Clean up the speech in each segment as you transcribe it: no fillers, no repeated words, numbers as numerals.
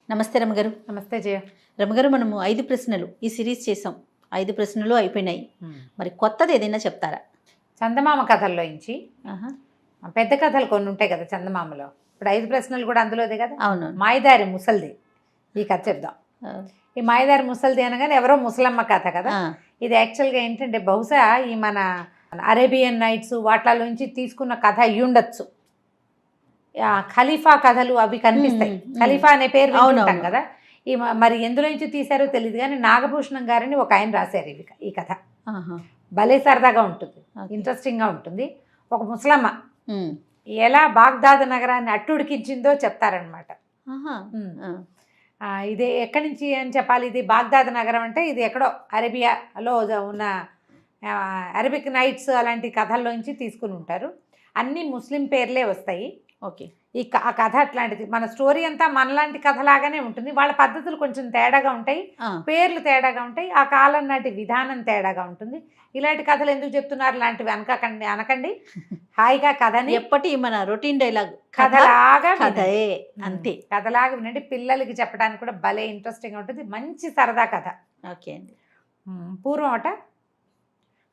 నమస్తే రమగారు. నమస్తే జయ. రమగారు, మనము 5 ప్రశ్నలు ఈ సిరీస్ చేసాం. 5 ప్రశ్నలు అయిపోయినాయి. మరి కొత్తది ఏదైనా చెప్తారా? చందమామ కథల్లోంచి ఆహా. పెద్ద కథలు కొన్ని ఉంటాయి కదా చందమామలో. ఇప్పుడు 5 ప్రశ్నలు కూడా అందులోదే కదా. అవును. మాయదారి ముసల్ది ఈ కథ చెప్దాం. ఈ మాయదారి ముసల్ది అనగానే ఎవరో ముసలమ్మ కథ కదా. ఇది యాక్చువల్గా ఏంటంటే బహుశా ఈ మన అరేబియన్ నైట్స్ వాటిలోంచి తీసుకున్న కథ అయ్యి ఉండొచ్చు. ఖలీఫా కథలు అవి కనిపిస్తాయి. ఖలీఫా అనే పేరు వింటాం కదా. ఈ మరి ఎందులో నుంచి తీశారో తెలియదు కానీ నాగభూషణం గారిని ఒక ఆయన రాశారు ఈ కథ. భలే సరదాగా ఉంటుంది, ఇంట్రెస్టింగ్గా ఉంటుంది. ఒక ముసలమ్మ ఎలా బాగ్దాద్ నగరాన్ని అట్టుడికించిందో చెప్తారనమాట. ఇది ఎక్కడి నుంచి అని చెప్పాలి. ఇది బాగ్దాద్ నగరం అంటే ఇది ఎక్కడో అరేబియాలో ఉన్న అరబిక్ నైట్స్ అలాంటి కథల్లోంచి తీసుకుని ఉంటారు. అన్ని ముస్లిం పేర్లే వస్తాయి. ఓకే. ఆ కథ అట్లాంటిది. మన స్టోరీ అంతా మనలాంటి కథలాగానే ఉంటుంది. వాళ్ళ పద్ధతులు కొంచెం తేడాగా ఉంటాయి, పేర్లు తేడాగా ఉంటాయి, ఆ కాలం నాటి విధానం తేడాగా ఉంటుంది. ఇలాంటి కథలు ఎందుకు చెప్తున్నారు లాంటివి అనకండి. హాయిగా కథని ఎప్పటి మన రొటీన్ డైలాగ్ కథలాగా కథే అంతే. కథలాగా వినండి. పిల్లలకి చెప్పడానికి కూడా భలే ఇంట్రెస్టింగ్గా ఉంటుంది. మంచి సరదా కథ. ఓకే అండి. పూర్వం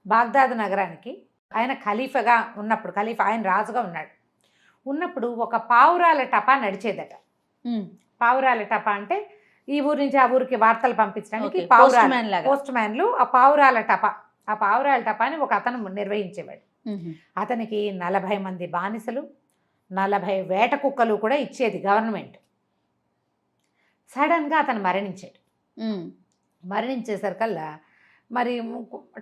బాగ్దాద్ నగరానికి ఆయన ఖలీఫాగా ఉన్నప్పుడు, ఆయన రాజుగా ఉన్నప్పుడు ఒక పావురాల టపా నడిచేదట. పావురాల టపా అంటే ఈ ఊరి నుంచి ఆ ఊరికి వార్తలు పంపించడానికి పోస్ట్ మ్యాన్లు ఆ పావురాల టపాని ఒక అతను నిర్వహించేవాడు. అతనికి 40 మంది బానిసలు, 40 వేట కుక్కలు కూడా ఇచ్చేది గవర్నమెంట్. సడన్గా అతను మరణించాడు. మరణించేసరికల్లా మరి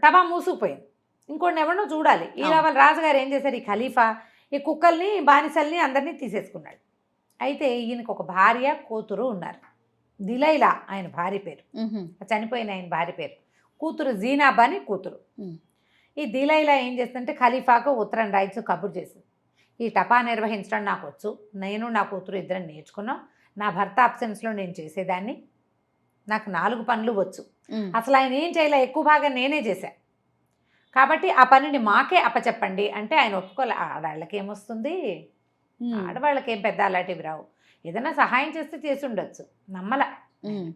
టపా మూసుకుపోయింది. ఇంకోటి ఎవరినో చూడాలి. ఈ వాళ్ళ రాజుగారు ఏం చేశారు, ఈ ఖలీఫా ఈ కుక్కల్ని బానిసల్ని అందరినీ తీసేసుకున్నాడు. అయితే ఈయనకు ఒక భార్య కూతురు ఉన్నారు. దిలైలా ఆయన భార్య పేరు, చనిపోయిన ఆయన భార్య పేరు. కూతురు జీనాబా అని కూతురు. ఈ దిలైలా ఏం చేస్తుందంటే ఖలీఫాకు ఉత్తరం రాయించు కబురు చేసింది. ఈ టపా నిర్వహించడం నాకు వచ్చు, నేను నా కూతురు ఇద్దరం నేర్చుకున్నాం. నా భర్త అబ్సెన్స్లో నేను చేసేదాన్ని, నాకు 4 పనులు వచ్చు. అసలు ఆయన ఏం చేయలే, ఎక్కువ భాగం నేనే చేశా. కాబట్టి ఆ పనిని మాకే అప్పచెప్పండి అంటే ఆయన ఒప్పుకోలే. ఆడవాళ్ళకి ఏమొస్తుంది, ఆడవాళ్ళకి ఏం పెద్ద అలాంటివి రావు. ఏదైనా సహాయం చేస్తే చేసి ఉండొచ్చు. నమ్మల.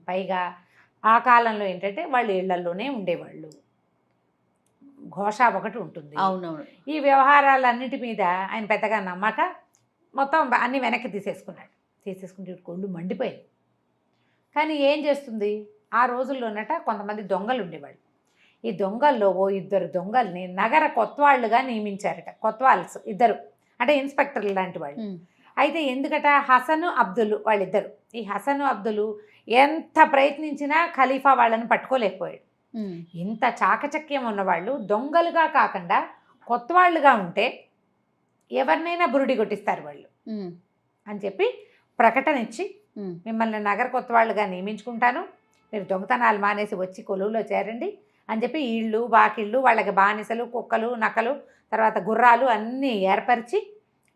పైగా ఆ కాలంలో ఏంటంటే వాళ్ళు ఇళ్లలోనే ఉండేవాళ్ళు, ఘోష ఒకటి ఉంటుంది. అవునవును. ఈ వ్యవహారాలన్నిటి మీద ఆయన పెద్దగా నమ్మక మొత్తం అన్ని వెనక్కి తీసేసుకుంటే ఒళ్ళు మండిపోయింది. కానీ ఏం చేస్తుంది, ఆ రోజుల్లోనట కొంతమంది దొంగలు ఉండేవాళ్ళు. ఈ దొంగల్లో 2 దొంగల్ని నగర కొత్వాళ్ళుగా నియమించారట. కొత్వాల్స్ 2 అంటే ఇన్స్పెక్టర్లు లాంటి వాళ్ళు. అయితే ఎందుకట, హసను అబ్దుల్ వాళ్ళిద్దరు. ఈ హసను అబ్దుల్ ఎంత ప్రయత్నించినా ఖలీఫా వాళ్ళని పట్టుకోలేకపోయాడు. ఇంత చాకచక్యం ఉన్నవాళ్ళు దొంగలుగా కాకుండా కొత్వాళ్ళుగా ఉంటే ఎవరినైనా బురుడి కొట్టిస్తారు వాళ్ళు అని చెప్పి ప్రకటన ఇచ్చి, మిమ్మల్ని నగర కొత్వాళ్ళుగా నియమించుకుంటాను, మీరు దొంగతనాలు మానేసి వచ్చి కొలువులో చేరండి అని చెప్పి ఇళ్ళు వాకిళ్ళు వాళ్ళకి బానిసలు, కుక్కలు, నక్కలు, తర్వాత గుర్రాలు అన్నీ ఏర్పరిచి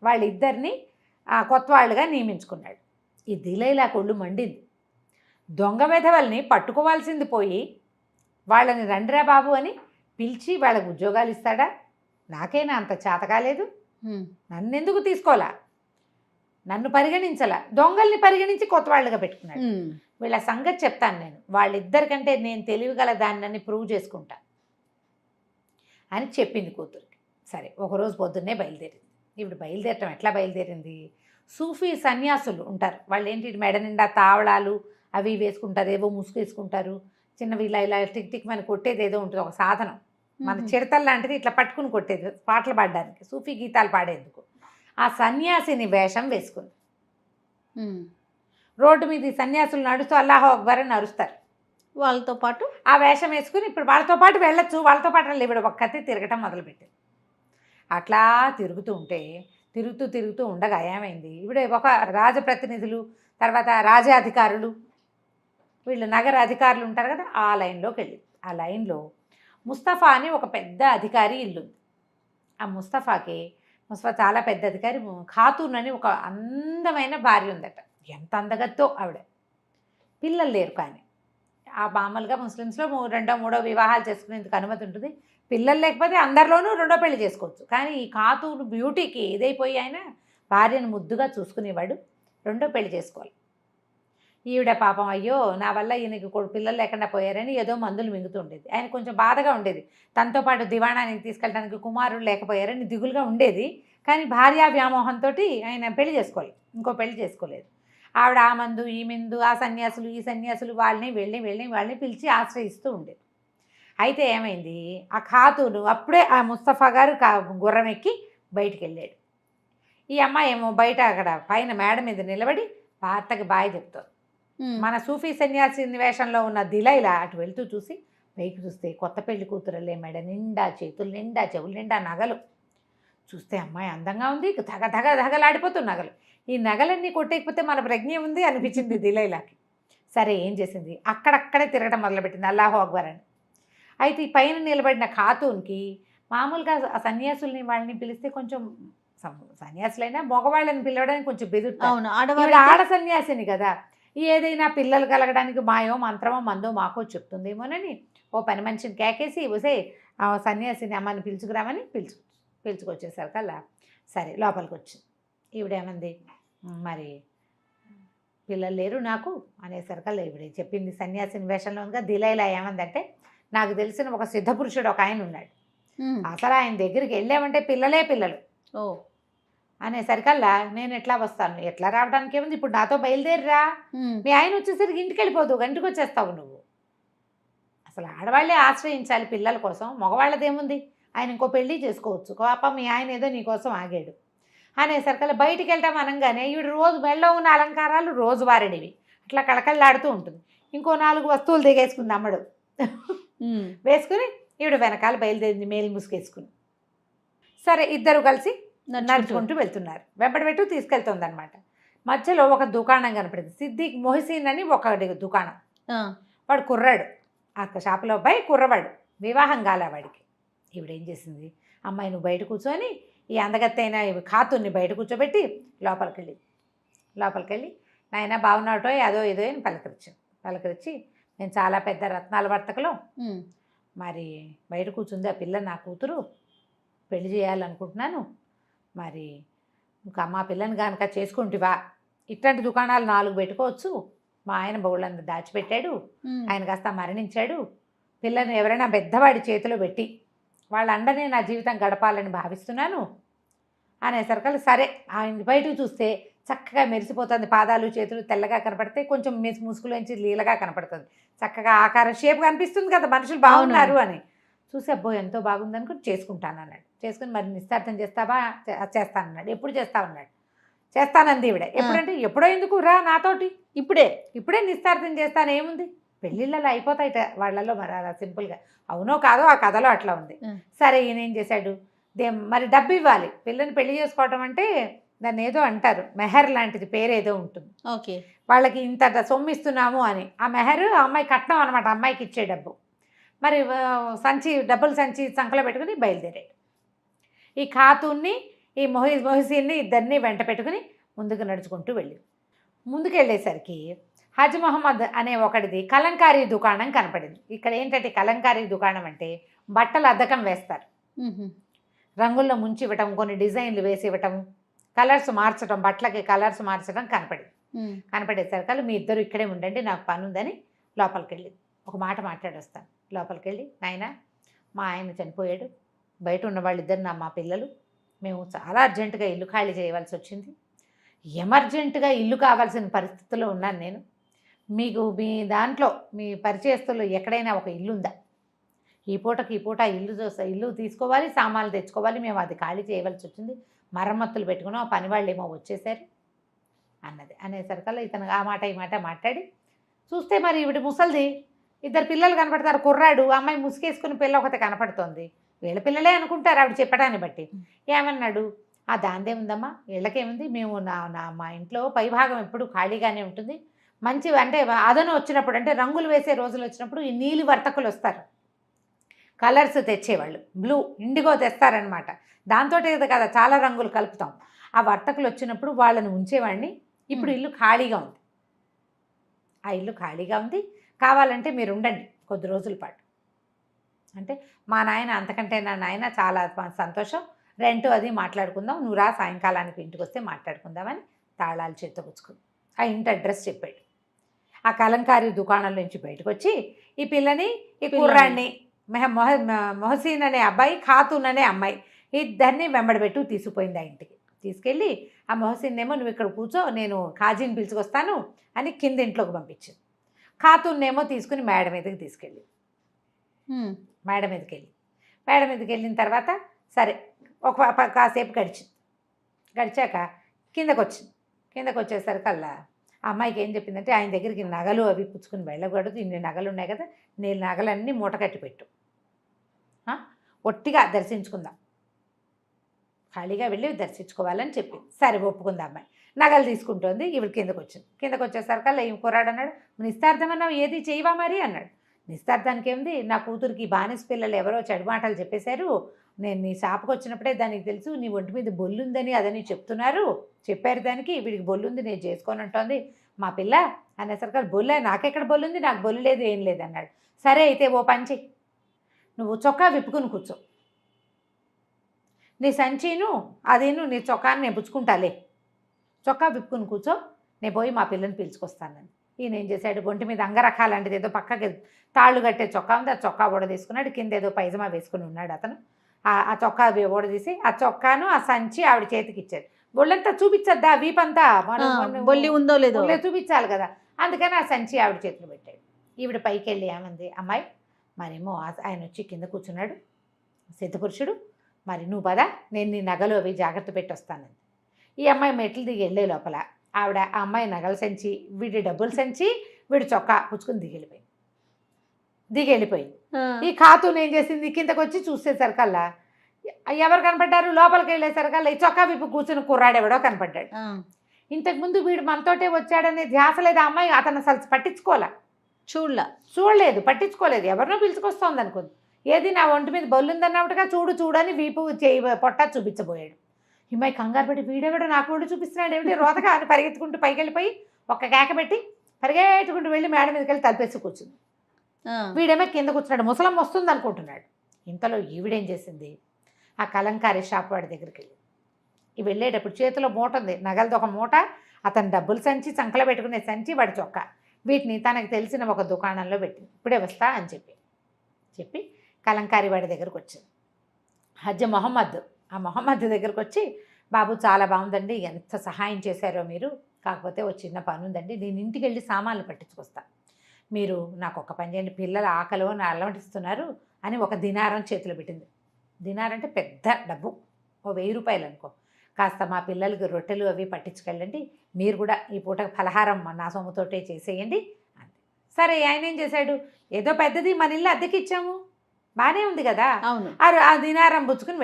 వాళ్ళిద్దరిని కొత్వాళ్ళుగా నియమించుకున్నాడు. ఈ దిలైలా కొళ్ళు మండింది. దొంగ వెధవల్ని పట్టుకోవాల్సింది పోయి వాళ్ళని రండిరా బాబు అని పిలిచి వాళ్ళకు ఉద్యోగాలు ఇస్తాడా? నాకైనా అంత చేత కాలేదు, నన్నెందుకు తీసుకోవాలా, నన్ను పరిగణించలా, దొంగల్ని పరిగణించి కొత్తవాళ్ళుగా పెట్టుకున్నాడు. వీళ్ళ సంగతి చెప్తాను నేను, వాళ్ళిద్దరికంటే నేను తెలివిగల దాన్ని ప్రూవ్ చేసుకుంటా అని చెప్పింది కూతురికి. సరే, ఒకరోజు పొద్దున్నే బయలుదేరింది. ఇప్పుడు బయలుదేరటం ఎట్లా బయలుదేరింది, సూఫీ సన్యాసులు ఉంటారు, వాళ్ళు ఏంటి మెడ నిండా తావళాలు అవి వేసుకుంటారు, ఏవో ముసుగు వేసుకుంటారు, చిన్నవి ఇలా టిక్ టిక్ మన కొట్టేది ఏదో ఉంటుంది, ఒక సాధనం, మన చిడతలు లాంటిది ఇట్లా పట్టుకుని కొట్టేది పాటలు పాడడానికి, సూఫీ గీతాలు పాడేందుకు. ఆ సన్యాసిని వేషం వేసుకుంది. రోడ్డు మీద ఈ సన్యాసులు నడుస్తూ అల్లాహో అక్బర్ అని అరుస్తారు. వాళ్ళతో పాటు ఆ వేషం వేసుకుని ఇప్పుడు వాళ్ళతో పాటు వెళ్ళొచ్చు, వాళ్ళతో పాటు లేవిడ ఒక్కతే తిరగటం మొదలుపెట్టింది. అట్లా తిరుగుతూ ఉండగా ఏమైంది, ఇప్పుడు ఒక రాజప్రతినిధులు, తర్వాత రాజాధికారులు, వీళ్ళు నగర అధికారులు ఉంటారు కదా, ఆ లైన్లోకి వెళ్ళింది. ఆ లైన్లో ముస్తఫా అని ఒక పెద్ద అధికారి ఇల్లు ఉంది. ఆ ముస్తఫా చాలా పెద్ద అధికారి. ఖాతూన్ అని ఒక అందమైన భార్య ఉందట. ఎంత అందగత్తో ఆవిడ. పిల్లలు లేరు. కానీ ఆ మామూలుగా ముస్లిమ్స్లో 2వ 3వ వివాహాలు చేసుకునేందుకు అనుమతి ఉంటుంది. పిల్లలు లేకపోతే అందరిలోనూ 2వ పెళ్లి చేసుకోవచ్చు. కానీ ఈ ఖాతూన్ బ్యూటీకి ఇదైపోయి ఆయన భార్యను ముద్దుగా చూసుకునేవాడు. 2వ పెళ్లి చేసుకోవాలి. ఈవిడ పాపం అయ్యో నా వల్ల ఈయనకి పిల్లలు లేకుండా పోయారని ఏదో మందులు మింగుతూ ఉండేది. ఆయన కొంచెం బాధగా ఉండేది. తనతో పాటు దివాణానికి తీసుకెళ్ళడానికి కుమారులు లేకపోయారని దిగులుగా ఉండేది. కానీ భార్యా వ్యామోహంతో ఆయన పెళ్లి చేసుకోలేదు, ఇంకో పెళ్లి చేసుకోలేదు. ఆవిడ ఆ మందు ఈ మందు ఆ సన్యాసులు ఈ సన్యాసులు వాళ్ళని పిలిచి ఆశ్రయిస్తూ ఉండేది. అయితే ఏమైంది, ఆ ఖాతూను అప్పుడే ఆ ముస్తఫా గారు గుర్రం ఎక్కి బయటికి వెళ్ళాడు. ఈ అమ్మాయి ఏమో బయట అక్కడ పైన మేడ మీద నిలబడి భర్తకి బాయ్ చెప్తారు. మన సూఫీ సన్యాసి వేషంలో ఉన్న దిలైలా అటు వెళ్తూ చూసి పైకి చూస్తే కొత్త పెళ్లి కూతురలే మెడ నిండా చేతులు నిండా చెవులు నిండా నగలు. చూస్తే అమ్మాయి అందంగా ఉంది, ధగలాడిపోతూ నగలు. ఈ నగలన్నీ కొట్టేకపోతే మన ప్రజ్ఞ ఉంది అనిపించింది దిలైలాకి. సరే ఏం చేసింది, అక్కడక్కడే తిరగడం మొదలుపెట్టింది అల్లాహు అక్బర్ అని. అయితే ఈ పైన నిలబడిన ఖాతూన్కి మామూలుగా ఆ సన్యాసుల్ని వాళ్ళని పిలిస్తే కొంచెం, సన్యాసులైనా మగవాళ్ళని పిలవడానికి కొంచెం బెదురుతారు. ఆడ సన్యాసిని కదా, ఏదైనా పిల్లలు కలగడానికి మాయో మంత్రమో మందో మాకో చెప్తుందేమోనని ఓ పని మనిషిని కేకేసి వసే ఆ సన్యాసిని అమ్మని పిలుచుకురామని పిలుచుకొచ్చేసరికి కల్లా సరే లోపలికి వచ్చింది. ఈవిడేమంది, మరి పిల్లలు లేరు నాకు అనేసరికల్లా ఈవిడ చెప్పింది సన్యాసిని వేషంలో ఉందిగా. దిలైలా ఏమందంటే, నాకు తెలిసిన ఒక సిద్ధపురుషుడు ఒక ఆయన ఉన్నాడు, అసలు ఆయన దగ్గరికి వెళ్ళామంటే పిల్లలే పిల్లలు అనేసరికల్లా నేను ఎట్లా వస్తాను, ఎట్లా రావడానికి ఏముంది, ఇప్పుడు నాతో బయలుదేరిరా, మీ ఆయన వచ్చేసరికి ఇంటికి వెళ్ళిపోదు, గంటకు వచ్చేస్తావు నువ్వు. అసలు ఆడవాళ్ళే ఆశ్రయించాలి పిల్లల కోసం, మగవాళ్ళదేముంది, ఆయన ఇంకో పెళ్ళి చేసుకోవచ్చు, పాప మీ ఆయన ఏదో నీకోసం ఆగాడు అనేసరికల్లా బయటికి వెళ్తాం అనగానే ఈవిడ రోజు మెళ్ళో ఉన్న అలంకారాలు రోజువారీనివి అట్లా కళకళలాడుతూ ఉంటుంది. ఇంకో 4 వస్తువులు దిగేసుకుంది అమ్మడు వేసుకుని ఈవిడ వెనకాల బయలుదేరింది మేలు ముసుకేసుకుని. సరే ఇద్దరు కలిసి నడుచుకుంటూ వెళ్తున్నారు, వెంబడి తీసుకెళ్తుంది అనమాట. మధ్యలో ఒక దుకాణం కనపడింది, సిద్దిక్ మొహసిన్ అని ఒక దుకాణం. వాడు కుర్రాడు, ఆ షాపులో అబ్బాయి కుర్రవాడు, వివాహం కాలే వాడికి. ఈవిడేం చేసింది, అమ్మాయి నువ్వు బయట కూర్చొని ఈ అందగత్తైన ఖాతుని బయట కూర్చోబెట్టి లోపలికి వెళ్ళి నాయన బాగున్నాటో అదో ఏదో అని పలకరించి నేను చాలా పెద్ద రత్నాల వర్తకలో, మరి బయట కూర్చుంది ఆ పిల్ల నా కూతురు, పెళ్లి చేయాలనుకుంటున్నాను, మరి ఇంకా మా పిల్లని కనుక చేసుకుంటివా, ఇట్లాంటి దుకాణాలు 4 పెట్టుకోవచ్చు, మా ఆయన బౌళ్ళందు దాచిపెట్టాడు, ఆయన కాస్త మరణించాడు, పిల్లని ఎవరైనా పెద్దవాడి చేతిలో పెట్టి వాళ్ళ అండనే నా జీవితం గడపాలని భావిస్తున్నాను అనేసరికి సరే. ఆయన బయటకు చూస్తే చక్కగా మెరిసిపోతుంది, పాదాలు చేతులు తెల్లగా కనపడితే కొంచెం ముసుగులోంచి లీలగా కనపడుతుంది, చక్కగా ఆకారం షేప్ కనిపిస్తుంది కదా, మనుషులు బాగున్నారు అని చూసి అబ్బో ఎంతో బాగుంది అనుకుని చేసుకుంటాను అన్నాడు. చేసుకుని మరి నిశ్చార్థం చేస్తావా, చేస్తానన్నాడు. ఎప్పుడు చేస్తావన్నాడు. చేస్తానంది ఈవిడ. ఎప్పుడంటే ఎప్పుడో ఎందుకు రా నాతోటి, ఇప్పుడే నిశ్చార్థం చేస్తాను, ఏముంది పెళ్ళిళ్ళలో అయిపోతాయి వాళ్ళలో, మరి అలా సింపుల్గా అవునో కాదో ఆ కథలో అట్లా ఉంది. సరే ఈయన ఏం చేశాడు, మరి డబ్బు ఇవ్వాలి, పిల్లని పెళ్లి చేసుకోవటం అంటే దాన్ని ఏదో అంటారు, మెహర్ లాంటిది పేరేదో ఉంటుంది, ఓకే, వాళ్ళకి ఇంత సొమ్ము ఇస్తున్నాము అని. ఆ మెహర్ అమ్మాయి కట్నం అనమాట, అమ్మాయికి ఇచ్చే డబ్బు. మరి డబ్బులు సంచి సంకలో పెట్టుకుని బయలుదేరాడు. ఈ ఖాతూన్ని ఈ మొహసిన్ని ఇద్దరిని వెంట పెట్టుకుని ముందుకు నడుచుకుంటూ ముందుకెళ్ళేసరికి హజ్ మొహమ్మద్ అనే ఒకటిది కలంకారీ దుకాణం కనపడింది. ఇక్కడ ఏంటంటే కలంకారీ దుకాణం అంటే బట్టలు అద్దకం వేస్తారు, రంగుల్లో ముంచి ఇవ్వటం, కొన్ని డిజైన్లు వేసి ఇవ్వటం, కలర్స్ మార్చడం, బట్టలకి కలర్స్ మార్చడం కనపడేసరికి మీ ఇద్దరు ఇక్కడే ఉండండి, నాకు పని ఉందని లోపలికి వెళ్ళి ఒక మాట మాట్లాడొస్తాను. లోపలికి వెళ్ళి నాయన మా ఆయన చనిపోయాడు, బయట ఉన్న వాళ్ళిద్దరు మా పిల్లలు, మేము చాలా అర్జెంటుగా ఇల్లు ఖాళీ చేయవలసి వచ్చింది, ఎమర్జెంటుగా ఇల్లు కావాల్సిన పరిస్థితుల్లో ఉన్నాను నేను, మీకు మీ దాంట్లో మీ పరిచయస్తుల్లో ఎక్కడైనా ఒక ఇల్లు ఉందా, ఈ పూట ఇల్లు తీసుకోవాలి, సామాన్లు తెచ్చుకోవాలి, మేము అది ఖాళీ చేయవలసి వచ్చింది, మరమ్మతులు పెట్టుకున్నాం, ఆ పని వాళ్ళు ఏమో వచ్చేసారు అనేసరికల్లా ఇతను ఆ మాట ఈ మాట మాట్లాడి చూస్తే మరి ఈవిడ ముసలిది, ఇద్దరు పిల్లలు కనపడతారు, కుర్రాడు, అమ్మాయి ముసుకేసుకుని పిల్ల ఒకటి కనపడుతోంది, వీళ్ళ పిల్లలే అనుకుంటారు ఆవిడ చెప్పడాన్ని బట్టి. ఏమన్నాడు, ఆ దాందే ఉందమ్మా, వీళ్ళకేముంది, మేము మా ఇంట్లో పైభాగం ఎప్పుడు ఖాళీగానే ఉంటుంది, మంచి అంటే అదను వచ్చినప్పుడు అంటే రంగులు వేసే రోజులు వచ్చినప్పుడు ఈ నీలి వర్తకులు వస్తారు, కలర్స్ తెచ్చేవాళ్ళు, బ్లూ ఇండిగో తెస్తారనమాట, దాంతో కదా చాలా రంగులు కలుపుతాం, ఆ వర్తకులు వచ్చినప్పుడు వాళ్ళని ఉంచేవాడిని, ఇప్పుడు ఇల్లు ఖాళీగా ఉంది, ఆ ఇల్లు ఖాళీగా ఉంది, కావాలంటే మీరు ఉండండి కొద్ది రోజుల పాటు అంటే, మా నాయన అంతకంటే నా నాయన చాలా సంతోషం, రెంట్ అది మాట్లాడుకుందాం, నువ్వు రా సాయంకాలానికి ఇంటికి వస్తే మాట్లాడుకుందామని తాళాలు చేతితో పుచ్చుకుంది. ఆ ఇంటి అడ్రస్ చెప్పాడు. ఆ కలంకారీ దుకాణం నుంచి బయటకు వచ్చి ఈ పిల్లని ఈ కుర్రాన్ని మొహసీన్ అనే అబ్బాయి, ఖాతూన్ అనే అమ్మాయి ఇద్దరిని వెంబడబెట్టు తీసుకుపోయింది ఆ ఇంటికి. తీసుకెళ్ళి ఆ మొహసీన్ ఏమో నువ్వు ఇక్కడ కూర్చో, నేను కాజీని పిలుచుకొస్తాను అని కింద ఇంట్లోకి పంపించింది. ఖాతూన్ ఏమో తీసుకుని మేడ మీదకి తీసుకెళ్ళి మేడ మీదకి వెళ్ళిన తర్వాత సరే కాసేపు గడిచాక కిందకు వచ్చేసరికల్లా ఆ అమ్మాయికి ఏం చెప్పిందంటే, ఆయన దగ్గరికి నగలు అవి పుచ్చుకుని వెళ్ళకూడదు, ఇన్ని నగలు ఉన్నాయి కదా, నేను నగలన్నీ మూట కట్టి పెట్టు, ఒట్టిగా దర్శించుకుందాం, ఖాళీగా వెళ్ళి దర్శించుకోవాలని చెప్పింది. సరే ఒప్పుకుంది అమ్మాయి. నగలు తీసుకుంటోంది. ఇవి కిందకు వచ్చేసరికల్లా ఏం కుర్రాడు అన్నాడు, నిస్తార్థమన్నావు ఏది చేయవా మరి అన్నాడు. నిస్తార్థానికి ఏముంది, నా కూతురికి బానిస పిల్లలు ఎవరో చెడు మాటలు చెప్పేశారు, నేను నీ షాపుకి వచ్చినప్పుడే దానికి తెలుసు నీ ఒంటి మీద బొల్లుందని అదని చెప్పారు దానికి, వీడికి బొల్లుంది నేను చేసుకొని ఉంటుంది మా పిల్ల అనేసరికి, బొల్ల నాకెక్కడ బొల్లుంది, నాకు బొల్లు లేదు ఏం లేదు అన్నాడు. సరే అయితే ఓ పంచి, నువ్వు చొక్కా విప్పుకుని కూర్చో, నీ సంచీను అదేను నీ చొక్కాని నేను పుచ్చుకుంటాలే, చొక్కా విప్పుకుని కూర్చో, నేను పోయి మా పిల్లని పిలుచుకొస్తానని. ఈయన ఏం చేశాడు, ఒంటి మీద అంగరకాలాంటిది ఏదో పక్కకి తాళ్ళు కట్టే చొక్కా ఉంది, ఆ చొక్కా ఓడ తీసుకున్నాడు, కింద ఏదో పైజమా వేసుకుని ఉన్నాడు అతను. ఆ చొక్కా ఓడదీసి ఆ చొక్కాను ఆ సంచి ఆవిడ చేతికి ఇచ్చాడు. ఒళ్ళంతా చూపించద్దా, వీపంతా బొల్లి ఉందో లేదో చూపించాలి కదా, అందుకని ఆ సంచి ఆవిడ చేతిలో పెట్టాడు. ఈవిడ పైకి వెళ్ళి ఏమంది, అమ్మాయి మరేమో ఆయన వచ్చి కింద కూర్చున్నాడు సిద్ధపురుషుడు, మరి నువ్వు పదా, నేను నీ నగలు అవి జాగ్రత్త పెట్టి వస్తానంది. ఈ అమ్మాయి మెట్లు దిగి వెళ్ళే లోపల ఆవిడ ఆ అమ్మాయి నగల సంచి, వీడి డబ్బుల సంచి, వీడి చొక్కా పుచ్చుకుని దిగి వెళ్ళిపోయింది. ఈ ఖాతూన్ ఏం చేసింది, కిందకు వచ్చి చూసేసరికల్లా ఎవరు కనపడ్డారు, లోపలికి వెళ్ళేసరికల్లా ఈ చొక్కా విప్పు కూర్చుని కుర్రాడెవడో కనపడ్డాడు. ఇంతకుముందు వీడు మనతోటే వచ్చాడనే ధ్యాస లేదు ఆ అమ్మాయి, అతను అసలు చూడలేదు, పట్టించుకోలేదు, ఎవరినో పిలుచుకొస్తోంది అనుకుంది. ఏది నా ఒంటి మీద బొల్లుందన్నట్టుగా చూడని వీపు చేయి పొట్ట చూపించబోయాడు. ఈ అమ్మాయి కంగారు పెట్టి, వీడెవడో నాకు ఒళ్ళు చూపిస్తున్నాడు ఏమిటి, రోతగా అని పరిగెత్తుకుంటూ పైకి వెళ్ళిపోయి ఒక్క కేక పెట్టి పరిగెత్తుకుంటూ వెళ్ళి మేడ మీదకి వెళ్ళి తలపేసి కూర్చుంది. వీడేమో కింద కూర్చున్నాడు, ముసలం వస్తుంది అనుకుంటున్నాడు. ఇంతలో ఈవిడేం చేసింది, ఆ కలంకారీ షాప్ వాడి దగ్గరికి వెళ్ళేటప్పుడు చేతిలో మూట ఉంది, నగలది ఒక మూట, అతను డబ్బులు సంచి, చంకలో పెట్టుకునే సంచి, వాడి చొక్కా, వీటిని తనకు తెలిసిన ఒక దుకాణంలో పెట్టింది. ఇప్పుడే వస్తా అని చెప్పి కలంకారీ వాడి దగ్గరకు వచ్చింది. హజ్జ మొహమ్మద్, ఆ మొహమ్మద్ దగ్గరకు వచ్చి, బాబు చాలా బాగుందండి, ఎంత సహాయం చేశారో మీరు, కాకపోతే ఒక చిన్న పని ఉందండి, నేను ఇంటికి వెళ్ళి సామాన్లు పట్టించుకొస్తా, మీరు నాకు ఒక పని చేయండి, పిల్లలు ఆకలో అలవటిస్తున్నారు అని ఒక దినారం చేతిలో పెట్టింది. దినారం అంటే పెద్ద డబ్బు, ఓ 1000 రూపాయలు అనుకో, కాస్త మా పిల్లలకి రొట్టెలు అవి పట్టించుకెళ్ళండి, మీరు కూడా ఈ పూట ఫలహారం నా సొమ్ముతోటే చేసేయండి అంతే. సరే ఆయన ఏం చేశాడు, ఏదో పెద్దది మన ఇల్లు అద్దెకి ఇచ్చాము బాగానే ఉంది కదా, అవును, ఆ దినారం పుచ్చుకుని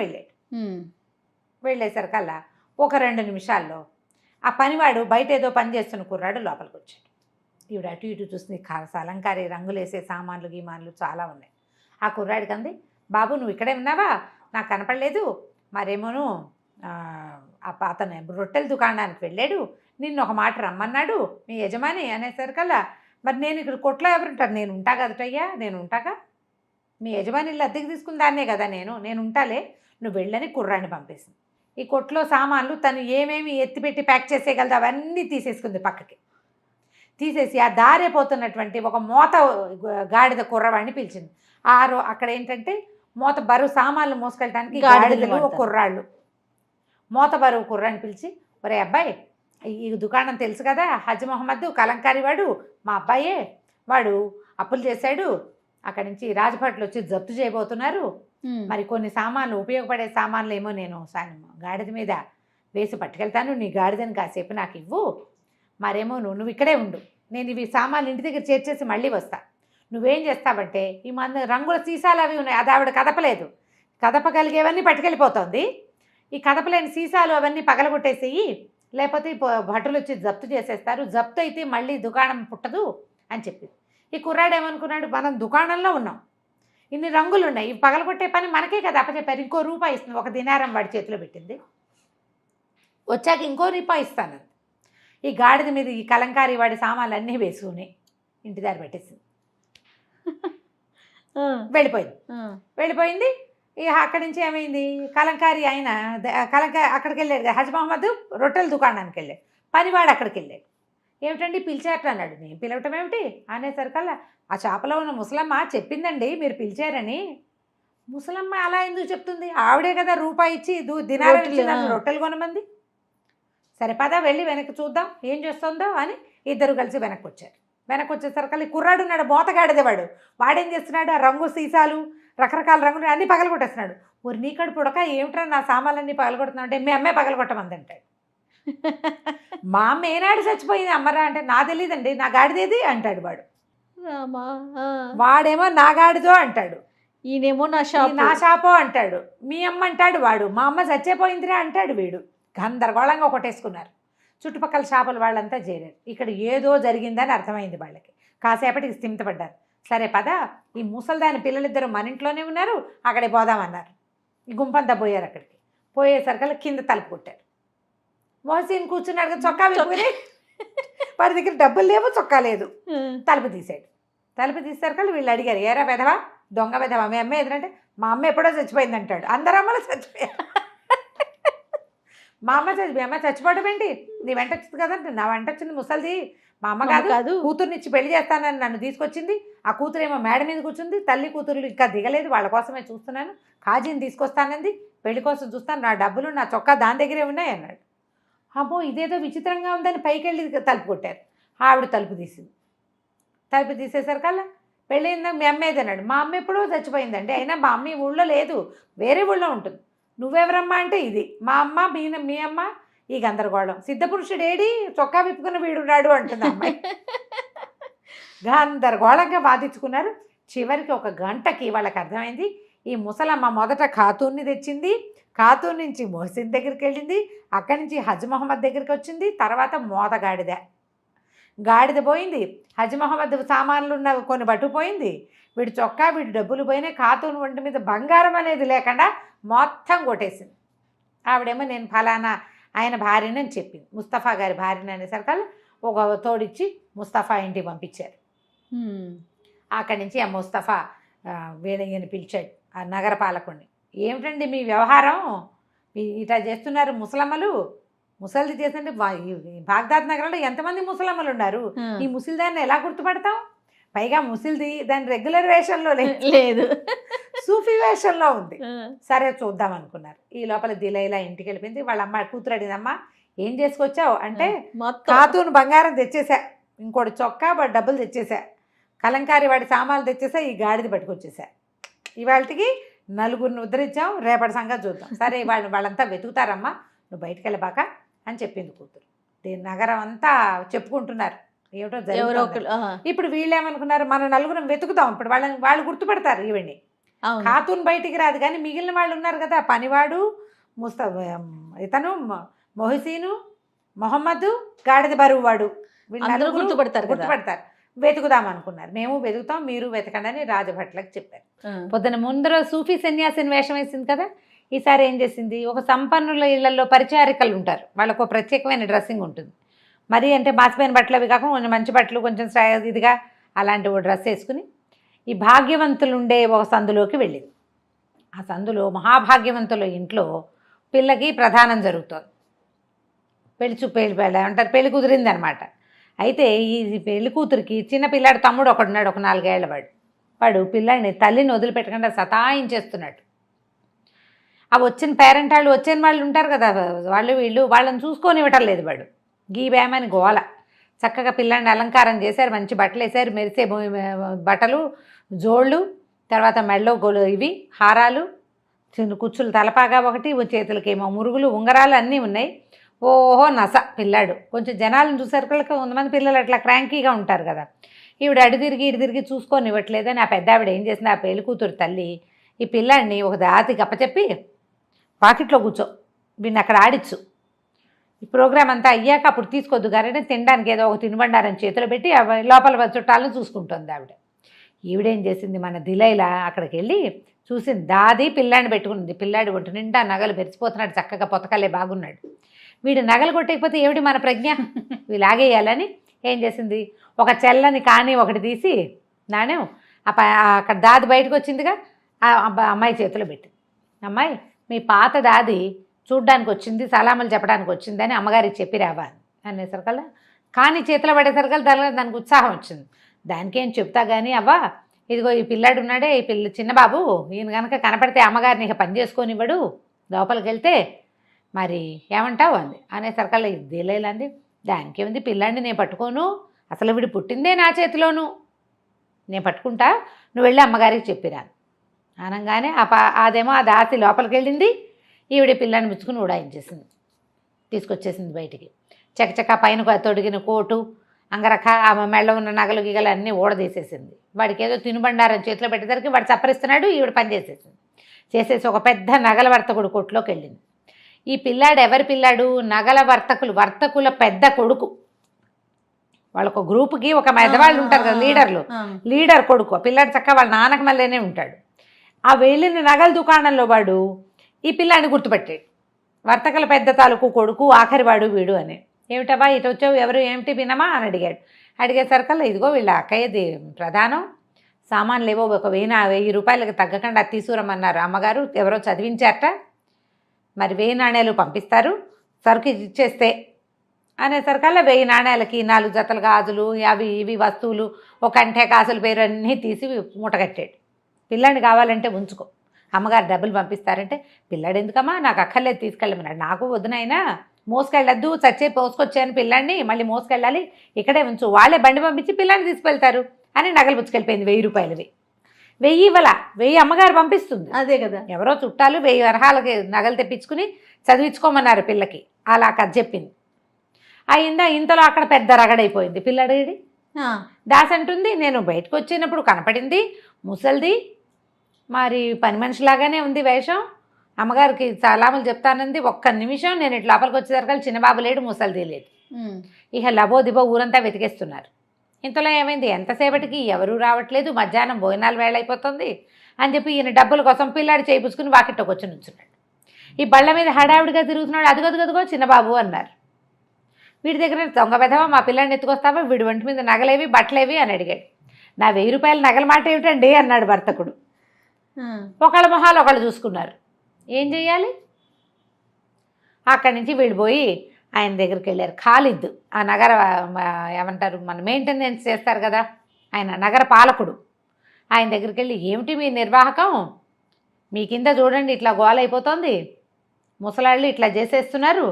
వెళ్ళేసరికల్లా ఒక 2 నిమిషాల్లో ఆ పనివాడు బయట ఏదో పని చేస్తున్న కుర్రాడు లోపలికి వచ్చాడు. ఈవిడ అటు ఇటు చూస్తుంది, అలంకారీ రంగులేసే సామాన్లు గీమాన్లు చాలా ఉన్నాయి. ఆ కుర్రాడికి అంది, బాబు నువ్వు ఇక్కడే ఉన్నావా, నాకు కనపడలేదు, మరేమోను అతను రొట్టెల దుకాణానికి వెళ్ళాడు, నిన్ను ఒక మాట రమ్మన్నాడు మీ యజమాని అనేసరికల్లా, మరి నేను ఇక్కడ కొట్లో ఎవరుంటారు, నేను ఉంటా కదటయ్యా, నేను ఉంటాగా, మీ యజమాని ఇల్లు అద్దెకి తీసుకుని దాన్నే కదా నేను ఉంటాలే, నువ్వు వెళ్ళని కుర్రాన్ని పంపేసింది. ఈ కొట్లో సామాన్లు తను ఏమేమి ఎత్తిపెట్టి ప్యాక్ చేసేయగలదు అవన్నీ తీసేసుకుంది, పక్కకి తీసేసి ఆ దారైపోతున్నటువంటి ఒక మోత గాడిద కుర్రవాడిని పిలిచింది. అక్కడ ఏంటంటే మోత బరువు సామాన్లు మోసుకెళ్ళడానికి గాడిదలు కుర్రాళ్ళు, మోత బరువు కుర్రాన్ని పిలిచి, ఒరే అబ్బాయి ఈ దుకాణం తెలుసు కదా, హజ్ మొహమ్మద్ కలంకారీ వాడు మా అబ్బాయే, వాడు అప్పులు చేశాడు, అక్కడి నుంచి రాజభట్లు వచ్చి జప్తు చేయబోతున్నారు, మరి కొన్ని సామాన్లు ఉపయోగపడే సామాన్లు ఏమో నేను గాడిద మీద వేసి పట్టుకెళ్తాను, నీ గాడిదని కాసేపు నాకు ఇవ్వు, మరేమో నువ్వు ఇక్కడే ఉండు, నేను ఇవి సామాన్లు ఇంటి దగ్గర చేర్చేసి మళ్ళీ వస్తా, నువ్వేం చేస్తావంటే ఈ రంగుల సీసాలు అవి ఉన్నాయి, అది ఆవిడ కదపలేదు, కదపగలిగేవన్నీ పట్టుకెళ్ళిపోతుంది, ఈ కదపలేని సీసాలు అవన్నీ పగలగొట్టేసేయి, లేకపోతే భటులు వచ్చి జప్తు చేసేస్తారు, జప్తు అయితే మళ్ళీ దుకాణం పుట్టదు అని చెప్పింది. ఈ కుర్రాడు ఏమనుకున్నాడు, మనం దుకాణంలో ఉన్నాం, ఇన్ని రంగులు ఉన్నాయి, ఇవి పగలగొట్టే పని మనకే కదా అప్పచెప్పారు, ఇంకో రూపాయి ఇస్తుంది, ఒక దినారం వాడి చేతిలో పెట్టింది, వచ్చాక ఇంకో రూపాయి ఇస్తాను. ఈ గాడిద మీద ఈ కలంకారీ వాడి సామాన్లు అన్నీ వేసుకుని ఇంటి దారి పెట్టేసింది, వెళ్ళిపోయింది. ఇక అక్కడి నుంచి ఏమైంది, కలంకారీ ఆయన అక్కడికి వెళ్ళాడు, హజ్ మొహమ్మద్ రొట్టెల దుకాణానికి వెళ్ళాడు, పనివాడు అక్కడికి వెళ్ళాడు. ఏమిటండి పిలిచారట అన్నాడు. నేను పిలవటం ఏమిటి అనేసరికల్లా ఆ చేపలో ఉన్న ముసలమ్మ చెప్పిందండి మీరు పిలిచారని. ముసలమ్మ అలా ఎందుకు చెప్తుంది? ఆవిడే కదా రూపాయి ఇచ్చి దినాలు రొట్టెలు, ఆ. రొట్టెలు కొనమంది. సరే పదా వెళ్ళి వెనక్కి చూద్దాం ఏం చేస్తుందో అని ఇద్దరు కలిసి వెనక్కి వచ్చారు. వెనక్కి వచ్చేసరికి కుర్రాడు ఉన్నాడు, మోతగాడిదేవాడు. వాడేం చేస్తున్నాడు, ఆ రంగు సీసాలు రకరకాల రంగులు అన్నీ పగలగొట్టేస్తున్నాడు. ఊరి నీకడు పుడక ఏమిట్రా నా సామాన్లన్నీ పగలగొడుతున్నావు అంటే మీ అమ్మే పగలగొట్టమంది అంటాడు. మా అమ్మ ఏనాడు చచ్చిపోయింది అమ్మరా అంటే నా తెలియదండి నా గాడిదేది అంటాడు వాడు. రామా, ఆ. వాడేమో నా గాడిదో అంటాడు, ఈయనేమో నా "ఈ షాప్. నా షాపో అంటాడు. మీ అమ్మ అంటాడు వాడు, మా అమ్మ చచ్చిపోయిందిరా అంటాడు వీడు. గందరగోళంగా కొట్టేసుకున్నారు. చుట్టుపక్కల షాపుల వాళ్ళంతా చేరారు. ఇక్కడ ఏదో జరిగిందని అర్థమైంది వాళ్ళకి. కాసేపటికి స్థిమితపడ్డారు. సరే పద ఈ ముసల్దాని పిల్లలిద్దరూ మన ఇంట్లోనే ఉన్నారు, అక్కడికి పోదామన్నారు. ఈ గుంపంతా పోయారు. అక్కడికి పోయేసరికల్లా కింద తలుపు కొట్టారు. మోహసిన్ కూర్చున్నాడు కదా, చొక్కా విప్పుకుని వాడి దగ్గర డబ్బులు లేవు, చొక్కా లేదు. తలుపు తీసాడు. తలుపు తీసేసరికల్లా వీళ్ళు అడిగారు, ఏరా వెధవా, దొంగ వెధవా, మీ అమ్మ ఎదురంటే మా అమ్మ ఎప్పుడో చచ్చిపోయింది అంటాడు. అందరు అమ్మలు చచ్చిపోయారు. మా అమ్మ మీ అమ్మ చచ్చిపోవడం ఏంటి, నీ వెంట వచ్చింది కదంటే, నా వెంట వచ్చింది ముసలిది, మా అమ్మ కాదు, కూతుర్నిచ్చి పెళ్లి చేస్తానని నన్ను తీసుకొచ్చింది. ఆ కూతురేమో మేడ మీద కూర్చుంది, తల్లి కూతురు ఇంకా దిగలేదు, వాళ్ళ కోసమే చూస్తున్నాను, కాజీని తీసుకొస్తానంది, పెళ్లి కోసం చూస్తాను, నా డబ్బులు నా చొక్కా దాని దగ్గరే ఉన్నాయి అన్నాడు. అమ్మో ఇదేదో విచిత్రంగా ఉందని పైకి వెళ్ళి తలుపు కొట్టారు. ఆవిడ తలుపు తీసింది. తలుపు తీసేసరికల్లా పెళ్ళయిందా మీ అమ్మ ఏదన్నాడు. మా అమ్మ ఎప్పుడో చచ్చిపోయిందండి, అయినా మా అమ్మ ఈ ఊళ్ళో లేదు, వేరే ఊళ్ళో ఉంటుంది. నువ్వెవరమ్మా అంటే ఇది మా అమ్మ, మీ అమ్మ. ఈ గందరగోళం. సిద్ధపురుషుడు ఏడి, చొక్కా విప్పుకుని వీడున్నాడు అంటుంది అమ్మాయి. గందరగోళంగా వాదించుకున్నారు. చివరికి ఒక గంటకి వాళ్ళకి అర్థమైంది, ఈ ముసలమ్మ మొదట ఖాతూన్ని తెచ్చింది, ఖాతూన్ నుంచి మొహసిన్ దగ్గరికి వెళ్ళింది, అక్కడి నుంచి హజ్ మహమ్మద్ దగ్గరికి వచ్చింది, తర్వాత గాడిద పోయింది, హజ్ మహమ్మద్ సామాన్లు ఉన్న కొన్ని పట్టుకుపోయింది, వీడి చొక్కా వీడి డబ్బులు పోయినాయి, ఖాతూన్ ఒంటి మీద బంగారం అనేది లేకుండా మొత్తం కొట్టేసింది. ఆవిడేమో నేను ఫలానా ఆయన భార్యని అని చెప్పింది, ముస్తఫా గారి భార్యని అనేసరికల్లా ఒక తోడిచ్చి ముస్తఫా ఇంటికి పంపించారు. అక్కడి నుంచి ఆ ముస్తఫా వీళ్ళని పిలిచాడు, ఆ నగర పాలకుడిని. ఏమిటండి మీ వ్యవహారం, ఇట్లా చేస్తున్నారు ముసలమ్మలు, ముసలిది చేస్తుంటే బాగ్దాద్ నగరంలో ఎంతమంది ముసలమ్మలు ఉన్నారు, ఈ ముసలిదాన్ని ఎలా గుర్తుపడతాం, పైగా ముసలిది దాని రెగ్యులర్ వేషంలో లేదు, సూఫీ వేషంలో ఉంది. సరే చూద్దాం అనుకున్నారు. ఈ లోపల దిలైలా ఇంటికి వెళ్ళిపోయింది. వాళ్ళ అమ్మ కూతురు అడిగిందమ్మా ఏం చేసుకొచ్చావు అంటే, ఖాతూన్ బంగారం తెచ్చేసా, ఇంకోటి చొక్కా వాడి డబ్బులు తెచ్చేసా, కలంకారీ వాడి సామాన్లు తెచ్చేసా, ఈ గాడిది పట్టుకొచ్చేసా, ఇవాళకి నలుగురిని ఉద్ధరించాం, రేపటి సంగతి చూద్దాం. సరే వాళ్ళంతా వెతుకుతారమ్మా, నువ్వు బయటికి వెళ్ళబాక అని చెప్పింది కూతురు. నగరం అంతా చెప్పుకుంటున్నారు ఏమిటో జరుగుతుంది. ఇప్పుడు వీళ్ళేమనుకున్నారు, మన నలుగురం వెతుకుతాం, ఇప్పుడు వాళ్ళు గుర్తుపడతారు ఈవిడ్ని. ఖాతూన్ బయటికి రాదు కానీ మిగిలిన వాళ్ళు ఉన్నారు కదా, పనివాడు, ఇతను మొహసీను, మొహమ్మద్, గాడిద బరువు వాడు, వీళ్ళు గుర్తుపడతారు. వెతుకుదాం అనుకున్నారు. మేము వెతుకుతాం, మీరు వెతకండి అని రాజభట్లకు చెప్పారు. పొద్దున ముందర సూఫీ సన్యాసిని వేషం వేసింది కదా, ఈసారి ఏం చేసింది, ఒక సంపన్నుల ఇళ్లలో పరిచారికలు ఉంటారు, వాళ్ళకు ఒక ప్రత్యేకమైన డ్రెస్సింగ్ ఉంటుంది. మరి అంటే మాసిపోయిన బట్టలు అవి కాకుండా కొంచెం మంచి బట్టలు, కొంచెం ఇదిగా అలాంటి ఓ డ్రెస్ వేసుకుని ఈ భాగ్యవంతులు ఉండే ఒక సందులోకి వెళ్ళింది. ఆ సందులో మహాభాగ్యవంతుల ఇంట్లో పిల్లకి ప్రధానం జరుగుతుంది. పెళ్లి అంటారు, పెళ్లి కుదిరింది అనమాట. అయితే ఈ పెళ్లి కూతురికి చిన్న పిల్లాడు తమ్ముడు ఒకడున్నాడు, ఒక 4 ఏళ్ల వాడు పిల్లాడిని తల్లిని వదిలిపెట్టకుండా సతాయించేస్తున్నాడు. ఆ వచ్చిన పేరెంట్ వాళ్ళు వచ్చిన వాళ్ళు ఉంటారు కదా, వాళ్ళని చూసుకొని ఇవ్వటం లేదు వాడు, గీబేమని గోల. చక్కగా పిల్లాడిని అలంకారం చేశారు, మంచి బట్టలు వేశారు, మెరిసే బట్టలు, జోళ్ళు, తర్వాత మెళ్ళో ఇవి హారాలు, చిన్న కుచ్చులు, తలపాగా ఒకటి, చేతులకేమో మురుగులు, ఉంగరాలు అన్నీ ఉన్నాయి. ఓహో నస పిల్లాడు. కొంచెం జనాలను చూసేసరికి 100 మంది పిల్లలు అట్లా క్రాంకీగా ఉంటారు కదా, ఈవిడ ఇటు తిరిగి చూసుకొని ఇవ్వట్లేదని ఆ పెద్ద ఆవిడ ఏం చేసింది, ఆ పెళ్లి కూతురు తల్లి ఈ పిల్లాడిని ఒక దాతికి అప్పచెప్పి పాకెట్లో కూర్చో, వీడిని అక్కడ ఆడిచ్చు, ఈ ప్రోగ్రామ్ అంతా అయ్యాక అప్పుడు తీసుకోవద్దు గారంటే తినడానికి ఏదో ఒక తినబండారని చేతిలో పెట్టి లోపల చుట్టాలను చూసుకుంటుంది ఆవిడ. ఈవిడేం చేసింది, మన దిలైలా అక్కడికి వెళ్ళి చూసింది, దాది పిల్లాడిని పెట్టుకుంది. పిల్లాడి ఒంటి నిండా నగలు మెరిసిపోతున్నాడు, చక్కగా పొతకలే బాగున్నాడు. వీడు నగలు కొట్టకపోతే ఏమిటి మన ప్రజ్ఞ, వీలాగేయాలని ఏం చేసింది, ఒక చెల్లని కానీ ఒకటి తీసి నాణ్యం అక్కడ దాది బయటకు వచ్చిందిగా, ఆ అమ్మాయి చేతిలో పెట్టింది. అమ్మాయి మీ పాత దాది చూడ్డానికి వచ్చింది, సలాములు చెప్పడానికి వచ్చిందని అమ్మగారికి చెప్పి రావాలి అనేసరికల్లా కానీ చేతిలో పడేసరికి దానికి ఉత్సాహం వచ్చింది. దానికేం చెప్తా కానీ అవ్వా ఇదిగో ఈ పిల్లాడు ఉన్నాడే, ఈ చిన్న బాబు, ఈయన కనుక కనపడితే అమ్మగారిని ఇక పని చేసుకొనివ్వడు, లోపలికి వెళ్తే మరి ఏమంటావు అంది. అనేసరికల్లా ఇదేలేంది, దానికేముంది, పిల్లాడిని నేను పట్టుకోను, అసలు వీడు పుట్టిందే నా చేతిలోను, నేను పట్టుకుంటా, నువ్వు వెళ్ళి అమ్మగారికి చెప్పిరాను అనగానే అదేమో ఆ దాసి లోపలికి వెళ్ళింది. ఈవిడ పిల్లాన్ని ముచ్చుకుని ఉడాయించేసింది, తీసుకొచ్చేసింది బయటికి. చకచక పైన తొడిగిన కోటు, అంగరఖ, ఆమె మెళ్ళ ఉన్న నగలు గిగలు అన్నీ ఊడదీసేసింది. వాడికి ఏదో తినుబండారం చేతిలో పెట్టేసరికి వాడు చప్పరిస్తున్నాడు, ఈవిడ పని చేసేసి ఒక పెద్ద నగల వర్తకుడు కొట్టులోకి వెళ్ళింది. ఈ పిల్లాడు ఎవరి పిల్లాడు? నగల వర్తకుల పెద్ద కొడుకు. వాళ్ళొక గ్రూపుకి ఒక మెదవాళ్ళు ఉంటారు కదా, లీడర్ కొడుకు. పిల్లాడు చక్కగా వాళ్ళ నాన్నకి మళ్ళీనే ఉంటాడు. ఆ వెళ్ళిన నగల దుకాణంలో వాడు ఈ పిల్లాడిని గుర్తుపెట్టాడు. వర్తకుల పెద్ద తాలూకు కొడుకు, ఆఖరి వాడు వీడు అని. ఏమిటబ్బా ఇటు వచ్చావు, ఎవరు, ఏమిటి వినమా అని అడిగాడు. అడిగేసరికల్లా ఇదిగో వీళ్ళ అక్కయ్యది ప్రధానం, సామాన్లు ఏవో ఒక 1000 రూపాయలకి తగ్గకుండా అది తీసుకురమ్మన్నారు అమ్మగారు, ఎవరో చదివించారట, మరి 1000 నాణ్యాలు పంపిస్తారు సరుకు ఇచ్చేస్తే అనేసరికల్లా 1000 నాణ్యాలకి 4 జతల గాజులు, అవి ఇవి వస్తువులు, ఒక కంఠే కాసుల పేరు అన్నీ తీసి మూటగట్టాడు. పిల్లాడిని కావాలంటే ఉంచుకో, అమ్మగారు డబ్బులు పంపిస్తారంటే, పిల్లాడు ఎందుకమ్మా, నాకు అక్కర్లేదు తీసుకెళ్ళమన్నాడు. నాకు వద్దునైనా, మోసుకెళ్ళొద్దు, చచ్చే పోసుకొచ్చాను పిల్లాడిని, మళ్ళీ మోసుకెళ్ళాలి, ఇక్కడే ఉంచు, వాళ్ళే బండి పంపించి పిల్లాడిని తీసుకెళ్తారు అని నగలు పుచ్చుకెళ్ళిపోయింది. 1000 రూపాయలవి. 1000 ఇవ్వాల, 1000 అమ్మగారు పంపిస్తుంది. అదే కదా, ఎవరో చుట్టాలు 1000 వరహాలకి నగలు తెప్పించుకుని చదివించుకోమన్నారు పిల్లకి. అలా కథ చెప్పింది. అయిందా, ఇంతలో అక్కడ పెద్ద రగడైపోయింది. పిల్లడిది దాసి అంటుంది, నేను బయటకు వచ్చినప్పుడు కనపడింది ముసల్ది, మరి పని మనిషిలాగానే ఉంది వేషం, అమ్మగారికి సలాములు చెప్తానంది. ఒక్క నిమిషం నేను ఇట్లా లోపలికి వచ్చేసరికి చిన్నబాబు లేడు, ముసలిది లేదు. ఇక లబో దిబో ఊరంతా వెతికేస్తున్నారు. ఇంతలో ఏమైంది, ఎంతసేపటికి ఎవరూ రావట్లేదు, మధ్యాహ్నం భోజనాలు వేళ అయిపోతుంది అని చెప్పి ఈయన డబ్బుల కోసం పిల్లాడి చేయించుకుని వాకిట్లోకి వచ్చి నుంచున్నాడు. ఈ బళ్ళ మీద హడావిడిగా తిరుగుతున్నాడు. అదిగదిగదిగో చిన్నబాబు అన్నారు. వీడి దగ్గర దొంగ పెదవా, మా పిల్లాడిని ఎత్తుకొస్తావా, వీడి ఒంటి మీద నగలేవి బట్టలేవి అని అడిగాడు. నా 1000 రూపాయల నగల మాట ఏమిటండి అన్నాడు వర్తకుడు. ఒకళ్ళ మొహాలు ఒకళ్ళు చూసుకున్నారు. ఏం చెయ్యాలి? అక్కడి నుంచి వీళ్ళు పోయి ఆయన దగ్గరికి వెళ్ళారు. ఖాలిద్, ఆ నగర ఏమంటారు, మన మెయింటెనెన్స్ చేస్తారు కదా, ఆయన నగర పాలకుడు. ఆయన దగ్గరికి వెళ్ళి, ఏమిటి మీ నిర్వాహకం, మీ కింద చూడండి ఇట్లా గోల అయిపోతుంది, ముసలాళ్ళు ఇట్లా చేసేస్తున్నారు,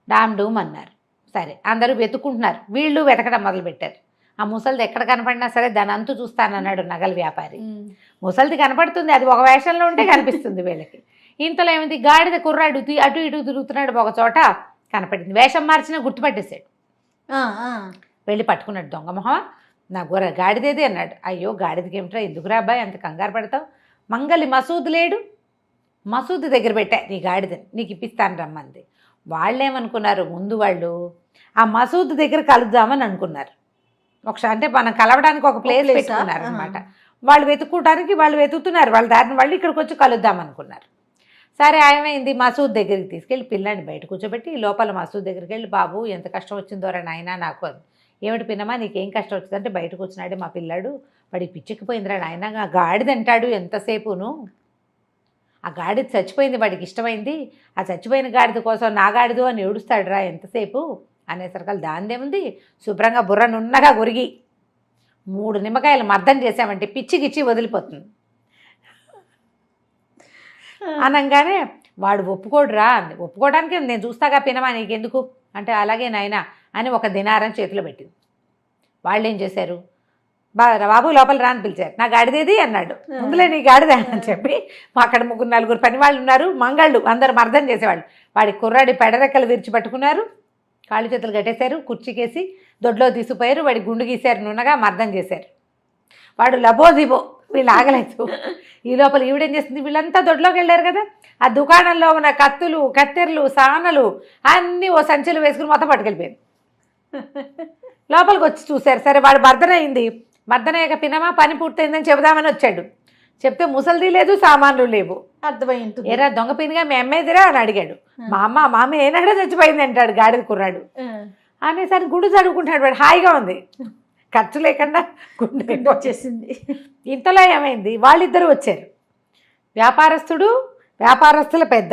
డామ్ డూమ్ అన్నారు. సరే అందరూ వెతుక్కుంటున్నారు. వీళ్ళు వెతకడం మొదలుపెట్టారు. ఆ ముసలిది ఎక్కడ కనపడినా సరే దాని అంతు చూస్తానన్నాడు నగల వ్యాపారి. ముసలిది కనపడుతుంది, అది ఒక వేషంలో ఉంటే కనిపిస్తుంది వీళ్ళకి. ఇంతలో ఏమైంది, గాడిద కుర్రాడు అటు ఇటు తిరుగుతున్నాడు, ఒక చోట కనపడింది. వేషం మార్చినా గుర్తుపట్టేశాడు. వెళ్ళి పట్టుకున్నాడు. దొంగ మొహమా, నా గాడిదేది అన్నాడు. అయ్యో గాడిదకి ఏమిట్రా, ఎందుకురా అబ్బాయి అంత కంగారు పడతావు, మంగలి మసూద్ లేడు, మసూద్ దగ్గర పెట్టా నీ గాడిదని, నీకు ఇప్పిస్తాను రమ్మంది. వాళ్ళేమనుకున్నారు, ముందు వాళ్ళు ఆ మసూద్ దగ్గర కలుద్దామని అనుకున్నారు. ఒకసారి అంటే మనం కలవడానికి ఒక ప్లేస్ పెట్టుకున్నారు అనమాట. వాళ్ళు వెతుక్కోవడానికి వాళ్ళు వెతుకుతున్నారు, వాళ్ళ దారిని వాళ్ళు ఇక్కడికి వచ్చి కలుద్దాం అనుకున్నారు. సరే ఏమైంది, మసూద్ దగ్గరికి తీసుకెళ్ళి పిల్లాన్ని బయట కూర్చోబెట్టి లోపల మసూద్ దగ్గరికి వెళ్ళి, బాబు ఎంత కష్టం వచ్చిందోరా నాయన నాకు అని. ఏమిటి పిన్నమా నీకేం కష్టం వచ్చిందంటే, బయటకు వచ్చినాడే మా పిల్లాడు, వాడికి పిచ్చెక్కిపోయిందిరా నాయన, ఆ గాడిద అంటాడు ఎంతసేపును, ఆ గాడిద చచ్చిపోయింది, వాడికి ఇష్టమైంది, ఆ చచ్చిపోయిన గాడిద కోసం నా గాడిదు అని ఏడుస్తాడురా ఎంతసేపు అనేసరికి దాందేముంది, శుభ్రంగా బుర్ర నున్నగా గురిగి 3 నిమ్మకాయలు మర్దం చేసామంటే పిచ్చికిచ్చి వదిలిపోతుంది అనగానే వాడు ఒప్పుకోడురా అంది. ఒప్పుకోవడానికి నేను చూస్తాగా పినమా నీకెందుకు అంటే, అలాగే నాయన అని ఒక దినారం చేతిలో పెట్టింది. వాళ్ళు ఏం చేశారు, బాబు లోపల రాని పిలిచారు. నా గాడిదేది అన్నాడు. ముందులే నీ గాడిదే అని చెప్పి అక్కడ 3-4 పని వాళ్ళు ఉన్నారు, మంగళ్ళు అందరూ మర్దం చేసేవాళ్ళు. వాడి కుర్రాడి పెడరెక్కలు విరిచి పట్టుకున్నారు, కాళ్ళు చేతులు కట్టేశారు, కుర్చీకేసి దొడ్లో తీసుకుపోయారు, వాడి గుండు గీశారు, నున్నగా మర్దం చేశారు. వాడు లబోదిబో, వీళ్ళు ఆగలేదు. ఈ లోపల ఈవిడేం చేస్తుంది, వీళ్ళంతా దొడ్లోకి వెళ్ళారు కదా, ఆ దుకాణంలో ఉన్న కత్తులు, కత్తెరలు, సానలు అన్నీ ఓ సంచులు వేసుకుని మొత్తం పట్టుకెళ్ళిపోయింది. లోపలికి వచ్చి చూశారు. సరే వాడు మర్దన అయింది, మర్దన అయ్యాక పినమా పని పూర్తయిందని చెబుదామని వచ్చాడు. చెప్తే ముసలిది లేదు, సామాన్లు లేవు. అర్థమైంది. ఏరా దొంగ పినిగా మీ అమ్మేదిరా అని అడిగాడు. మా అమ్మ ఏనాడో చచ్చిపోయింది అంటాడు గాడిద కుర్రాడు. అనేసరికి గుండు చదువుకుంటాడు వాడు, హాయిగా ఉంది, ఖర్చు లేకుండా గుండె వచ్చేసింది. ఇంతలో ఏమైంది, వాళ్ళిద్దరూ వచ్చారు. వ్యాపారస్తుల పెద్ద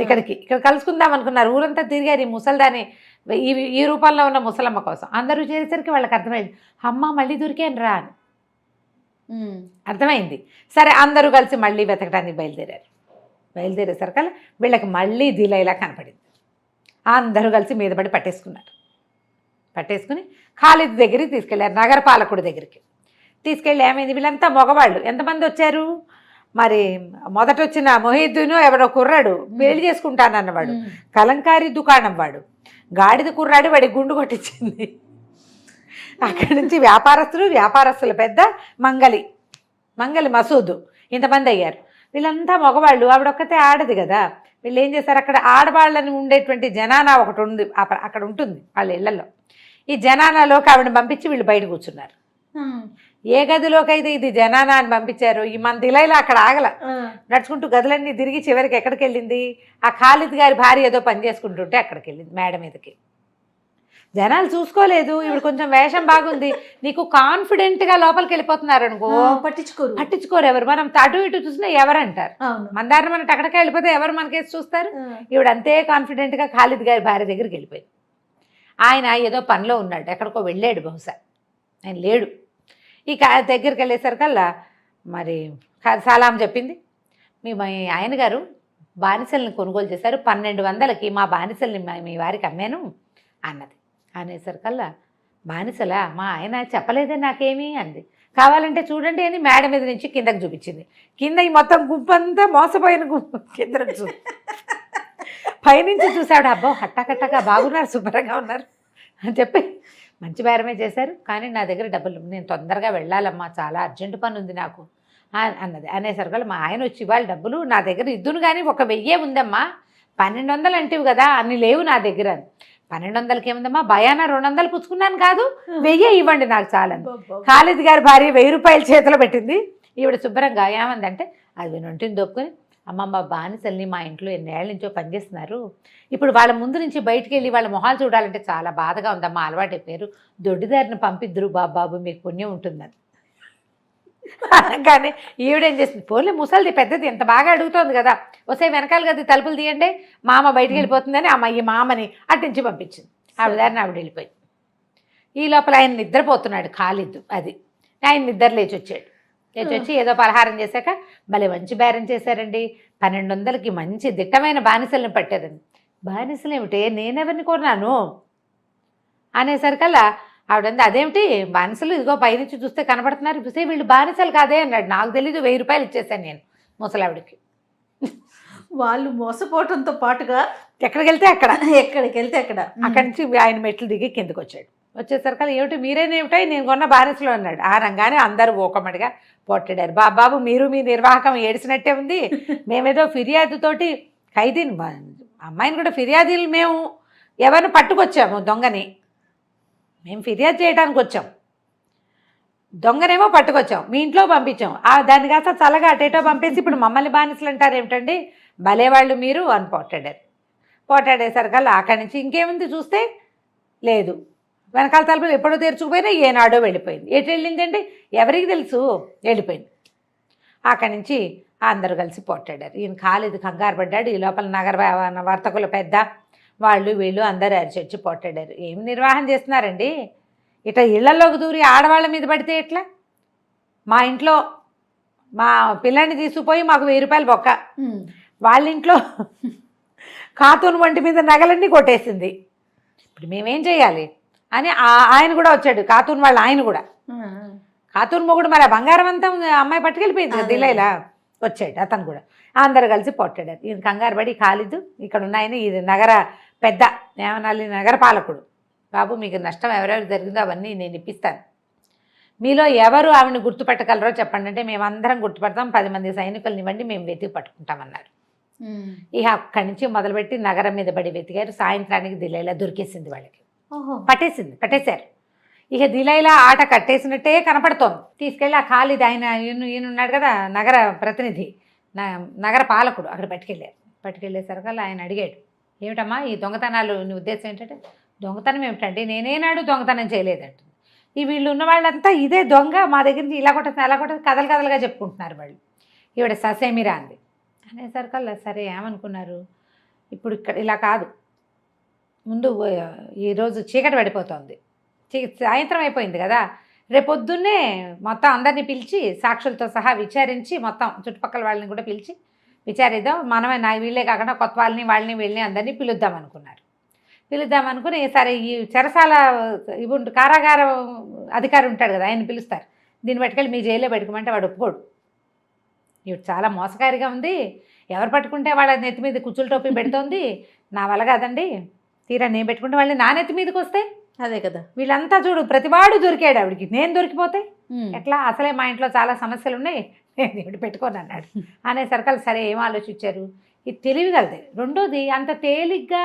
ఇక్కడ కలుసుకుందాం అనుకున్నారు. ఊరంతా తిరిగారు. ఈ ముసల్దాన్ని ఈ రూపంలో ఉన్న ముసలమ్మ కోసం. అందరూ చేసేసరికి వాళ్ళకి అర్థమైంది, అమ్మ మళ్ళీ దొరికాను రా అని అర్థమైంది. సరే అందరూ కలిసి మళ్ళీ వెతకడానికి బయలుదేరేసరికల్లా వీళ్ళకి మళ్ళీ దిలైలా కనపడింది. అందరూ కలిసి మీద పడి పట్టేసుకుని ఖాళీద్ దగ్గరికి తీసుకెళ్ళారు, నగరపాలకుడి దగ్గరికి తీసుకెళ్ళి. ఏమైంది, వీళ్ళంతా మగవాళ్ళు. ఎంతమంది వచ్చారు మరి? మొదట వచ్చిన మొహిద్దీను ఎవరో కుర్రాడు పెళ్లి చేసుకుంటానన్నవాడు, కలంకారీ దుకాణం వాడు, గాడిద కుర్రాడు, వాడి గుండు కొట్టించింది. అక్కడి నుంచి వ్యాపారస్తుల పెద్ద మంగలి మసూదు, ఇంతమంది అయ్యారు. వీళ్ళంతా మగవాళ్ళు, ఆవిడొక్కతే ఆడది కదా. వీళ్ళు ఏం చేశారు, అక్కడ ఆడవాళ్ళని ఉండేటువంటి జనానా ఒకటి ఉంది, అక్కడ ఉంటుంది వాళ్ళ ఇళ్లలో. ఈ జనానాలోకి ఆవిడని పంపించి వీళ్ళు బయట కూర్చున్నారు. ఏ గదిలోకి అయితే ఇది జనానా అని పంపించారు, ఈ మన దిలైలా అక్కడ ఆగల, నడుచుకుంటూ గదులన్నీ తిరిగి చివరికి ఎక్కడికి వెళ్ళింది, ఆ ఖాలిద్ గారి భార్య ఏదో పని చేసుకుంటుంటే అక్కడికి వెళ్ళింది, మేడ మీదకి. జనాలు చూసుకోలేదు, ఇప్పుడు కొంచెం వేషం బాగుంది, నీకు కాన్ఫిడెంట్గా లోపలికి వెళ్ళిపోతున్నారు అనుకో, పట్టించుకోరు ఎవరు. మనం అటు ఇటు చూసినా ఎవరంటారు, మన దారిని మనం టక్కడగా వెళ్ళిపోతే ఎవరు మనకేసి చూస్తారు. ఇప్పుడు అంతే కాన్ఫిడెంట్గా ఖాలిద్ గారి భార్య దగ్గరికి వెళ్ళిపోయింది. ఆయన ఏదో పనిలో ఉన్నాడు, ఎక్కడికో వెళ్ళాడు, బహుశా ఆయన లేడు. ఇక దగ్గరికి వెళ్ళేసరికల్లా మరి సలాం చెప్పింది, మీ ఆయన గారు బానిసల్ని కొనుగోలు చేశారు, 1200కి మా బానిసల్ని మీ వారికి అమ్మాను అన్నది. అనేసరికల్లా బానిసలా, మా ఆయన చెప్పలేదే నాకేమీ అంది. కావాలంటే చూడండి అని మేడ మీద నుంచి కిందకి చూపించింది. కింద ఈ మొత్తం గుంపంతా మోసపోయిన గుంపు కింద పైనుంచి చూశాడు, అబ్బో హట్టాకట్టాగా బాగున్నారు, శుభ్రంగా ఉన్నారు అని చెప్పి మంచి బేరమే చేశారు. కానీ నా దగ్గర డబ్బులు, నేను తొందరగా వెళ్ళాలమ్మా, చాలా అర్జెంటు పని ఉంది నాకు అన్నది. అనేసరికల్లా మా ఆయన వచ్చి, ఇవాళ డబ్బులు నా దగ్గర ఇద్దును కానీ 1000 ఉందమ్మా, 1200 అంటివి కదా, అన్ని లేవు నా దగ్గర. 1200కి ఏముందమ్మా, భయానా 200 పుచ్చుకున్నాను కాదు, 1000 ఇవ్వండి నాకు చాలని. ఖాలిద్ గారి భార్య 1000 రూపాయలు చేతిలో పెట్టింది. ఈవిడ శుభ్రంగా ఏమందంటే, అది వినుంటిని దొక్కుని, అమ్మమ్మ బానిసల్ని మా ఇంట్లో ఎన్నేళ్ళ నుంచో పనిచేస్తున్నారు, ఇప్పుడు వాళ్ళ ముందు నుంచి బయటికి వెళ్ళి వాళ్ళ మొహాలు చూడాలంటే చాలా బాధగా ఉందమ్మా, అలవాటు పేరు దొడ్డిదారిని పంపిద్దురు బాబు, మీకు పుణ్యం ఉంటుందని. కానీ ఈవిడేం చేసింది, పోలే ముసలిది పెద్దది ఎంత బాగా అడుగుతోంది కదా, వస్తే వెనకాల గది తలుపులు తీయండి, మామ బయటికి వెళ్ళిపోతుందని ఈ మామని అట్టించి పంపించింది. ఆవిడ దారిని ఆవిడ వెళ్ళిపోయింది. ఈ లోపల ఆయన నిద్రపోతున్నాడు ఖాలిద్. అది ఆయన నిద్ర లేచి వచ్చి ఏదో పలహారం చేశాక, భలే మంచి బేరం చేశారండి, 1200కి మంచి దిట్టమైన బానిసల్ని పట్టారండి. బానిసలు ఏమిటే, నేనెవరిని కోరినాను అనేసరికల్లా ఆవిడంది, అదేమిటి బానిసలు ఇదిగో పైనుంచి చూస్తే కనబడుతున్నారు, చూస్తే వీళ్ళు బానిసలు కాదే అన్నాడు. నాకు తెలీదు, 1000 రూపాయలు ఇచ్చేసాను నేను ముసలావిడికి. వాళ్ళు మోసపోవటంతో పాటుగా ఎక్కడికి వెళ్తే అక్కడ అక్కడి నుంచి ఆయన మెట్లు దిగి కిందకు వచ్చేసరికి, ఏమిటి మీరేనేమిటాయి, నేను కొన్న బానిసలు అన్నాడు. ఆ రంగానే అందరూ ఓకమడిగా పొట్టాడారు. బాబు మీరు మీ నిర్వాహకం ఏడిసినట్టే ఉంది, మేమేదో ఫిర్యాదుతోటి ఖైదీని అమ్మాయిని కూడా ఫిర్యాదులు మేము ఎవరిని పట్టుకొచ్చాము, దొంగని మేము ఫిర్యాదు చేయడానికి వచ్చాం, దొంగనేమో పట్టుకొచ్చాం, మీ ఇంట్లో పంపించాం, దాన్ని కాస్త చల్లగా అటేటో పంపేసి ఇప్పుడు మమ్మల్ని బానిసలు అంటారు ఏమిటండి, భలేవాళ్ళు మీరు అని పోటాడేసరికల్లా అక్కడి నుంచి ఇంకేముంది చూస్తే లేదు, వెనకాల తలుపులు ఎప్పుడో తెరుచుకుపోయినా ఏనాడో వెళ్ళిపోయింది. ఎటు వెళ్ళిందండి ఎవరికి తెలుసు, వెళ్ళిపోయింది. అక్కడి నుంచి అందరూ కలిసి పోటాడారు. ఈయన ఖాలిద్ కంగారు పడ్డాడు. ఈ లోపల నగర వర్తకుల పెద్ద వాళ్ళు వీళ్ళు అందరూ అరిచొచ్చి పోటాడారు. ఏం నిర్వాహం చేస్తున్నారండి, ఇట్లా ఇళ్లలోకి దూరి ఆడవాళ్ళ మీద పడితే ఎట్లా, మా ఇంట్లో మా పిల్లాన్ని తీసుకుపోయి మాకు 1000 రూపాయలు బొక్క, వాళ్ళ ఇంట్లో ఖాతూన్ వంటి మీద నగలన్నీ కొట్టేసింది, ఇప్పుడు మేమేం చేయాలి అని ఆయన కూడా వచ్చాడు. ఖాతూన్ వాళ్ళ ఆయన కూడా, ఖాతూన్ మొగుడు మరి ఆ బంగారం అంతా అమ్మాయి పట్టుకెళ్ళిపోయింది కదా దిలైలా, వచ్చాడు అతను కూడా. అందరు కలిసి పొట్టాడారు. ఈయన కంగారు పడి ఖాలిద్ ఇక్కడ ఉన్నాయని, ఇది నగర పెద్ద ఏమనాలి నగర పాలకుడు, బాబు మీకు నష్టం ఎవరెవరు జరిగిందో అవన్నీ నేను ఇప్పిస్తాను, మీలో ఎవరు ఆవిడని గుర్తుపట్టగలరో చెప్పండి అంటే మేమందరం గుర్తుపడతాం, 10 మంది సైనికులను ఇవ్వండి, మేము వెతికి పట్టుకుంటామన్నారు. ఇక అక్కడి నుంచి మొదలుపెట్టి నగరం మీద పడి వెతికారు. సాయంత్రానికి దిలైలా దొరికేసింది వాళ్ళకి, పట్టేశారు. ఇక దిలైలా ఆట కట్టేసినట్టే కనపడుతోంది. తీసుకెళ్ళి ఆ ఖాలిద్ ఈయన ఉన్నాడు కదా నగర ప్రతినిధి, నగర పాలకుడు, అక్కడ పట్టుకెళ్ళేసరికల్లా ఆయన అడిగాడు, ఏమిటమ్మా ఈ దొంగతనాలు నీ ఉద్దేశం ఏంటంటే, దొంగతనం ఏమిటంటే నేనేనాడు దొంగతనం చేయలేదంట, ఈ వీళ్ళు ఉన్న వాళ్ళంతా ఇదే దొంగ, మా దగ్గర నుంచి ఇలా కొట్టేసి అలా కొట్టేసి కథలుగా చెప్పుకుంటున్నారు వాళ్ళు, ఈవిడ ససేమిరా అంది. అనేసరికల్లా సరే ఏమనుకున్నారు, ఇప్పుడు ఇక్కడ ఇలా కాదు, ముందు ఈరోజు చీకటి పడిపోతుంది, సాయంత్రం అయిపోయింది కదా, రేపొద్దున్నే మొత్తం అందరినీ పిలిచి సాక్షులతో సహా విచారించి మొత్తం చుట్టుపక్కల వాళ్ళని కూడా పిలిచి విచారిద్దాం, మనమే వీళ్ళే కాకుండా కొత్త వాళ్ళని వీళ్ళని అందరినీ పిలుద్దాం అనుకున్నారు. పిలుద్దాం అనుకుని సరే ఈ చెరసాల కారాగారం అధికారి ఉంటాడు కదా, ఆయన పిలుస్తారు, దీన్ని పట్టుకెళ్ళి మీ జైల్లో పెట్టుకోమంటే వాడు ఒప్పుకోడు. ఇవి చాలా మోసకారిగా ఉంది, ఎవరు పట్టుకుంటే వాళ్ళ నెత్తి మీద కుచ్చుల టోపీ పెడుతోంది, నా వల్ల కాదండి, తీరా నేను పెట్టుకుంటే వాళ్ళని నా నెత్తి మీదకి వస్తే అదే కదా, వీళ్ళంతా చూడు ప్రతివాడు దొరికాడు ఆవిడికి, నేను దొరికిపోతే ఎట్లా, అసలే మా ఇంట్లో చాలా సమస్యలు ఉన్నాయి, నేను ఇప్పుడు పెట్టుకోను అన్నాడు. అనేసరికి సరే ఏం ఆలోచించారు, ఇది తెలివిగలది. రెండోది అంత తేలిగ్గా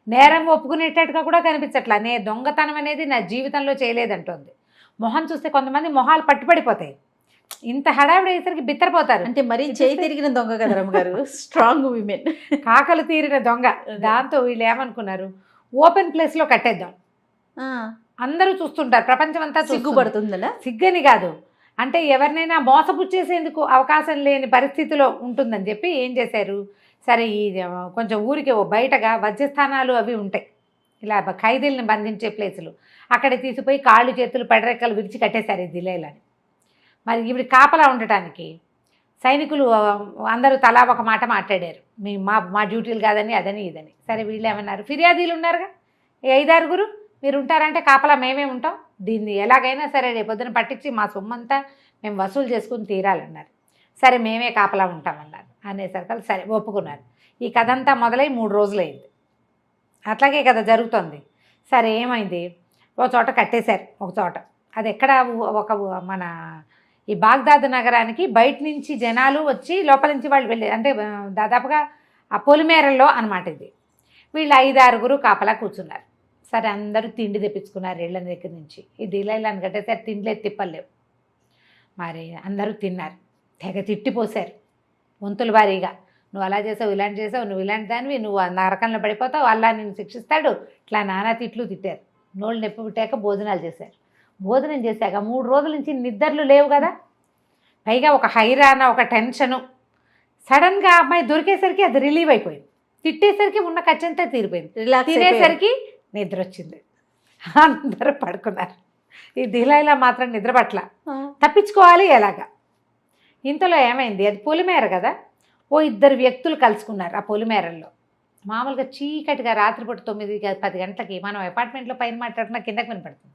నేరం ఒప్పుకునేటట్టుగా కూడా కనిపించట్లా, దొంగతనం అనేది నా జీవితంలో చేయలేదంటోంది. మొహం చూస్తే కొంతమంది మొహాలు పట్టుపడిపోతాయి, ఇంత హడావిడి అయ్యేసరికి బిత్తరపోతారు. అంటే మరీ చేయి తిరిగిన దొంగ కదా రమ్మగారు, స్ట్రాంగ్ విమెన్, కాకలు తీరిన దొంగ. దాంతో వీళ్ళు ఏమనుకున్నారు, ఓపెన్ ప్లేస్లో కట్టేద్దాం, అందరూ చూస్తుంటారు, ప్రపంచం అంతా సిగ్గుపడుతుందా, సిగ్గని కాదు అంటే ఎవరినైనా మోసపుచ్చేసేందుకు అవకాశం లేని పరిస్థితిలో ఉంటుందని చెప్పి ఏం చేశారు, సరే ఈ కొంచెం ఊరికి బయటగా వజ్రస్థానాలు అవి ఉంటాయి, ఇలా ఖైదీలను బంధించే ప్లేసులు, అక్కడ తీసిపోయి కాళ్ళు చేతులు పెడరెక్కలు విరిచి కట్టేశారు ఈ దిలేలని. మరి ఇవి కాపలా ఉండటానికి సైనికులు అందరూ తలా ఒక మాట మాట్లాడారు, మా డ్యూటీలు కాదని అదని ఇదని. సరే వీళ్ళు ఏమన్నారు, ఫిర్యాదీలు ఉన్నారుగా 5-6 మీరు ఉంటారంటే కాపలా మేమే ఉంటాం, దీన్ని ఎలాగైనా సరే రేపొద్దున పట్టించి మా సొమ్మంతా మేము వసూలు చేసుకుని తీరాలన్నారు. సరే మేమే కాపలా ఉంటామన్నారు. అనేసరికి సరే ఒప్పుకున్నారు. ఈ కథ అంతా మొదలై 3 రోజులైంది, అట్లాగే కదా జరుగుతుంది. సరే ఏమైంది, ఒక చోట కట్టేశారు, ఒక చోట, అది ఎక్కడ ఒక మన ఈ బాగ్దాద్ నగరానికి బయట నుంచి జనాలు వచ్చి లోపల నుంచి వాళ్ళు వెళ్ళి, అంటే దాదాపుగా ఆ పొలిమేరల్లో అనమాట ఇది. వీళ్ళు 5-6 కాపలా కూర్చున్నారు. సరే అందరూ తిండి తెప్పించుకున్నారు ఇళ్ళ దగ్గర నుంచి. ఈ దిలైలాని కట్టేసరి తిండిలే తిప్పలేవు. మరి అందరూ తిన్నారు, తెగ తిట్టిపోసారు వంతుల వారీగా, నువ్వు అలా చేసావు, ఇలాంటి చేసావు, నువ్వు ఇలాంటి దానివి, నువ్వు నరకంలో పడిపోతావు, అలా నిన్ను శిక్షిస్తాడు, ఇట్లా నానా తిట్లు తిట్టారు. నోళ్ళు నొప్పి పుట్టాక భోజనాలు చేశారు. భోజనం చేశాక 3 రోజుల నుంచి నిద్రలు లేవు కదా, పైగా ఒక హైరానా, ఒక టెన్షను. సడన్గా అమ్మాయి దొరికేసరికి అది రిలీవ్ అయిపోయింది, తిట్టేసరికి ఉన్న ఖర్చంతా తీరిపోయింది, తినేసరికి నిద్ర వచ్చింది, అందరూ పడుకున్నారు. ఈ దిలైలా మాత్రం నిద్ర పట్ల, తప్పించుకోవాలి ఎలాగా. ఇంతలో ఏమైంది, అది పొలిమేర కదా, 2 వ్యక్తులు కలుసుకున్నారు ఆ పొలిమేరల్లో. మామూలుగా చీకటిగా రాత్రిపూట 9-10 గంటలకి మనం అపార్ట్మెంట్లో పైన మాట్లాడుతున్నా కిందకి వినపడుతుంది,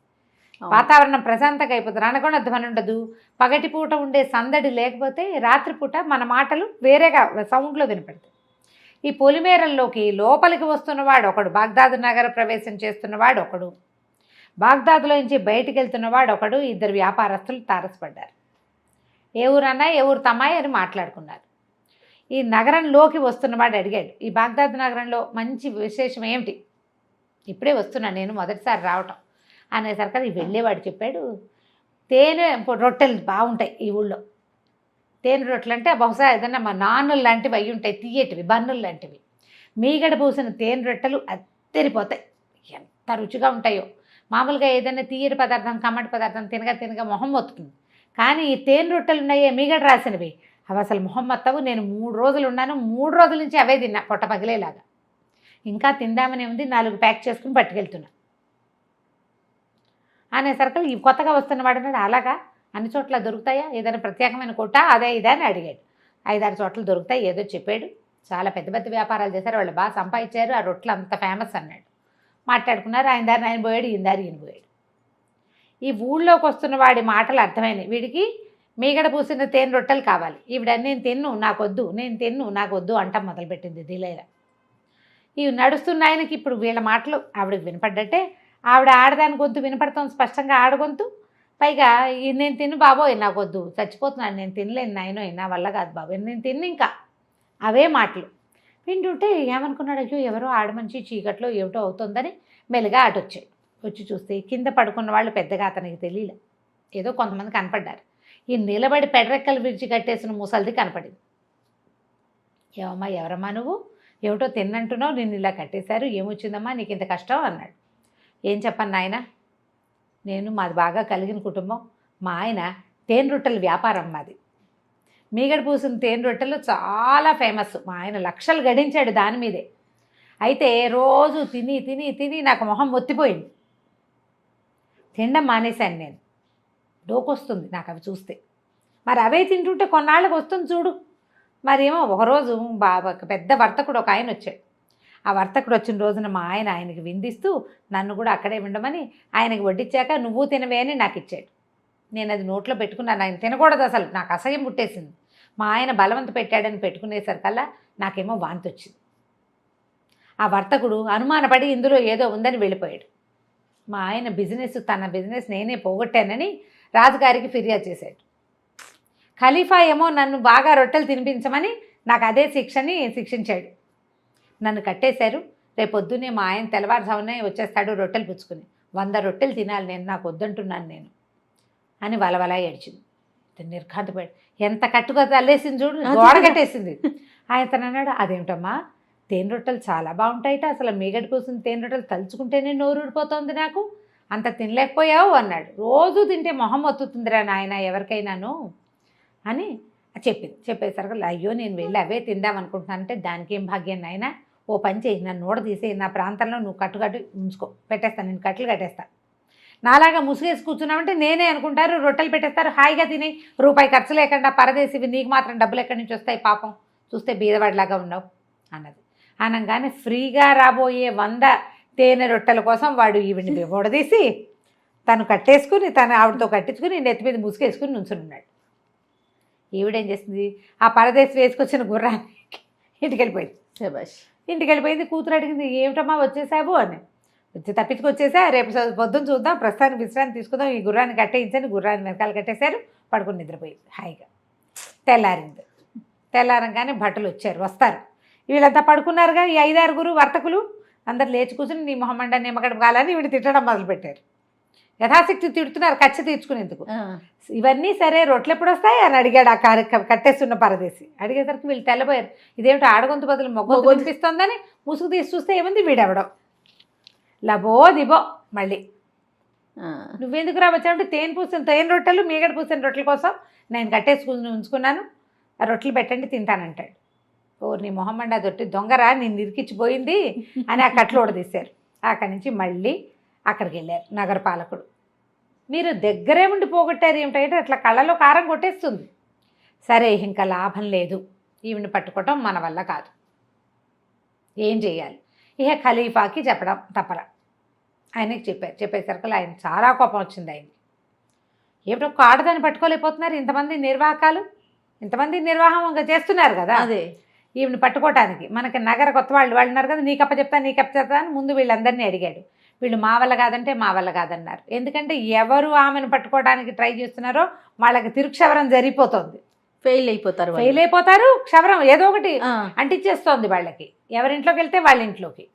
వాతావరణం ప్రశాంతంగా అయిపోతుంది, అనకుండా ధ్వని ఉండదు. పగటిపూట ఉండే సందడి లేకపోతే రాత్రిపూట మన మాటలు వేరేగా సౌండ్లో వినపడతాయి. ఈ పొలిమేరల్లోకి లోపలికి వస్తున్నవాడు ఒకడు, బాగ్దాద్ నగర ప్రవేశం చేస్తున్నవాడు ఒకడు, బాగ్దాద్లో నుంచి బయటికి వెళ్తున్నవాడు ఒకడు, 2 వ్యాపారస్తులు తారసపడ్డారు. ఏ ఊరన్నా ఏ ఊరు తమ్మాయి అని మాట్లాడుకున్నారు. ఈ నగరంలోకి వస్తున్నవాడు అడిగాడు, ఈ బాగ్దాద్ నగరంలో మంచి విశేషం ఏమిటి, ఇప్పుడే వస్తున్నా నేను, మొదటిసారి రావటం. అనేసరికి వెళ్ళేవాడు చెప్పాడు, తేనె రొట్టెలు బాగుంటాయి ఈ ఊళ్ళో. తేనె రొట్టెలు అంటే బహుశా ఏదన్నా మా నాన్నులు లాంటివి అవి ఉంటాయి, తీయటివి బన్నులు లాంటివి. మీగడ పూసిన తేనె రొట్టెలు అద్దరిపోతాయి, ఎంత రుచిగా ఉంటాయో. మామూలుగా ఏదైనా తీయటి పదార్థం, కమ్మటి పదార్థం తినగా మొహం వస్తుంది, కానీ ఈ తేనె రొట్టెలు ఉన్నాయే మీగడ రాసినవి, అవి అసలు మొహం మొత్తవు. నేను 3 రోజులు ఉన్నాను, 3 రోజుల నుంచి అవే తిన్నా పొట్ట పగిలేలాగా. ఇంకా తిందామని ఉంది, 4 ప్యాక్ చేసుకుని పట్టుకెళ్తున్నా. అనేసరికి ఈ కొత్తగా వస్తున్నవాడు అన్నాడు, అలాగా అన్ని చోట్ల దొరుకుతాయా, ఏదైనా ప్రత్యేకమైన కొట్ట అదే ఇదే అని అడిగాడు. 5-6 చోట్ల దొరుకుతాయి ఏదో చెప్పాడు. చాలా పెద్ద పెద్ద వ్యాపారాలు చేశారు, వాళ్ళు బాగా సంపాదించారు, ఆ రొట్టెలు అంత ఫేమస్ అన్నాడు. మాట్లాడుకున్నారు, ఆయన దారిని ఆయన పోయాడు, ఈయన దారి ఈయన పోయాడు. ఈ ఊళ్ళోకి వస్తున్న వాడి మాటలు అర్థమైనాయి, వీడికి మీగడ పూసిన తేనె రొట్టెలు కావాలి. ఈవిడ నేను తిన్ను నాకొద్దు, నేను తిన్ను నాకొద్దు అంట మొదలుపెట్టింది దిలైలా. ఇవి నడుస్తున్న ఆయనకి ఇప్పుడు వీళ్ళ మాటలు ఆవిడకి వినపడ్డట్టే, ఆవిడ ఆడదాని గొంతు వినపడతాం స్పష్టంగా, ఆడగొంతు. పైగా నేను తిన్ను బాబోయ్ నాకొద్దు, చచ్చిపోతున్నాను, నేను తినలేను నాయనో, నా వల్ల కాదు బాబోయ్, నేను తిన్ను, ఇంకా అవే మాటలు వింటుంటే ఏమనుకున్నాడు, అయ్యో ఎవరో ఆడమనిషి చీకట్లో ఏమిటో అవుతుందని మెల్లిగా అటొచ్చాడు. వచ్చి చూస్తే కింద పడుకున్న వాళ్ళు పెద్దగా అతనికి తెలియలే, ఏదో కొంతమంది కనపడ్డారు. ఈ నిలబడి పెడరెక్కలు విడిచి కట్టేసిన ముసలిది కనపడింది. ఏమమ్మా ఎవరమ్మా నువ్వు, ఏమిటో తిన్నంటున్నావు, నిన్ను ఇలా కట్టేశారు, ఏమొచ్చిందమ్మా నీకు ఇంత కష్టం అన్నాడు. ఏం చెప్పను నాయన, నేను మాది బాగా కలిగిన కుటుంబం, మా ఆయన తేనె రొట్టెల వ్యాపారం మాది, మీగడ పూసిన తేనె రొట్టెలు చాలా ఫేమస్, మా ఆయన లక్షలు గడించాడు దాని మీదే. అయితే రోజు తిని తిని తిని నాకు మొహం ఒత్తిపోయింది. తినడం మానేశాను నేను. డోకొస్తుంది నాకు అవి చూస్తే. మరి అవే తింటుంటే కొన్నాళ్ళకి వస్తుంది చూడు. మరేమో ఒకరోజు పెద్ద వర్తకుడు ఒక ఆయన వచ్చాడు. ఆ వర్తకుడు వచ్చిన రోజున మా ఆయనకి విందిస్తూ నన్ను కూడా అక్కడే ఉండమని ఆయనకి వడ్డించాక నువ్వు తినవే అని నాకు ఇచ్చాడు. నేను అది నోట్లో పెట్టుకున్నాను. ఆయన తినకూడదు, అసలు నాకు అసహ్యం పుట్టేసింది. మా ఆయన బలవంత పెట్టాడని పెట్టుకునేసరికల్లా నాకేమో వాంతి వచ్చింది. ఆ వర్తకుడు అనుమానపడి ఇందులో ఏదో ఉందని వెళ్ళిపోయాడు. మా ఆయన తన బిజినెస్ నేనే పోగొట్టానని రాజుగారికి ఫిర్యాదు చేశాడు. ఖలీఫా ఏమో నన్ను బాగా రొట్టెలు తినిపించమని నాకు అదే శిక్షించాడు. నన్ను కట్టేశారు. రేపొద్దునే మా ఆయన తెల్లవారుజామునే వచ్చేస్తాడు రొట్టెలు పుచ్చుకుని. 100 రొట్టెలు తినాలి నేను, నాకు వద్దంటున్నాను నేను అని వలవలా ఏడ్చింది. నిర్ఘాంతపడి ఎంత కట్టుగా తల్లేసింది చూడు, గోడ కట్టేసింది. ఆయన అన్నాడు, అదేమిటమ్మా తేనె రొట్టెలు చాలా బాగుంటాయిట, అసలు మీగడి కూర్చుని తేనె రొట్టెలు తలుచుకుంటేనే నోరు ఊడిపోతుంది నాకు, అంత తినలేకపోయావు అన్నాడు. రోజు తింటే మొహం ఒత్తుతుందిరా నాయన ఎవరికైనాను అని చెప్పేసరికి అయ్యో నేను వెళ్ళి అవే తిందామనుకుంటున్నానంటే దానికేం భాగ్యం నాయన, ఓ పని చేయి, నన్ను నోడ తీసేయి, నా ప్రాంతంలో నువ్వు కట్టు ఉంచుకో, పెట్టేస్తాను, నేను కట్టలు కట్టేస్తాను. నాలాగా ముసుగేసి కూర్చున్నామంటే నేనే అనుకుంటారు రొట్టెలు పెట్టేస్తారు, హాయిగా తిని రూపాయి ఖర్చు లేకుండా పరదేశివి, నీకు మాత్రం డబ్బులు ఎక్కడి నుంచి వస్తాయి, పాపం చూస్తే బీదవాడిలాగా ఉన్నావు అన్నది. అనగానే ఫ్రీగా రాబోయే 100 తేనె రొట్టెల కోసం వాడు ఈవిడిని ఓడదీసి తను కట్టేసుకుని ఆవిడతో కట్టించుకుని నెత్తి మీద ముసుగేసుకుని నుంచుని ఉన్నాడు. ఈవిడేం చేసింది, ఆ పరదేశి వేసుకొచ్చిన గుర్రాన్ని ఇంటికి వెళ్ళిపోయింది. కూతురు అడిగింది, ఏమిటమ్మా వచ్చేసావు అని. తప్పించుకొచ్చేసా, రేపు పొద్దున్న చూద్దాం, ప్రస్తుతానికి విశ్రాంతి తీసుకుందాం, ఈ గుర్రాన్ని కట్టేయించండి. గుర్రాన్ని వెనకాల కట్టేశారు, పడుకుని నిద్రపోయింది హాయిగా. తెల్లారంగానే భటులు వస్తారు. వీళ్ళంతా పడుకున్నారుగా, ఈ 5-6 వర్తకులు అందరు లేచి కూర్చుని నీ మొహమండ నిమ్మగడ కాలని వీళ్ళు తిట్టడం మొదలుపెట్టారు. యథాశక్తి తిడుతున్నారు కచ్చ తీర్చుకునేందుకు. ఇవన్నీ సరే, రొట్టెలు ఎప్పుడు వస్తాయి అని అడిగాడు ఆ కట్టేస్తున్న పరదేశి. అడిగేసరికి వీళ్ళు తెల్లబోయారు. ఇదేమిటో ఆడగొంతు బదులు మొగ్గు కనిపిస్తోందని ముసుగు తీసి చూస్తే ఏముంది, వీడెవడం లబో దిబో. మళ్ళీ నువ్వెందుకు వచ్చావంటే తేనె రొట్టెలు మీగడ పూసిన రొట్టెల కోసం నేను కట్టేసుకుని ఉంచుకున్నాను, ఆ రొట్టెలు పెట్టండి తింటానంటాడు. ఓ నీ మొహమ్మండ దొట్టి దొంగరా, నేను ఇరికిచ్చిపోయింది అని ఆ కట్లు ఓడదీశారు. అక్కడి నుంచి మళ్ళీ అక్కడికి వెళ్ళారు నగరపాలకుడు. మీరు దగ్గరే ఉండి పోగొట్టారు ఏమిటంటే అట్లా కళ్ళలో కారం కొట్టేస్తుంది. సరే ఇంకా లాభం లేదు, ఈవిని పట్టుకోవటం మన వల్ల కాదు, ఏం చేయాలి? ఇక ఖలీఫాకి చెప్పడం తప్పల. ఆయనకి చెప్పేసరికి ఆయన చాలా కోపం వచ్చింది. ఆయనకి ఏమిటో ఒక ఆడదాన్ని పట్టుకోలేకపోతున్నారు, ఇంతమంది నిర్వాహంగా చేస్తున్నారు కదా, అదే ఈవిని పట్టుకోవటానికి. మనకి నగర కొత్త వాళ్ళు ఉన్నారు కదా, నీకప్ప చెప్తా అని ముందు వీళ్ళందరినీ అడిగాడు. వీళ్ళు మా వల్ల కాదన్నారు. ఎందుకంటే ఎవరు ఆమెను పట్టుకోవడానికి ట్రై చేస్తున్నారో వాళ్ళకి తిరుక్షవరం జరిగిపోతుంది, ఫెయిల్ అయిపోతారు. క్షవరం ఏదో ఒకటి అంటించేస్తోంది వాళ్ళకి, ఎవరింట్లోకి వెళ్తే వాళ్ళ ఇంట్లోకి.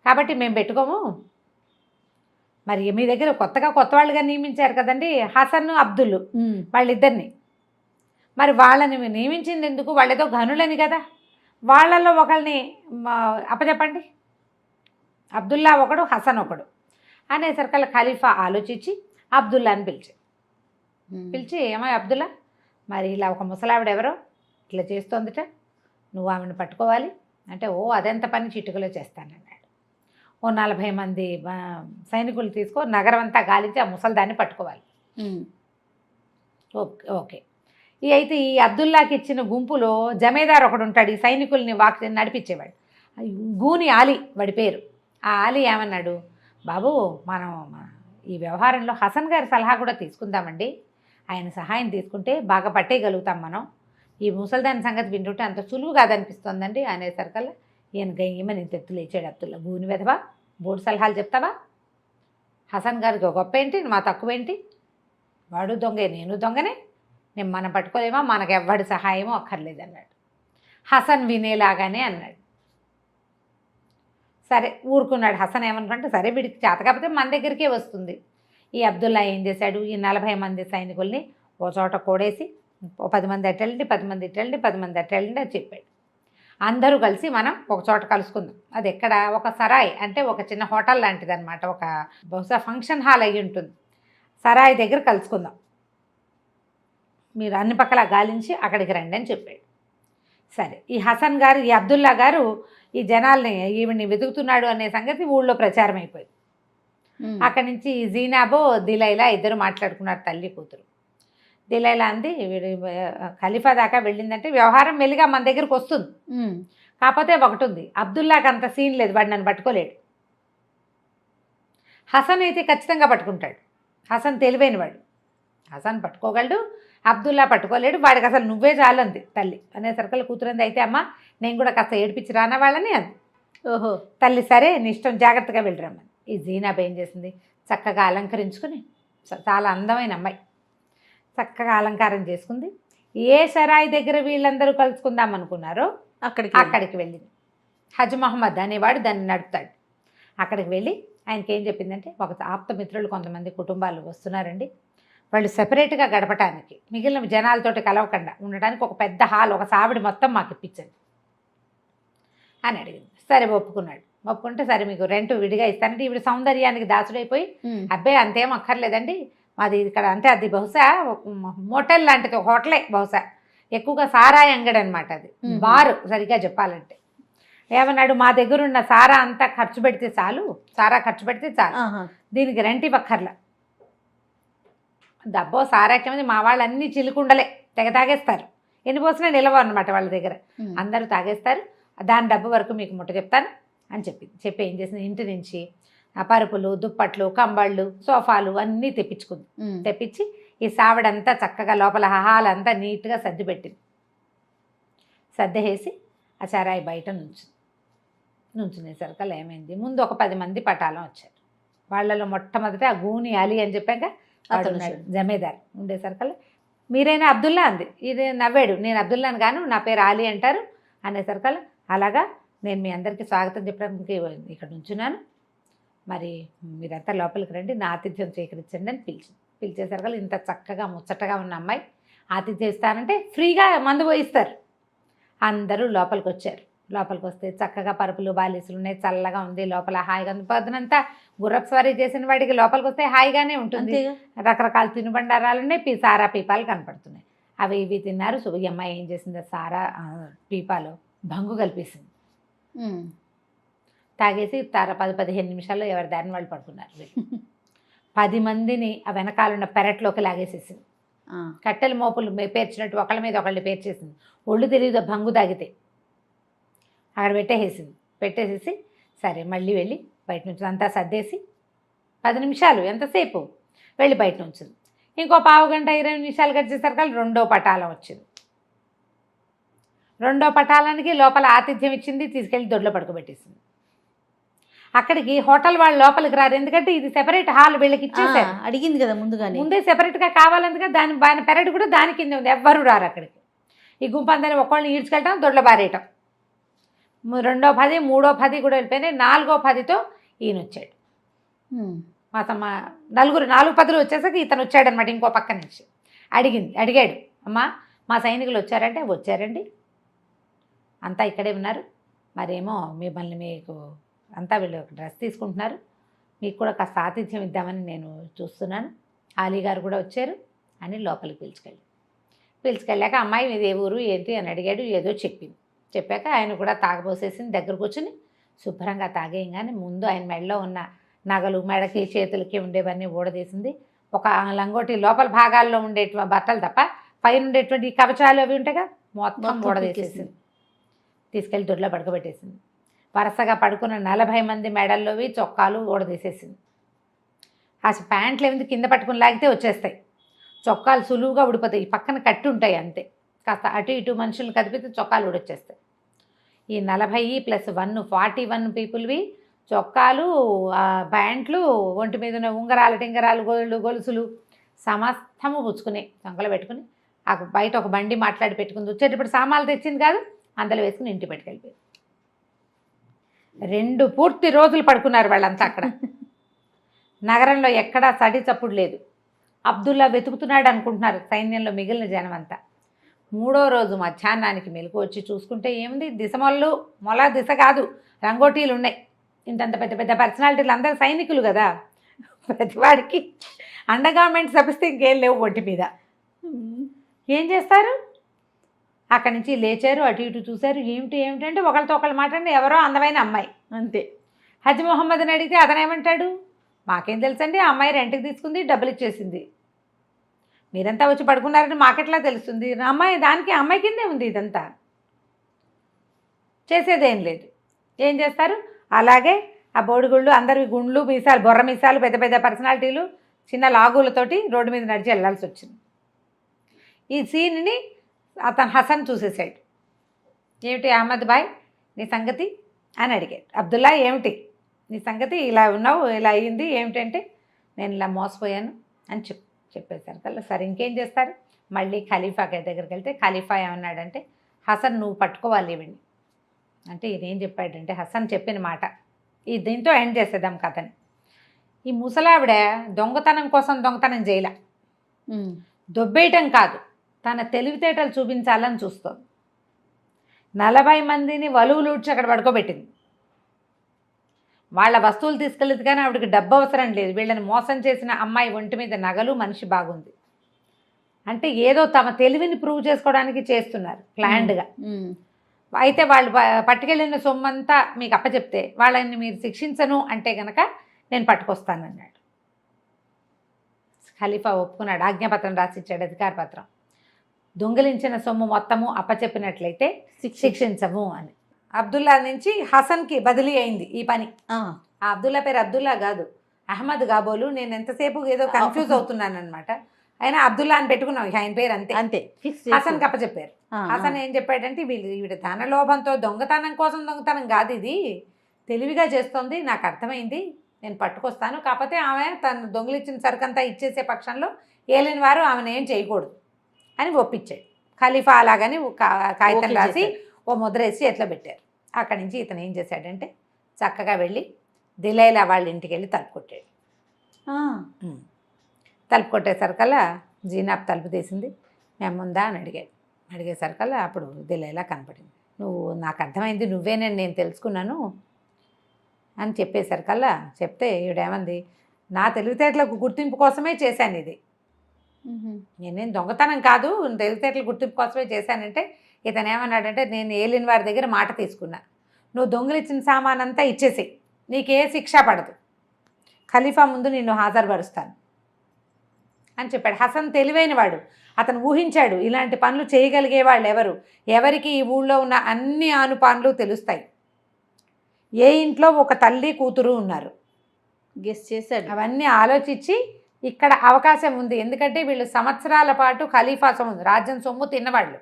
కాబట్టి మేము పెట్టుకోము. మరి మీ దగ్గర కొత్త వాళ్ళుగా నియమించారు కదండి, హసన్ అబ్దుల్ వాళ్ళిద్దరిని. మరి వాళ్ళని నియమించింది ఎందుకు? వాళ్ళేదో ఘనులని కదా, వాళ్ళల్లో ఒకరిని అప్పచెప్పండి. అబ్దుల్లా ఒకడు, హసన్ ఒకడు అనేసరికల్లా ఖలీఫా ఆలోచించి అబ్దుల్లాని పిలిచి ఏమో అబ్దుల్లా, మరి ఇలా ఒక ముసలావిడ ఎవరో ఇట్లా చేస్తోందిట, నువ్వు ఆమెను పట్టుకోవాలి అంటే, ఓ అదెంత పని చిటుకలో చేస్తానన్నాడు. ఓ 40 మంది సైనికులు తీసుకో, నగరం అంతా గాలించి ఆ ముసలిదాన్ని పట్టుకోవాలి. ఓకే. అయితే ఈ అబ్దుల్లాకి ఇచ్చిన గుంపులో జమేదార్ ఒకడు ఉంటాడు, ఈ సైనికుల్ని నడిపించేవాడు, గూని ఆలీ వాడి పేరు. ఆ ఆలీ ఏమన్నాడు, బాబు మనం ఈ వ్యవహారంలో హసన్ గారి సలహా కూడా తీసుకుందామండి, ఆయన సహాయం తీసుకుంటే బాగా పట్టేయగలుగుతాం మనం, ఈ ముసల్దాని సంగతి వింటుంటే అంత సులువు కాదనిపిస్తోందండి అనేసరికల్లా ఈయన గయ్యమని తెత్తు లేచాడు. అబ్దుల్లా, భూని వెధవా, బోర్డు సలహాలు చెప్తావా, హసన్ గారికి గొప్ప ఏంటి, మా తక్కువేంటి, వాడు దొంగే నేను దొంగనే, నేను మనం పట్టుకోలేమా, మనకు ఎవ్వడి సహాయమో అక్కర్లేదన్నాడు. హసన్ వినేలాగానే అన్నాడు. సరే ఊరుకున్నాడు. హసన్ ఏమనుకుంటే సరే వీడికి చేత కాకపోతే మన దగ్గరికే వస్తుంది. ఈ అబ్దుల్లా ఏం చేశాడు, ఈ 40 మంది సైనికుల్ని ఓ చోట కూడేసి, ఓ 10 మంది అట్టెళ్ళండి, 10 మంది ఇట్టెళ్ళండి, 10 మంది అట్టెళ్ళండి అని చెప్పాడు. అందరూ కలిసి మనం ఒక చోట కలుసుకుందాం. అది ఎక్కడ, ఒక సరాయ్ అంటే ఒక చిన్న హోటల్ లాంటిది అనమాట, ఒక బహుశా ఫంక్షన్ హాల్ అయ్యి ఉంటుంది. సరాయ్ దగ్గర కలుసుకుందాం, మీరు అన్ని పక్కల గాలించి అక్కడికి రండి అని చెప్పాడు. సరే ఈ హసన్ గారు, ఈ అబ్దుల్లా గారు ఈ జనాల్ని ఈవిడ్ని వెతుకుతున్నాడు అనే సంగతి ఊళ్ళో ప్రచారం అయిపోయింది. అక్కడి నుంచి జీనాబో దిలైలా ఇద్దరు మాట్లాడుకున్నారు, తల్లి కూతురు. దిలైలా అంది, వీడు ఖలీఫా దాకా వెళ్ళిందంటే వ్యవహారం మెల్లిగా మన దగ్గరకు వస్తుంది. కాకపోతే ఒకటి ఉంది, అబ్దుల్లాకి అంత సీన్ లేదు, వాడు నన్ను పట్టుకోలేడు. హసన్ అయితే ఖచ్చితంగా పట్టుకుంటాడు. హసన్ తెలివైన వాడు, హసన్ పట్టుకోగలడు, అబ్దుల్లా పట్టుకోలేడు. వాడికి అసలు నువ్వే చాలంది తల్లి అనేసరికల్ కూతురంది. అయితే అమ్మ నేను కూడా కాస్త ఏడిపించి రానా వాళ్ళని అంది. ఓహో తల్లి సరే నీ ఇష్టం, జాగ్రత్తగా వెళ్ళిరమ్మని. ఈ జీనాబ్ ఏం చేసింది, చక్కగా అలంకరించుకుని, చాలా అందమైన అమ్మాయి, చక్కగా అలంకారం చేసుకుంది. ఏ సరాయి దగ్గర వీళ్ళందరూ కలుసుకుందాం అనుకున్నారో అక్కడికి వెళ్ళింది. హజ్ మహమ్మద్ అనేవాడు దాన్ని నడుపుతాడు. అక్కడికి వెళ్ళి ఆయనకి ఏం చెప్పిందంటే, ఒక ఆప్తమిత్రులు కొంతమంది కుటుంబాలు వస్తున్నారండి, వాళ్ళు సెపరేట్గా గడపటానికి, మిగిలిన జనాలతోటి కలవకుండా ఉండడానికి ఒక పెద్ద హాల్, ఒక సావిడి మొత్తం మాకు ఇప్పించండి అని అడిగింది. సరే ఒప్పుకున్నాడు. ఒప్పుకుంటే సరే మీకు రెంట్ విడిగా ఇస్తానంటే, ఈవిడ సౌందర్యానికి దాసుడైపోయి అబ్బాయి అంతేం అక్కర్లేదండి, మాది ఇక్కడ అంటే అది బహుశా మోటల్ లాంటిది, హోటలే బహుశా, ఎక్కువగా సారాయి అంగడి అనమాట, అది బారు సరిగ్గా చెప్పాలంటే. ఏమన్నాడు, మా దగ్గర ఉన్న సారా అంతా ఖర్చు పెడితే చాలు, సారా ఖర్చు పెడితే చాలు, దీనికి రెంట్ ఇవ్వక్కర్లా. డబ్బో సారాకేమైంది, మా వాళ్ళు అన్నీ చిలుకుండలే తెగ తాగేస్తారు, ఎన్ని పోసినా నిలవ అనమాట వాళ్ళ దగ్గర, అందరూ తాగేస్తారు, దాని డబ్బు వరకు మీకు ముట్ట చెప్తాను అని చెప్పి ఏం చేసింది, ఇంటి నుంచి పరుపులు, దుప్పట్లు, కంబళ్ళు, సోఫాలు అన్నీ తెప్పించుకుంది. తెప్పించి ఈ సావిడంతా చక్కగా లోపల హాలంతా నీట్గా సర్ది పెట్టింది. సర్దేసి ఆ చరాయి బయట నుంచునేసరికల్లా ఏమైంది, ముందు ఒక 10 మంది పటాలం వచ్చారు. వాళ్ళలో మొట్టమొదట ఆ గూని అలీ అని చెప్పాక జమేదార్ ఉండేసరికల్లా, మీరైనా అబ్దుల్లా అంది. ఇది నవ్వాడు, నేను అబ్దుల్లాని గాను, నా పేరు అలీ అంటారు అనేసరికల్లా, అలాగా నేను మీ అందరికీ స్వాగతం చెప్పడానికి ఇక్కడ నుంచున్నాను, మరి మీరంతా లోపలికి రండి, నా ఆతిథ్యం స్వీకరించండి అని పిలిచేసరికల్లా, ఇంత చక్కగా ముచ్చటగా ఉన్న అమ్మాయి ఆతిథ్యం ఇస్తానంటే ఫ్రీగా మందు పోయిస్తారు. అందరూ లోపలికి వచ్చారు. లోపలికి వస్తే చక్కగా పరుపులు బాలీసులు ఉన్నాయి, చల్లగా ఉంది, లోపల హాయిగా ఉంది. పొద్దునంతా గుర్రపు స్వారీ చేసిన వాడికి లోపలికి వస్తే హాయిగానే ఉంటుంది. రకరకాల తినుబండారాలు ఉన్నాయి, సారా పీపాలు కనపడుతున్నాయి, అవి ఇవి తిన్నారు. సో ఈ అమ్మాయి ఏం చేసింది, సారా పీపాలో భంగు కలిపేసింది, తాగేసి 10-15 నిమిషాల్లో ఎవరి దారిని వాళ్ళు పడుకున్నారు. 10 మందిని ఆ వెనకాలన్న పెరట్లోకి లాగేసేసింది. కట్టెల మోపులు పేర్చినట్టు ఒకళ్ళ మీద ఒకళ్ళు పేర్చేసింది. ఒళ్ళు తెలియదు భంగు తాగితే. అక్కడ పెట్టేసేసి సరే మళ్ళీ వెళ్ళి బయట నుంచి అంతా సర్దేసి 10 నిమిషాలు ఎంతసేపు వెళ్ళి బయట ఉంచింది. ఇంకో పావు గంట 20 నిమిషాలు గడిచేసరికి రెండో పటాలం వచ్చింది. రెండో పటాలానికి లోపల ఆతిథ్యం ఇచ్చింది, తీసుకెళ్ళి దొడ్లో పడుకోబెట్టేసింది. అక్కడికి హోటల్ వాళ్ళు లోపలికి రారు, ఎందుకంటే ఇది సెపరేట్ హాల్ వీళ్ళకి ఇచ్చేసారు. అడిగింది కదా ముందే సెపరేట్గా కావాలందుకే దాని పెరడు కూడా దాని కింద ఉంది, ఎవ్వరు రారు అక్కడికి. ఈ గుంపందరిని ఒక్కళ్ళని ఈడ్చుకెళ్ళటం, దొడ్ల బారేయటం. రెండో 10, మూడో 10 కూడా వెళ్ళిపోయినాయి. 4వ 10తో ఈయన వచ్చాడు. మా నలుగురు 4 10 వచ్చేసరికి ఇతను వచ్చాడనమాట. ఇంకో పక్క నుంచి అడిగాడు, అమ్మా మా సైనికులు వచ్చారంటే, వచ్చారండి, అంతా ఇక్కడే ఉన్నారు, మరేమో మిమ్మల్ని మీకు అంతా వీళ్ళు డ్రెస్ తీసుకుంటున్నారు, మీకు కూడా కాస్త ఆతిథ్యం ఇద్దామని నేను చూస్తున్నాను, అలీ గారు కూడా వచ్చారు అని లోపలికి పిలుచుకెళ్ళాక అమ్మాయి మీది ఏ ఊరు ఏంటి అని అడిగాడు. ఏదో చెప్పాక ఆయన కూడా తాగబోసేసింది. దగ్గరకు వచ్చి శుభ్రంగా తాగేయంగానే ముందు ఆయన మెడలో ఉన్న నగలు, మెడకి చేతులకి ఉండేవన్నీ ఊడదీసింది. ఒక లంగోటి లోపల భాగాల్లో ఉండేటువంటి బట్టలు తప్ప పైన ఉండేటువంటి కవచాలు అవి ఉంటాయి కదా, మొత్తం ఊడదీసేసింది. తీసుకెళ్ళి దొడ్లో పడుకోబెట్టేసింది. వరుసగా పడుకున్న 40 మంది మెడల్లోవి చొక్కాలు ఊడదీసేసింది. అసలు ప్యాంట్లు ఏమింది కింద పట్టుకుని లాగితే వచ్చేస్తాయి, చొక్కాలు సులువుగా ఊడిపోతాయి, పక్కన కట్టి ఉంటాయి అంతే, కాస్త అటు ఇటు మనుషులను కదిపితే చొక్కాలు ఊడొచ్చేస్తాయి. ఈ 40 + 1 41 పీపుల్వి చొక్కాలు, ప్యాంట్లు, ఒంటి మీద ఉన్న ఉంగరాలు, టింగరాలు, గొలుసులు సమస్తము పుచ్చుకుని చంకలు పెట్టుకుని బయట ఒక బండి మాట్లాడి పెట్టుకుంది. వచ్చేటప్పుడు సామాన్లు తెచ్చింది కాదు, అందులో వేసుకుని ఇంటి పెట్టుకెళ్ళిపోయింది. 2 పూర్తి రోజులు పడుకున్నారు వాళ్ళంతా అక్కడ. నగరంలో ఎక్కడా సడి చప్పుడు లేదు. అబ్దుల్లా వెతుకుతున్నాడు అనుకుంటున్నారు సైన్యంలో మిగిలిన జనం అంతా. 3వ రోజు మధ్యాహ్నానికి మెలకు వచ్చి చూసుకుంటే ఏముంది, మొల దిశ కాదు, రంగోటీలు ఉన్నాయి. ఇంతంత పెద్ద పెద్ద పర్సనాలిటీలు, అందరూ సైనికులు కదా, ప్రతివాడికి అండర్గార్మెంట్స్ తప్పిస్తే ఇంకేం లేవు ఒంటి మీద. ఏం చేస్తారు, అక్కడి నుంచి లేచారు, అటు ఇటు చూశారు, ఏమిటంటే ఒకరితో ఒకళ్ళు మాట్లాడి ఎవరో అందమైన అమ్మాయి. అంతే. హజ్ మొహమ్మద్ని అడిగితే అతనేమంటాడు, మాకేం తెలుసండి, ఆ అమ్మాయి రెంట్కి తీసుకుంది, డబ్బులు ఇచ్చేసింది, మీరంతా వచ్చి పడుకున్నారని మాకెట్లా తెలుస్తుంది, అమ్మాయి దానికి అమ్మాయి కిందే ఉంది, ఇదంతా చేసేదేం లేదు. ఏం చేస్తారు, అలాగే ఆ బోడిగుళ్ళు అందరివి గుండ్లు మీసాలు, బొర్ర మీసాలు, పెద్ద పెద్ద పర్సనాలిటీలు, చిన్న లాగులతోటి రోడ్డు మీద నడిచి వెళ్ళాల్సి వచ్చింది. ఈ సీన్ని అతను హసన్ చూసేసాడు. ఏమిటి అహ్మద్ భాయ్ నీ సంగతి అని అడిగాడు. అబ్దుల్లా ఏమిటి నీ సంగతి, ఇలా ఉన్నావు, ఇలా అయ్యింది ఏమిటంటే, నేను ఇలా మోసపోయాను అని చెప్పేశారు కల్లా. సరే ఇంకేం చేస్తారు, మళ్ళీ ఖలీఫా దగ్గరికి వెళ్తే ఖలీఫా ఏమన్నాడంటే, హసన్ నువ్వు పట్టుకోవాలి ఇవన్నీ అంటే. ఈయనేం చెప్పాడంటే, హసన్ చెప్పిన మాట ఈ దీంతో ఎండ్ చేసేద్దాం కథని. ఈ ముసలావిడ దొంగతనం కోసం దొంగతనం చేయలే, దొబ్బేయటం కాదు, తన తెలివితేటలు చూపించాలని చూస్తుంది. 40 మందిని వలువులూడ్చి అక్కడ పడుకోబెట్టింది. వాళ్ళ వస్తువులు తీసుకెళ్ళదు కానీ ఆవిడకి డబ్బు అవసరం లేదు. వీళ్ళని మోసం చేసిన అమ్మాయి ఒంటి మీద నగలు, మనిషి బాగుంది అంటే ఏదో తమ తెలివిని ప్రూవ్ చేసుకోవడానికి చేస్తున్నారు ప్లాన్డ్గా. అయితే వాళ్ళు పట్టుకెళ్ళిన సొమ్మంతా మీకు అప్పచెప్తే వాళ్ళని మీరు శిక్షించను అంటే కనుక నేను పట్టుకొస్తానన్నాడు. ఖలీఫా ఒప్పుకున్నాడు, ఆజ్ఞాపత్రం రాసిచ్చాడు, అధికార పత్రం. దొంగిలించిన సొమ్ము మొత్తము అప్పచెప్పినట్లయితే శిక్షించము అని. అబ్దుల్లా నుంచి హసన్కి బదిలీ అయింది ఈ పని. ఆ అబ్దుల్లా పేరు అబ్దుల్లా కాదు, అహ్మద్ కాబోలు. నేను ఎంతసేపు ఏదో కన్ఫ్యూజ్ అవుతున్నాను అనమాట. అయినా అబ్దుల్లా అని పెట్టుకున్నాం, ఆయన పేరు అంతే అంతే. హసన్కి అప్పచెప్పారు. హసన్ ఏం చెప్పాడంటే, ఈవిడ ధనలోభంతో దొంగతనం కోసం దొంగతనం కాదు, ఇది తెలివిగా చేస్తోంది, నాకు అర్థమైంది, నేను పట్టుకొస్తాను. కాకపోతే ఆమె తను దొంగిలించిన సరుకంతా ఇచ్చేసే పక్షంలో ఏలిన వారు ఆమెను ఏం చేయకూడదు అని ఒప్పించాడు. ఖలీఫా అలాగని కాగితం రాసి ఓ ముద్ర వేసి ఎట్లా పెట్టారు. అక్కడి నుంచి ఇతను ఏం చేశాడంటే, చక్కగా వెళ్ళి దిలైలా వాళ్ళ ఇంటికి వెళ్ళి తలుపు కొట్టాడు. తలుపు కొట్టేసరికల్లా జీనాబ్ తలుపు తీసింది. మేముందా అని అడిగేసరికల్లా అప్పుడు దిలైలా కనపడింది. నువ్వు నాకు అర్థమైంది, నువ్వేనని నేను తెలుసుకున్నాను అని చెప్పేసరికల్లా చెప్తే ఈవిడేమంది, నా తెలివితేటలకు గుర్తింపు కోసమే చేశాను ఇది, నేనేం దొంగతనం కాదు, తెలివితేటల గుర్తింపు కోసమే చేశానంటే. ఇతను ఏమన్నాడంటే, నేను ఏలిన వారి దగ్గర మాట తీసుకున్నా, నువ్వు దొంగిలిచ్చిన సామానంతా ఇచ్చేసి నీకే శిక్ష పడదు, ఖలీఫా ముందు నిన్ను హాజరుపరుస్తాను అని చెప్పాడు. హసన్ తెలివైన వాడు, అతను ఊహించాడు ఇలాంటి పనులు చేయగలిగే వాళ్ళు ఎవరికి ఈ ఊళ్ళో ఉన్న అన్ని ఆనుపానులు తెలుస్తాయి, ఏ ఇంట్లో ఒక తల్లి కూతురు ఉన్నారు గెస్ చేశాడు. అవన్నీ ఆలోచించి ఇక్కడ అవకాశం ఉంది, ఎందుకంటే వీళ్ళు సంవత్సరాల పాటు ఖలీఫా సొమ్ము, రాజ్యం సొమ్ము తిన్నవాళ్ళు.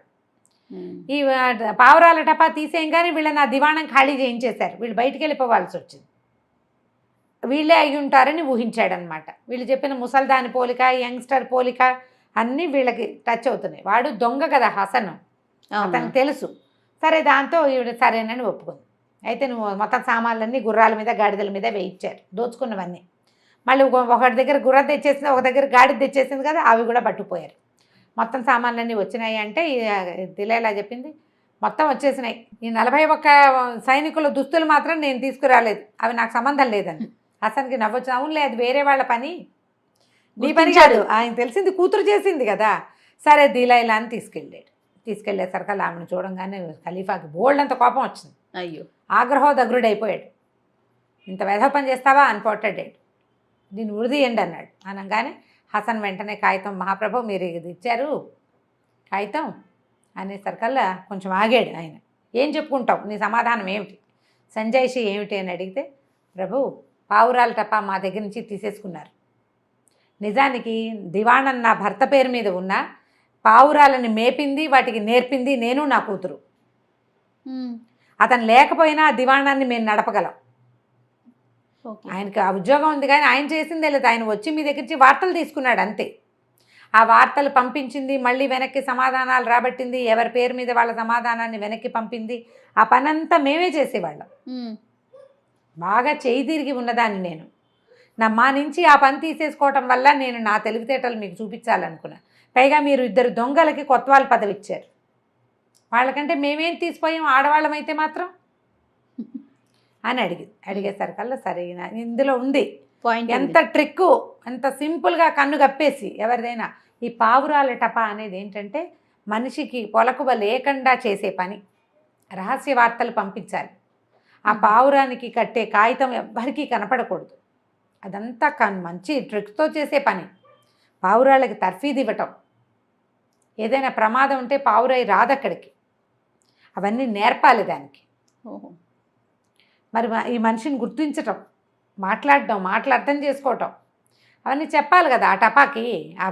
ఈ పావురాల టపా తీసేయంగానే వీళ్ళని ఆ దివాణం ఖాళీ చేయించేశారు, వీళ్ళు బయటికి వెళ్ళిపోవాల్సి వచ్చింది. వీళ్ళే అయి ఉంటారని ఊహించాడనమాట. వీళ్ళు చెప్పిన ముసల్దాని పోలిక, యంగ్స్టర్ పోలిక అన్నీ వీళ్ళకి టచ్ అవుతున్నాయి. వాడు దొంగ కదా హసన్, అతనికి తెలుసు. సరే దాంతో ఈవిడ సరేనని ఒప్పుకుంది. అయితే నువ్వు మొత్తం సామాన్లన్నీ గుర్రాల మీద గాడిదల మీద వేయించారు, దోచుకున్నవన్నీ. మళ్ళీ ఒకటి దగ్గర గుర్రం తెచ్చేసింది, ఒక దగ్గర గాడిద తెచ్చేసింది కదా, అవి కూడా పట్టుకుపోయారు. మొత్తం సామాన్లన్నీ వచ్చినాయి అంటే దిలైలా చెప్పింది, మొత్తం వచ్చేసినాయి, ఈ 41 సైనికుల దుస్తులు మాత్రం నేను తీసుకురాలేదు, అవి నాకు సంబంధం లేదని. హసన్కి నవ్వచ్చు, అవునులే అది వేరే వాళ్ళ పని, నీ పని కాదు, ఆయన తెలిసింది కూతురు చేసింది కదా. సరే దిలైలా అని తీసుకెళ్ళేసరికి ఆమెను చూడంగానే ఖలీఫాకి బోల్డ్ అంత కోపం వచ్చింది. అయ్యో, ఆగ్రహోదగ్రుడైపోయాడు. ఇంత వెధవ పని చేస్తావా అని పోటాడాడు. దీన్ని ఉరిదీయండి అన్నాడు. అనగానే హసన్ వెంటనే కాగితం, మహాప్రభు మీరు ఇది ఇచ్చారు కాగితం అనేసరికల్లా కొంచెం ఆగాడు ఆయన. ఏం చెప్పుకుంటావు, నీ సమాధానం ఏమిటి, సంజాయిషి ఏమిటి అని అడిగితే, ప్రభు పావురాల టపా మా దగ్గర నుంచి తీసేసుకున్నారు, నిజానికి దివాణం నా భర్త పేరు మీద ఉన్న పావురాలని మేపింది, వాటికి నేర్పింది నేను, నా కూతురు. అతను లేకపోయినా ఆ దివాణాన్ని మేము నడపగలం. ఆయనకి ఆ ఉద్యోగం ఉంది కానీ ఆయన చేసిందే లేదు, ఆయన వచ్చి మీ దగ్గర నుంచి వార్తలు తీసుకున్నాడు అంతే. ఆ వార్తలు పంపించింది, మళ్ళీ వెనక్కి సమాధానాలు రాబట్టింది, ఎవరి పేరు మీద వాళ్ళ సమాధానాన్ని వెనక్కి పంపింది, ఆ పనంతా మేమే చేసేవాళ్ళం. బాగా చేయి తిరిగి ఉన్నదాన్ని నేను. మా నుంచి ఆ పని తీసేసుకోవటం వల్ల నేను నా తెలివితేటలు మీకు చూపించాలనుకున్నా. పైగా మీరు 2 దొంగలకి కొత్వాల్ పదవి ఇచ్చారు, వాళ్ళకంటే మేమేం తీసిపోయాం ఆడవాళ్ళమైతే మాత్రం అని అడిగేసరికల్లా సరే ఇందులో ఉంది ఎంత ట్రిక్కు, ఎంత సింపుల్గా కన్ను కప్పేసి ఎవరిదైనా. ఈ పావురాల టపా అనేది ఏంటంటే మనిషికి పొలకువ లేకుండా చేసే పని. రహస్య వార్తలు పంపించాలి. ఆ పావురానికి కట్టే కాగితం ఎవ్వరికీ కనపడకూడదు. అదంతా మంచి ట్రిక్స్తో చేసే పని. పావురాళ్ళకి తర్ఫీదు ఇవ్వటం, ఏదైనా ప్రమాదం ఉంటే పావురాయి రాదక్కడికి, అవన్నీ నేర్పాలి దానికి. ఓహో. మరి ఈ మనిషిని గుర్తించటం, మాట్లాడటం, అర్థం చేసుకోవటం, అవన్నీ చెప్పాలి కదా. ఆ టపాకి ఆ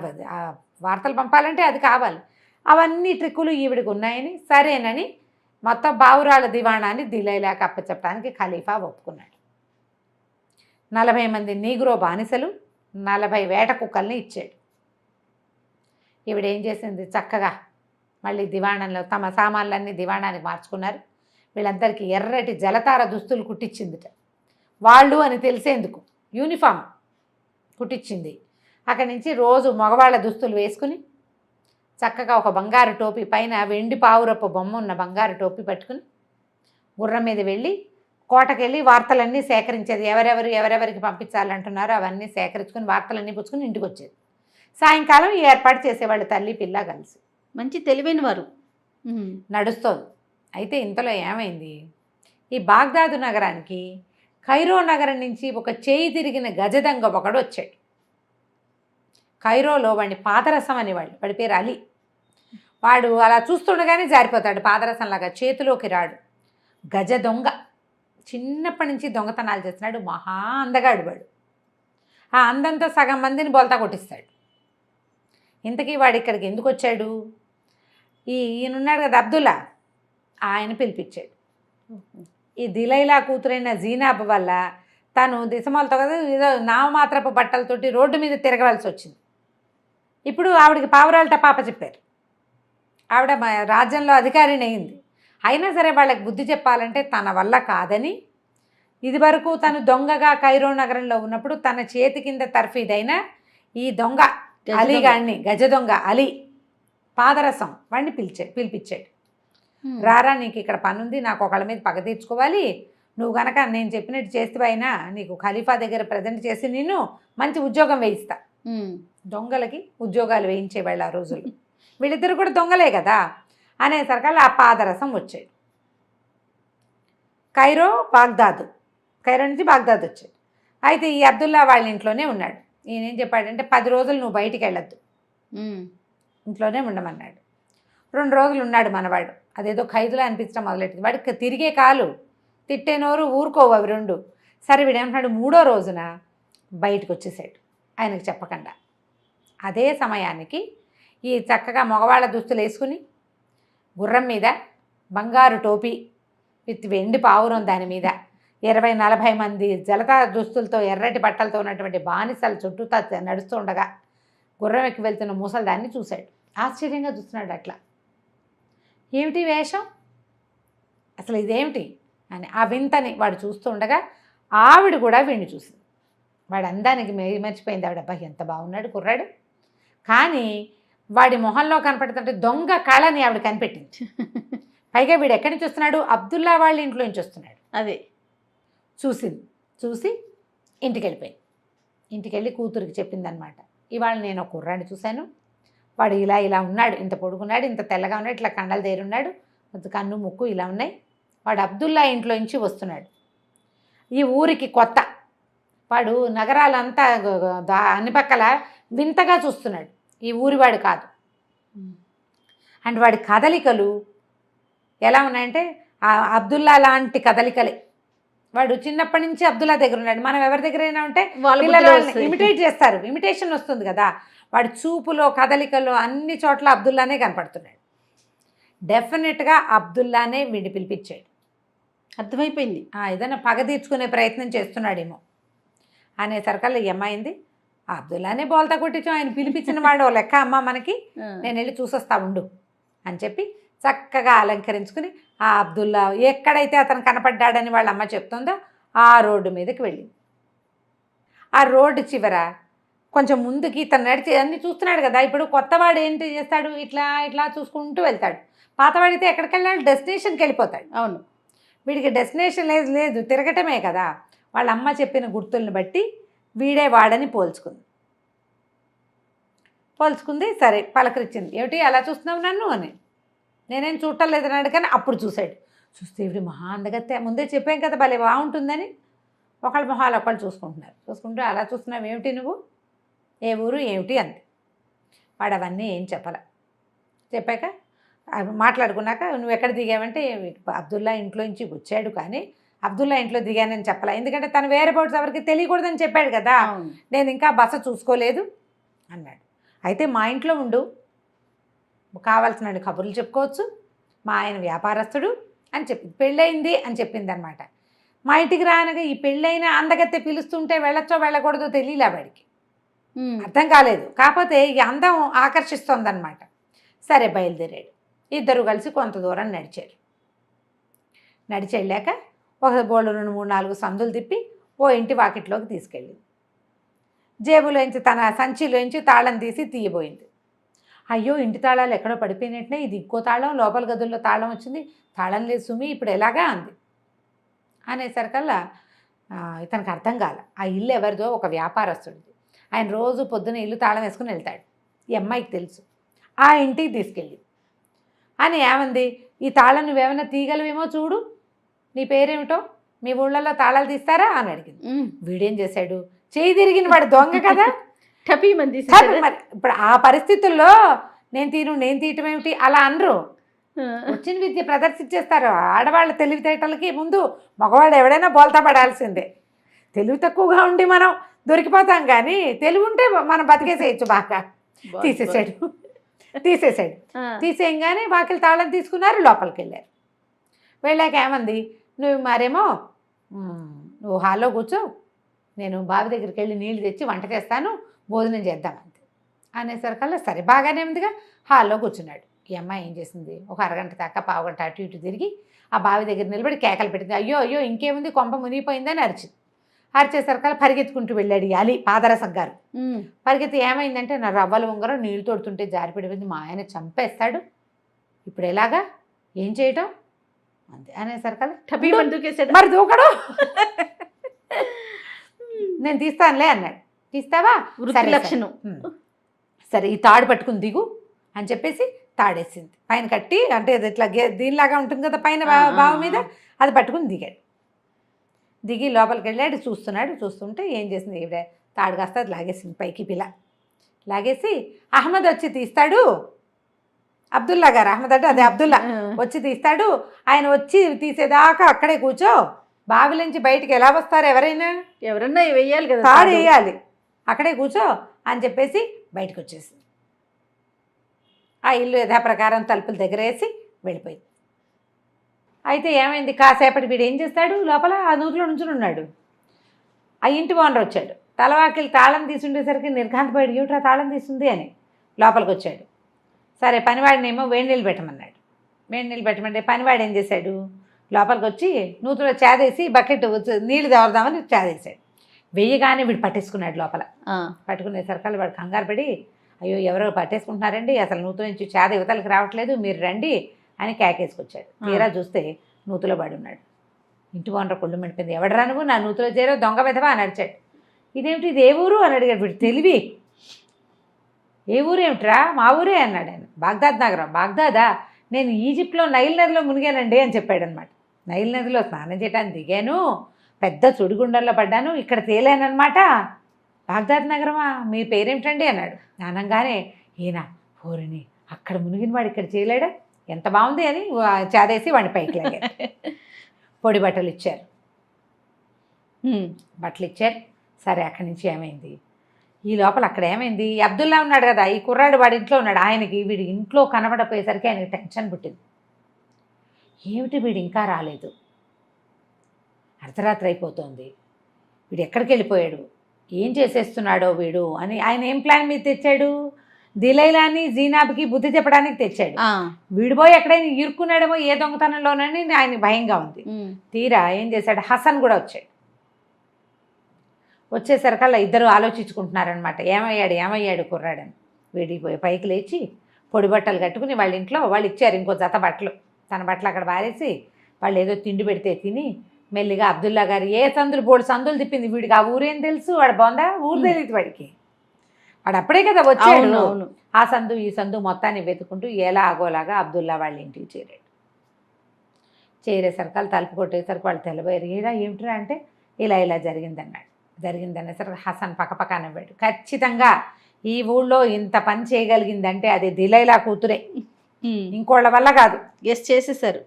వార్తలు పంపాలంటే అది కావాలి. అవన్నీ ట్రిక్కులు ఈవిడికి ఉన్నాయని సరేనని మొత్తం పావురాల దివాణాన్ని దిలైలాకి అప్పచెప్పడానికి ఖలీఫా ఒప్పుకున్నాడు. 40 మంది నీగ్రో బానిసలు, 40 వేట కుక్కల్ని ఇచ్చాడు. ఈవిడేం చేసింది, చక్కగా మళ్ళీ దివాణంలో తమ సామాన్లన్నీ దివాణానికి మార్చుకున్నారు. వీళ్ళందరికీ ఎర్రటి జలతార దుస్తులు కుట్టించిందిట. వాళ్ళు అని తెలిసేందుకు యూనిఫామ్ కుట్టించింది. అక్కడి నుంచి రోజు మగవాళ్ళ దుస్తులు వేసుకుని చక్కగా ఒక బంగారు టోపీ పైన వెండి పావురపు బొమ్మ ఉన్న బంగారు టోపీ పట్టుకుని గుర్రం మీద వెళ్ళి కోటకెళ్ళి వార్తలన్నీ సేకరించేది. ఎవరెవరికి పంపించాలంటున్నారో అవన్నీ సేకరించుకుని వార్తలన్నీ పుచ్చుకుని ఇంటికి వచ్చేది. సాయంకాలం ఈ ఏర్పాటు చేసేవాళ్ళు తల్లి పిల్ల కలిసి. మంచి తెలివైన వారు. నడుస్తోంది. అయితే ఇంతలో ఏమైంది, ఈ బాగ్దాదు నగరానికి కైరో నగరం నుంచి ఒక చేయి తిరిగిన గజదంగ ఒకడు వచ్చాడు. కైరోలో వాడిని పాదరసం అనేవాళ్ళు, వాడి పేరు అలీ. వాడు అలా చూస్తుండగానే జారిపోతాడు, పాదరసంలాగా చేతిలోకి రాడు. గజ దొంగ, చిన్నప్పటి నుంచి దొంగతనాలు చేస్తున్నాడు, మహా అందగాడు వాడు. ఆ అందంతో సగం మందిని బొల్తా కొట్టిస్తాడు. ఇంతకీ వాడు ఇక్కడికి ఎందుకు వచ్చాడు, ఈయనున్నాడు కదా అబ్దుల్లా, ఆయన పిలిపించాడు. ఈ దిలైలా కూతురైన జీనాబ్ వల్ల తను దిశమాలతో కదా ఏదో నామమాత్రపు బట్టలతోటి రోడ్డు మీద తిరగవలసి వచ్చింది. ఇప్పుడు ఆవిడకి పావురాల టపాప చెప్పారు. ఆవిడ రాజ్యంలో అధికారిని అయింది. అయినా సరే వాళ్ళకి బుద్ధి చెప్పాలంటే తన వల్ల కాదని, ఇదివరకు తను దొంగగా కైరో నగరంలో ఉన్నప్పుడు తన చేతి కింద తర్ఫీదైన ఈ దొంగ అలీగాడిని, గజ దొంగ అలీ పాదరసం వాడిని పిలిపించాడు. రారా, నీకు ఇక్కడ పనుంది, నాకు ఒకళ్ళ మీద పగ తీర్చుకోవాలి, నువ్వు గనక నేను చెప్పినట్టు చేస్తేవైనా నీకు ఖలీఫా దగ్గర ప్రజెంట్ చేసి నేను మంచి ఉద్యోగం వేయిస్తా. దొంగలకి ఉద్యోగాలు వేయించేవాళ్ళు ఆ రోజుల్లో. వీళ్ళిద్దరు కూడా దొంగలే కదా అనేసరికల్లా ఆ పాదరసం వచ్చాడు. కైరో నుంచి బాగ్దాద్ వచ్చాడు. అయితే ఈ అబ్దుల్లా వాళ్ళ ఇంట్లోనే ఉన్నాడు. ఈయన ఏం చెప్పాడంటే 10 రోజులు నువ్వు బయటికి వెళ్ళొద్దు, ఇంట్లోనే ఉండమన్నాడు. 2 రోజులు ఉన్నాడు మనవాడు. అదేదో ఖైదులా అనిపించడం మొదలెట్టింది. వాడికి తిరిగే కాలు, తిట్టే నోరు ఊరుకోవు అవి 2. సరే వీడేమంటున్నాడు, 3వ రోజున బయటకు వచ్చేసాడు ఆయనకు చెప్పకుండా. అదే సమయానికి ఈ చక్కగా మగవాళ్ళ దుస్తులు వేసుకుని గుర్రం మీద బంగారు టోపీ విత్ వెండి పావురం దాని మీద 20-40 మంది జలతార దుస్తులతో ఎర్రటి బట్టలతో ఉన్నటువంటి బానిసలు చుట్టూతా నడుస్తుండగా గుర్రం ఎక్కి వెళ్తున్న ముసలిదాన్ని చూశాడు. ఆశ్చర్యంగా చూస్తున్నాడు. అట్లా ఏమిటి వేషం, అసలు ఇదేమిటి అని ఆ వింతని వాడు చూస్తూ ఉండగా ఆవిడ కూడా వీడిని చూసింది. వాడు అందానికి మర్చిపోయింది ఆవిడ. అబ్బాయి ఎంత బాగున్నాడు కుర్రాడు. కానీ వాడి మొహంలో కనపడుతుంటే దొంగ కళని ఆవిడ కనిపెట్టింది. పైగా వీడు ఎక్కడి నుంచి వస్తున్నాడు, అబ్దుల్లా వాళ్ళ ఇంట్లో నుంచి వస్తున్నాడు. అదే చూసి ఇంటికి వెళ్ళిపోయింది. ఇంటికి వెళ్ళి కూతురికి చెప్పిందనమాట, ఇవాళ నేను ఒక కుర్రాడిని చూశాను, వాడు ఇలా ఉన్నాడు, ఇంత పొడుగున్నాడు, ఇంత తెల్లగా ఉన్నాడు, ఇట్లా కండలు దేరున్నాడు, కన్ను ముక్కు ఇలా ఉన్నాయి, వాడు అబ్దుల్లా ఇంట్లో నుంచి వస్తున్నాడు, ఈ ఊరికి కొత్త, వాడు నగరాలంతా అన్ని పక్కల వింతగా చూస్తున్నాడు, ఈ ఊరివాడు కాదు. అండ్ వాడి కదలికలు ఎలా ఉన్నాయంటే అబ్దుల్లా లాంటి కదలికలే. వాడు చిన్నప్పటి నుంచి అబ్దుల్లా దగ్గర ఉన్నాడు. మనం ఎవరి దగ్గరైనా ఉంటే పిల్లలు ఇమిటేట్ చేస్తారు, ఇమిటేషన్ వస్తుంది కదా. వాడి చూపులో కదలికలో అన్ని చోట్ల అబ్దుల్లానే కనపడుతున్నాడు. డెఫినెట్గా అబ్దుల్లానే వీడిని పిలిపించాడు. అర్థమైపోయింది, ఏదైనా పగ తీర్చుకునే ప్రయత్నం చేస్తున్నాడేమో అనేసరికల్లా ఏమైంది, అబ్దుల్లానే బోల్తా కొట్టించాం, ఆయన పిలిపించిన వాడు లెక్క అమ్మ మనకి, నేను వెళ్ళి చూసొస్తా ఉండు అని చెప్పి చక్కగా అలంకరించుకుని ఆ అబ్దుల్లా ఎక్కడైతే అతను కనపడ్డాడని వాళ్ళ అమ్మ చెప్తుందో ఆ రోడ్డు మీదకి వెళ్ళింది. ఆ రోడ్డు చివర కొంచెం ముందుకి తను నడిచి అన్నీ చూస్తున్నాడు కదా. ఇప్పుడు కొత్తవాడు ఏంటి చేస్తాడు, ఇట్లా చూసుకుంటూ వెళ్తాడు. పాతవాడితే ఎక్కడికి వెళ్ళాడు, డెస్టినేషన్కి వెళ్ళిపోతాడు. అవును, వీడికి డెస్టినేషన్ లేదు, తిరగటమే కదా. వాళ్ళ అమ్మ చెప్పిన గుర్తుల్ని బట్టి వీడే వాడని పోల్చుకుంది. పోల్చుకుంది. సరే పలకరించింది. ఏమిటి అలా చూస్తున్నావు నన్ను అని. నేనేం చూడటం లేదన్నాడు. కానీ అప్పుడు చూశాడు. చూస్తే ఇవి మహా అందగత్తే, ముందే చెప్పాం కదా భలే బాగుంటుందని. ఒకళ్ళ మొహాలు ఒకళ్ళు చూసుకుంటున్నారు. చూసుకుంటూ అలా చూస్తున్నావు ఏమిటి నువ్వు, ఏ ఊరు ఏమిటి అంది. వాడు అవన్నీ ఏం చెప్పాల. చెప్పాక మాట్లాడుకున్నాక నువ్వు ఎక్కడ దిగావంటే అబ్దుల్లా ఇంట్లో నుంచి వచ్చాడు, కానీ అబ్దుల్లా ఇంట్లో దిగానని చెప్పాల. ఎందుకంటే తను వేరే బోట్స్ ఎవరికి తెలియకూడదని చెప్పాడు కదా. నేను ఇంకా బస చూసుకోలేదు అన్నాడు. అయితే మా ఇంట్లో ఉండు, కావాల్సిన కబుర్లు చెప్పుకోవచ్చు, మా ఆయన వ్యాపారస్తుడు అని చెప్పింది. పెళ్ళయింది అని చెప్పింది అనమాట. మా ఇంటికి రానగా ఈ పెళ్ళైన అందగత్తె పిలుస్తుంటే వెళ్ళొచ్చో వెళ్ళకూడదో తెలియలే వాడికి, అర్థం కాలేదు. కాకపోతే ఈ అందం ఆకర్షిస్తోందనమాట. సరే బయలుదేరాడు. ఇద్దరు కలిసి కొంత దూరం నడిచారు. నడిచి వెళ్ళాక ఒక బోళ్ళు 2, 3, 4 సందులు తిప్పి ఓ ఇంటి వాకిట్లోకి తీసుకెళ్ళింది. జేబులోంచి తన సంచిలోంచి తాళం తీసి తీయబోయింది. అయ్యో ఇంటి తాళాలు ఎక్కడో పడిపోయినట్లే, ఇది ఇంకో తాళం, లోపల గదుల్లో తాళం వచ్చింది, తాళం లేదు సుమి, ఇప్పుడు ఎలాగా అంది. అనేసరికల్లా ఇతనికి అర్థం కాల. ఆ ఇల్లు ఎవరిదో, ఒక వ్యాపారస్తుడిది. ఆయన రోజు పొద్దున ఇల్లు తాళం వేసుకుని వెళ్తాడు. ఈ అమ్మాయికి తెలుసు. ఆ ఇంటికి తీసుకెళ్ళి అని ఏమంది, ఈ తాళం నువ్వేమైనా తీయగలవేమో చూడు, నీ పేరేమిటో, మీ ఊళ్ళల్లో తాళాలు తీస్తారా అని అడిగింది. వీడేం చేశాడు, చేయి తిరిగిన వాడు దొంగ కదా. టపీమని మరి ఇప్పుడు ఆ పరిస్థితుల్లో నేను తీయటం ఏమిటి అలా అనరు. వచ్చిన విద్య ప్రదర్శించేస్తారు. ఆడవాళ్ళ తెలివితేటలకి ముందు మగవాళ్ళు ఎవడైనా బోల్తా పడాల్సిందే. తెలివి తక్కువగా ఉండి మనం దొరికిపోతాం, కానీ తెలివి ఉంటే మనం బతికేసేయచ్చు బాగా. తీసేసాడు. తీసేయంగానే వాకిలి తాళం తీసుకున్నారు, లోపలికి వెళ్ళారు. వెళ్ళాక ఏమంది, నువ్వు మరేమో నువ్వు హాల్లో కూర్చో, నేను బావి దగ్గరికి వెళ్ళి నీళ్లు తెచ్చి వంట చేస్తాను, భోజనం చేద్దామంతే అనేసరికల్లా సరే బాగానే ఉందిగా. హాల్లో కూర్చున్నాడు. ఈ అమ్మాయి ఏం చేసింది, ఒక అరగంట దాకా పావుగంట అటు ఇటు తిరిగి ఆ బావి దగ్గర నిలబడి కేకలు పెట్టింది. అయ్యో అయ్యో ఇంకేముంది, కొంప మునిగిపోయిందని అరిచింది. అరిచేసరికల్లా పరిగెత్తుకుంటూ వెళ్ళాడు అలీ పాదరసం గారు. పరిగెత్తి ఏమైందంటే, నా రవ్వల ఉంగరం నీళ్లు తోడుతుంటే జారిపడిపోయింది, మా ఆయన చంపేస్తాడు, ఇప్పుడు ఎలాగా, ఏం చేయటం అంతే. అనేసరికల్లా దూకేసాడు. మరి దూకడు, నేను తీస్తానులే అన్నాడు. తీస్తావా, లక్షణం. సరే ఈ తాడు పట్టుకుని దిగు అని చెప్పేసి తాడేసింది. పైన కట్టి, అంటే ఇట్లా దీనిలాగా ఉంటుంది కదా పైన బావి మీద, అది పట్టుకుని దిగాడు. దిగి లోపలికి వెళ్ళాడు. చూస్తున్నాడు. చూస్తుంటే ఏం చేసింది ఈవిడ, తాడు కాస్త అది లాగేసింది పైకి. పిల్ల లాగేసి అహ్మద్ వచ్చి తీస్తాడు, అబ్దుల్లా గారు, అహ్మద్ అంటే అదే అబ్దుల్లా వచ్చి తీస్తాడు. ఆయన వచ్చి తీసేదాకా అక్కడే కూర్చో, బావిలోంచి బయటికి ఎలా వస్తారు ఎవరైనా వేయాలి కదా, తాడు వేయాలి, అక్కడే కూర్చో అని చెప్పేసి బయటకు వచ్చేసింది. ఆ ఇల్లు యథాప్రకారం తలుపుల దగ్గర వేసి వెళ్ళిపోయింది. అయితే ఏమైంది, కాసేపటి వీడు ఏం చేస్తాడు, లోపల ఆ నూతిలో నుంచుని ఉన్నాడు. ఆ ఇంటి ఓనర్ వచ్చాడు. తలవాకిలి తాళం తీసుండేసరికి నిర్ఘాంతపోయాడు, ఏమిట్రా తాళం తీస్తుంది అని. లోపలికి వచ్చాడు. సరే పనివాడినేమో వేడి నీళ్ళు పెట్టమన్నాడు. వేడి నీళ్ళు పెట్టమంటే పనివాడు ఏం చేశాడు, లోపలికి వచ్చి నూతిలో చేదేసి బకెట్ నీళ్ళు తేవదామని చేదేశాడు. వెయ్యగానే వీడు పట్టేసుకున్నాడు లోపల. పట్టుకునేసరికి వాడు కంగారు పడి, అయ్యో ఎవరో పట్టేసుకుంటున్నారండి, అసలు నూతుల నుంచి చేద యువతలకి రావట్లేదు, మీరు రండి అని కేకేసుకొచ్చాడు. తీరా చూస్తే నూతులో పడి ఉన్నాడు. ఇంటి ఓనర్ కొళ్ళు మండిపోయింది. ఎవడరా నువ్వు, నా నూతులో చేరో దొంగ విధవా అని అడిచాడు. ఇదేమిటి, ఇది ఏ ఊరు అని అడిగాడు. వీడు తెలివి, ఏ ఊరు ఏమిట్రా, మా ఊరే అన్నాడు ఆయన. బాగ్దాద్ నగరం. బాగ్దాదా, నేను ఈజిప్ట్లో నైల్ నదిలో మునిగానండి అని చెప్పాడు అనమాట. నైల్ నదిలో స్నానం చేయడానికి దిగాను, పెద్ద సుడిగుండంలో పడ్డాను, ఇక్కడ తేలానమాట. బాగ్దాద్ నగరమా, మీ పేరేమిటండి అన్నాడు. అనగానే ఈయన, ఓరిని అక్కడ మునిగిన వాడు ఇక్కడ చేయలేడా, ఎంత బాగుంది అని చాదేసి వాడిని పైకి లాగారు. పొడి బట్టలు ఇచ్చారు. బట్టలు ఇచ్చారు. సరే అక్కడి నుంచి ఏమైంది, ఈ లోపల అక్కడ ఏమైంది, అబ్దుల్లా ఉన్నాడు కదా, ఈ కుర్రాడు వాడి ఇంట్లో ఉన్నాడు. ఆయనకి వీడి ఇంట్లో కనబడపోయేసరికి ఆయనకి టెన్షన్ పుట్టింది. ఏమిటి వీడు ఇంకా రాలేదు, అర్ధరాత్రి అయిపోతుంది, వీడు ఎక్కడికి వెళ్ళిపోయాడు, ఏం చేసేస్తున్నాడో వీడు అని ఆయన ఏం ప్లాన్ మీద తెచ్చాడు, దిలైలాని జీనాబ్కి బుద్ధి చెప్పడానికి తెచ్చాడు. వీడిపోయి ఎక్కడైనా ఇరుక్కున్నాడేమో ఏ దొంగతనంలోనని ఆయన భయంగా ఉంది. తీరా ఏం చేశాడు, హసన్ కూడా వచ్చాడు. వచ్చేసరికల్లా ఇద్దరు ఆలోచించుకుంటున్నారనమాట, ఏమయ్యాడు కుర్రాడని. వీడిపోయి పైకి లేచి పొడి బట్టలు కట్టుకుని వాళ్ళ ఇంట్లో వాళ్ళు ఇచ్చారు ఇంకో జత బట్టలు, తన బట్టలు అక్కడ పారేసి వాళ్ళు ఏదో తిండి పెడితే తిని మెల్లిగా అబ్దుల్లా గారు ఏ సందులు బోర్డు సందులు తిప్పింది. వీడికి ఆ ఊరేం తెలుసు, వాడు బాగుందా, ఊరు తెలియదు వాడికి. వాడు అప్పుడే కదా వచ్చాడు. అవును అవును. ఆ సందు ఈ సందు మొత్తాన్ని వెతుకుంటూ ఎలా ఆగోలాగా అబ్దుల్లా వాళ్ళ ఇంటికి చేరాడు. చేరేసరికి వాళ్ళు తలుపు కొట్టేసరికి వాళ్ళు తెల్లబోయారు. ఏడా ఏమిట్రా అంటే ఇలా ఇలా జరిగిందన్నాడు. జరిగిందనేసరికి హసన్ పక్కపక్క నవ్వాడు. ఖచ్చితంగా ఈ ఊళ్ళో ఇంత పని చేయగలిగిందంటే అది దిలైలా కూతురే, ఇంకోళ్ళ వల్ల కాదు. గెస్ చేసేసారు.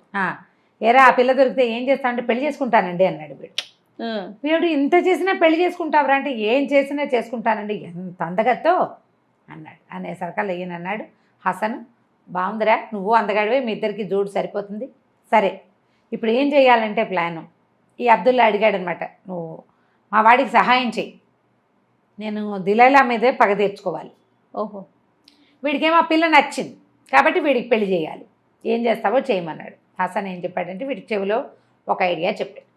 ఏరా ఆ పిల్ల దొరికితే ఏం చేస్తా అంటే పెళ్లి చేసుకుంటానండి అన్నాడు వీడు. వీడు ఇంత చేసినా పెళ్లి చేసుకుంటావరా అంటే ఏం చేసినా చేసుకుంటానండి, ఎంత అందగత్తో అన్నాడు. అనేసరికల్లా ఈయన అన్నాడు, హసన్ బాగుందిరా, నువ్వు అందగాడివే, మీ ఇద్దరికి జోడు సరిపోతుంది. సరే ఇప్పుడు ఏం చేయాలంటే ప్లాను. ఈ అబ్దుల్లా అడిగాడు అనమాట, నువ్వు మా వాడికి సహాయం చెయ్యి, నేను దిలైలా మీదే పగ తీర్చుకోవాలి. ఓహో. వీడికేమో ఆ పిల్ల నచ్చింది కాబట్టి వీడికి పెళ్లి చేయాలి, ఏం చేస్తావో చేయమన్నాడు. హసన్ ఏం చెప్పాడంటే వీడికి చెవిలో ఒక ఐడియా చెప్పాడు.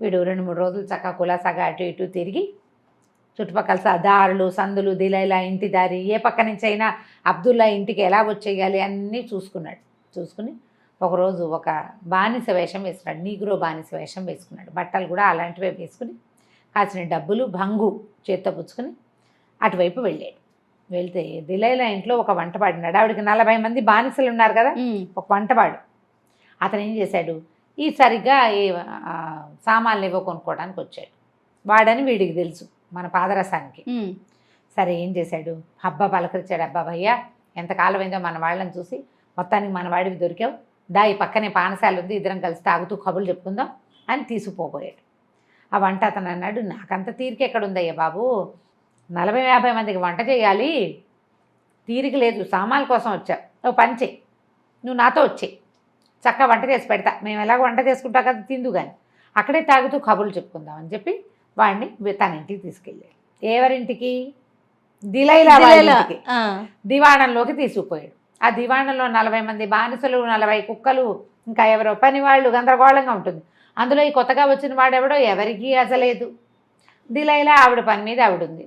వీడు 2-3 రోజులు చక్కగా కులాసాగా అటు ఇటు తిరిగి చుట్టుపక్కల దారులు సందులు దిలైలా ఇంటి దారి ఏ పక్క నుంచి అయినా అబ్దుల్లా ఇంటికి ఎలా వచ్చేయాలి అన్నీ చూసుకున్నాడు. చూసుకుని ఒకరోజు ఒక బానిస వేషం వేసుకున్నాడు, నీగ్రో బానిస వేషం వేసుకున్నాడు. బట్టలు కూడా అలాంటివే వేసుకుని కాసిన డబ్బులు భంగు చేత్తో పుచ్చుకుని అటువైపు వెళ్ళాడు. వెళ్తే దిలైలా ఇంట్లో ఒక వంటపాడినాడు. ఆవిడకి 40 మంది బానిసలు ఉన్నారు కదా, ఒక వంటపాడు. అతను ఏం చేశాడు, ఈ సరిగ్గా ఈ సామాన్లు ఏవో కొనుక్కోవడానికి వచ్చాడు. వాడని వీడికి తెలుసు మన పాదరసానికి. సరే ఏం చేశాడు, హబ్బా పలకరించాడు. అబ్బా భయ్యా ఎంతకాలం అయిందో మన వాళ్ళని చూసి, మొత్తానికి మన వాడివి దొరికావు, దా ఈ పక్కనే పానశాల ఉంది, ఇద్దరం కలిసి తాగుతూ కబుర్లు చెప్పుకుందాం అని తీసుకుపోయాడు. ఆ వంట అతను అన్నాడు, నాకంత తీరిక ఎక్కడుందయ్యా బాబు, 40-50 మందికి వంట చేయాలి, తీరిక లేదు, సామాన్ల కోసం వచ్చా, నువ్వు పని చెయ్యి, నువ్వు నాతో వచ్చేయి, చక్కగా వంట చేసి పెడతా, మేము ఎలాగో వంట చేసుకుంటాం కదా, తిందు కానీ అక్కడే తాగుతూ కబుర్లు చెప్పుకుందాం అని చెప్పి వాడిని తన ఇంటికి తీసుకెళ్ళాడు. ఎవరింటికి, దిలైలా ఇంటికి, దివాణంలోకి తీసుకుపోయాడు. ఆ దివాణంలో 40 మంది బానిసలు, 40 కుక్కలు, ఇంకా ఎవరో పని వాళ్ళు, గందరగోళంగా ఉంటుంది. అందులో ఈ కొత్తగా వచ్చిన వాడెవడో ఎవరికీ అసలేదు. దిలైలా ఆవిడ పని మీద ఆవిడ ఉంది.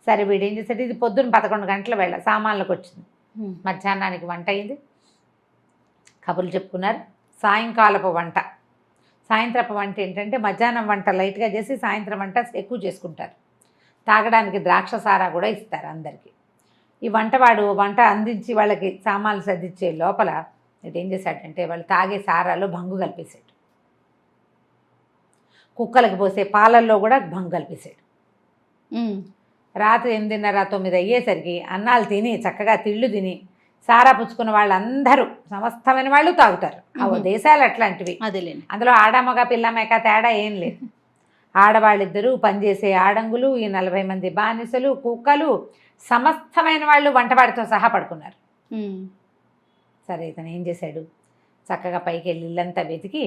సరే వీడేం చేశాడు, ఇది పొద్దున్న 11 గంటల వేళ సామాన్లకు వచ్చింది. మధ్యాహ్నానికి వంట అయింది, కబుర్లు చెప్పుకున్నారు. సాయంకాలపు వంట, సాయంత్రపు వంట ఏంటంటే మధ్యాహ్నం వంట లైట్గా చేసి సాయంత్రం వంట ఎక్కువ చేసుకుంటారు. తాగడానికి ద్రాక్ష సారా కూడా ఇస్తారు అందరికీ. ఈ వంటవాడు వంట అందించి వాళ్ళకి సామాన్లు సర్దిచ్చే లోపల ఏం చేశాడంటే వాళ్ళు తాగే సారాలో భంగు కలిపేశాడు, కుక్కలకు పోసే పాలల్లో కూడా భంగు కలిపేశాడు. రాత్రి 8:30-9 అయ్యేసరికి అన్నాలు తిని చక్కగా తిళ్ళు తిని సారా పుచ్చుకున్న వాళ్ళందరూ సమస్తమైన వాళ్ళు తాగుతారు. ఆ దేశాలు అట్లాంటివి. అదేలేండి. అందులో ఆడమగ పిల్ల మేక తేడా ఏం లేదు. ఆడవాళ్ళిద్దరూ పనిచేసే ఆడంగులు, ఈ 40 మంది బానిసలు, కుక్కలు, సమస్తమైన వాళ్ళు వంటవాడితో సహా పడుకున్నారు. సరే ఇతను ఏం చేశాడు, చక్కగా పైకి వెళ్ళి ఇల్లంతా వెతికి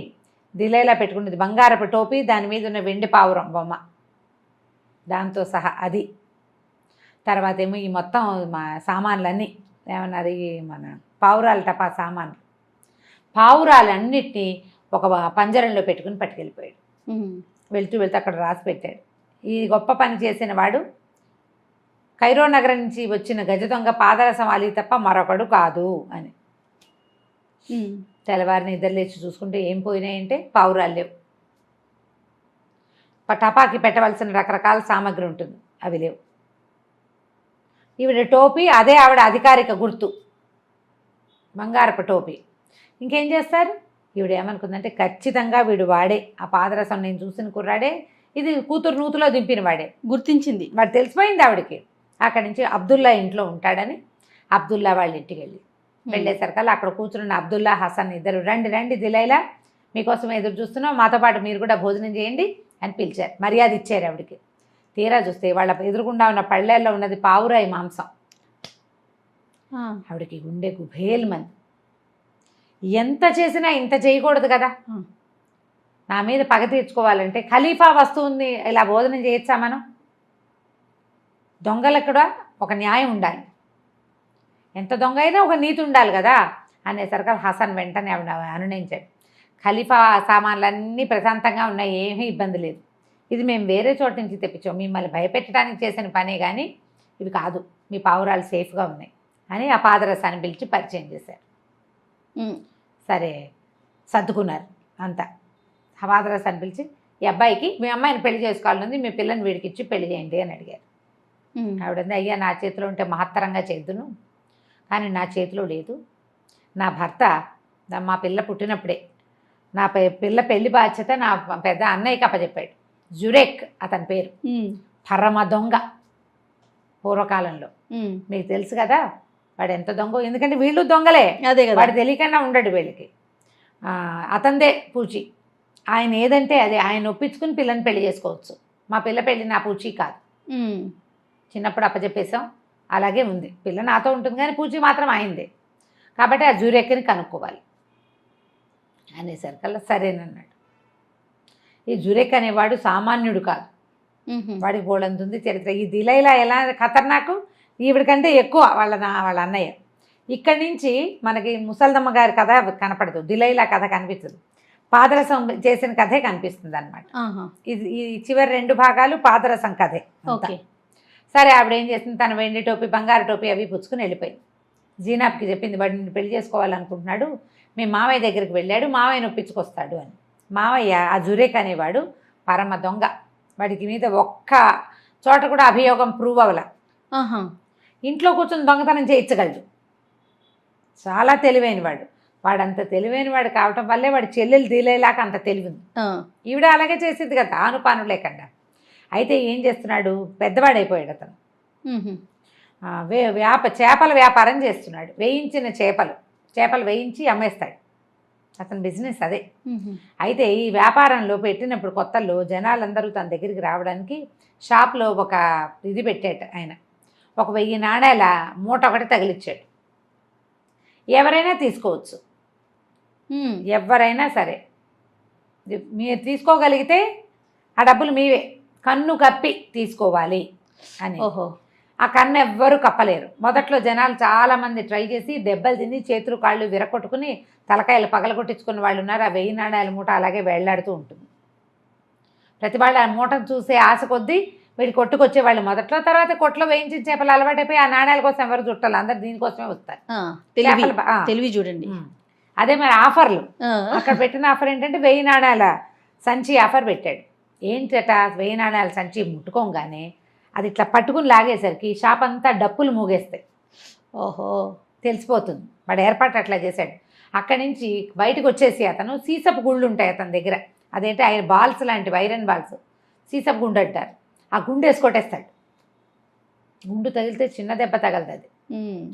దిలైలా పెట్టుకున్నది బంగారపు టోపీ, దాని మీద ఉన్న వెండి పావురం బొమ్మ దాంతో సహా అది, తర్వాత ఏమో ఈ మొత్తం మా సామాన్లన్నీ ఏమన్నారు, ఈ మన పావురాలు టపా సామాన్లు, పావురాలన్నిటినీ ఒక పంజరంలో పెట్టుకుని పట్టుకెళ్ళిపోయాడు. వెళ్తూ అక్కడ రాసి పెట్టాడు, ఈ గొప్ప పని చేసిన వాడు కైరో నగరం నుంచి వచ్చిన గజ దొంగ పాదరసం అలీ తప్ప మరొకడు కాదు అని. తెల్లవారిని నిద్రలేచి చూసుకుంటే ఏం పోయినాయంటే పావురాలు లేవు. టపాకి పెట్టవలసిన రకరకాల సామాగ్రి ఉంటుంది, అవి లేవు. ఈవిడ టోపీ అదే ఆవిడ అధికారిక గుర్తు, బంగారపు టోపీ. ఇంకేం చేస్తారు, ఈవిడ ఏమనుకుందంటే ఖచ్చితంగా వీడు వాడే, ఆ పాదరసం నేను చూసిన కుర్రాడే, ఇది కూతురు నూతులో దింపిన వాడే గుర్తించింది. వాడు తెలిసిపోయింది ఆవిడకి. అక్కడి నుంచి అబ్దుల్లా ఇంట్లో ఉంటాడని అబ్దుల్లా వాళ్ళ ఇంటికి వెళ్ళేసరికల్లా అక్కడ కూర్చున్న అబ్దుల్లా హసన్ ఇద్దరు, రండి రండి దిలైలా, మీకోసం ఎదురు చూస్తున్నాం, మాతో పాటు మీరు కూడా భోజనం చేయండి అని పిలిచారు, మర్యాద ఇచ్చారు ఆవిడకి. తీరా చూస్తే వాళ్ళ ఎదురుగుండా ఉన్న పళ్ళేల్లో ఉన్నది పావురాయి మాంసం. ఆవిడకి గుండె గుభేల్మంది, ఎంత చేసినా ఇంత చేయకూడదు కదా, నా మీద పగ తీర్చుకోవాలంటే ఖలీఫా వస్తువుని ఇలా భోజనం చేయొచ్చా మనం, దొంగలకు కూడా ఒక న్యాయం ఉండాలి, ఎంత దొంగ అయినా ఒక నీతి ఉండాలి కదా అనేసరికి హసన్ వెంటనే ఆవిడ అనునయించాడు, ఖలీఫా సామాన్లన్నీ ప్రశాంతంగా ఉన్నాయి, ఏమీ ఇబ్బంది లేదు, ఇది మేము వేరే చోట నుంచి తెప్పించాం, మిమ్మల్ని భయపెట్టడానికి చేసిన పనే కానీ ఇవి కాదు, మీ పావురాలు సేఫ్గా ఉన్నాయి అని ఆ పాదరసాన్ని పిలిచి పరిచయం చేశారు. సరే సర్దుకున్నారు అంతా. ఆ పాదరసాన్ని పిలిచి, ఈ అబ్బాయికి మీ అమ్మాయిని పెళ్లి చేసుకోవాలని, మీ పిల్లని వీడికి ఇచ్చి పెళ్లి చేయండి అని అడిగారు. ఆవిడంది, అయ్యా నా చేతిలో ఉంటే మహత్తరంగా చేద్దును, కానీ నా చేతిలో లేదు. నా భర్త మా పిల్ల పుట్టినప్పుడే నా పిల్ల పెళ్లి బాధ్యత నా పెద్ద అన్నయ్యకి అప్పచెప్పాడు. జురేక్ అతని పేరు. పరమ దొంగ పూర్వకాలంలో. మీకు తెలుసు కదా వాడు ఎంత దొంగ, ఎందుకంటే వీళ్ళు దొంగలే, అదే కదా, వాడు తెలియకుండా ఉండడు వీళ్ళకి. అతందే పూచి. ఆయన ఏదంటే అదే, ఆయన ఒప్పించుకుని పిల్లని పెళ్లి చేసుకోవచ్చు. మా పిల్ల పెళ్లి నా పూచి కాదు, చిన్నప్పుడు అప్పచెప్పేసాం, అలాగే ఉంది. పిల్ల నాతో ఉంటుంది కానీ పూచి మాత్రం అయిందే. కాబట్టి ఆ జూరెక్కని కనుక్కోవాలి అనేసరికల్లా సరేనన్నాడు. ఈ జురేక్ అనేవాడు సామాన్యుడు కాదు, వాడికి బోళంతుంది చరిత్ర. ఈ దిలైలా ఎలా ఖతర్నాకు, ఈవిడికంటే ఎక్కువ వాళ్ళ అన్నయ్య. ఇక్కడి నుంచి మనకి ముసల్దమ్మ గారి కథ కనపడదు, దిలైలా కథ కనిపిస్తుంది, పాదరసం చేసిన కథే కనిపిస్తుంది అనమాట. ఈ చివరి 2 భాగాలు పాదరసం కథే. సరే ఆవిడ ఏం చేసింది, తన వెండి టోపీ బంగారు టోపీ అవి పుచ్చుకుని వెళ్ళిపోయింది. జీనాబ్కి చెప్పింది, వాడు నిన్ను పెళ్లి చేసుకోవాలనుకుంటున్నాడు, మీ మావయ్య దగ్గరికి వెళ్ళాడు, మావయ్యను ఒప్పించుకొస్తాడు అని. మావయ్య ఆ జురేక్ అనేవాడు పరమ దొంగ, వాడికి మీద ఒక్క చోట కూడా అభియోగం ప్రూవ్ అవ్వల. ఇంట్లో కూర్చొని దొంగతనం చేయించగలడు, చాలా తెలివైనవాడు. వాడంత తెలివైనవాడు కావటం వల్లే వాడి చెల్లెలు దిలేలాక అంత తెలివింది. ఈవిడ అలాగే చేసింది కదా, ఆనుపాను లేకుండా. అయితే ఏం చేస్తున్నాడు, పెద్దవాడైపోయాడు అతను. చేపల వ్యాపారం చేస్తున్నాడు. వేయించిన చేపలు వేయించి అమ్మేస్తాడు, అతని బిజినెస్ అదే. అయితే ఈ వ్యాపారంలో పెట్టినప్పుడు కొత్తల్లో జనాలందరూ తన దగ్గరికి రావడానికి షాప్లో ఒక ఇది పెట్టాడు ఆయన, ఒక 1000 నాణేల మూట ఒకటి తగిలిచ్చాడు. ఎవరైనా తీసుకోవచ్చు, ఎవరైనా సరే, మీరు తీసుకోగలిగితే ఆ డబ్బులు మీవే, కన్ను కప్పి తీసుకోవాలి అని. ఆ కన్ను ఎవ్వరూ కప్పలేరు. మొదట్లో జనాలు చాలామంది ట్రై చేసి దెబ్బలు తిని చేతులు కాళ్ళు విరగొట్టుకుని తలకాయలు పగలగొట్టించుకున్న వాళ్ళు ఉన్నారు. ఆ 1000 నాణేల మూట అలాగే వేళ్లాడుతూ ఉంటుంది. ప్రతి వాళ్ళు ఆ మూటను చూసే ఆశ కొద్దీ వీడి కొట్టుకొచ్చేవాళ్ళు మొదట్లో. తర్వాత కొట్లో వేయించిన చేపలు అలవాటైపోయి ఆ నాణేల కోసం ఎవరు చుట్టాలి, అందరు దీనికోసమే వస్తారు. తెలివి చూడండి. అదే మరి ఆఫర్లు, అక్కడ పెట్టిన ఆఫర్ ఏంటంటే 1000 నాణేల సంచి ఆఫర్ పెట్టాడు. ఏంటట, 1000 నాణేల సంచి ముట్టుకోగానే అది ఇట్లా పట్టుకుని లాగేసరికి షాప్ అంతా డప్పులు మూగేస్తాయి. తెలిసిపోతుంది. వాడు ఏర్పాటు అట్లా చేశాడు. అక్కడి నుంచి బయటకు వచ్చేసి అతను సీసపు గుళ్ళు ఉంటాయి అతని దగ్గర, అదేంటి ఆయన బాల్స్ లాంటివి, ఐరన్ బాల్స్, సీసపు గుండు అంటారు. ఆ గుండు వేసుకొట్టేస్తాడు. గుండు తగిలితే చిన్న దెబ్బ తగలదు, అది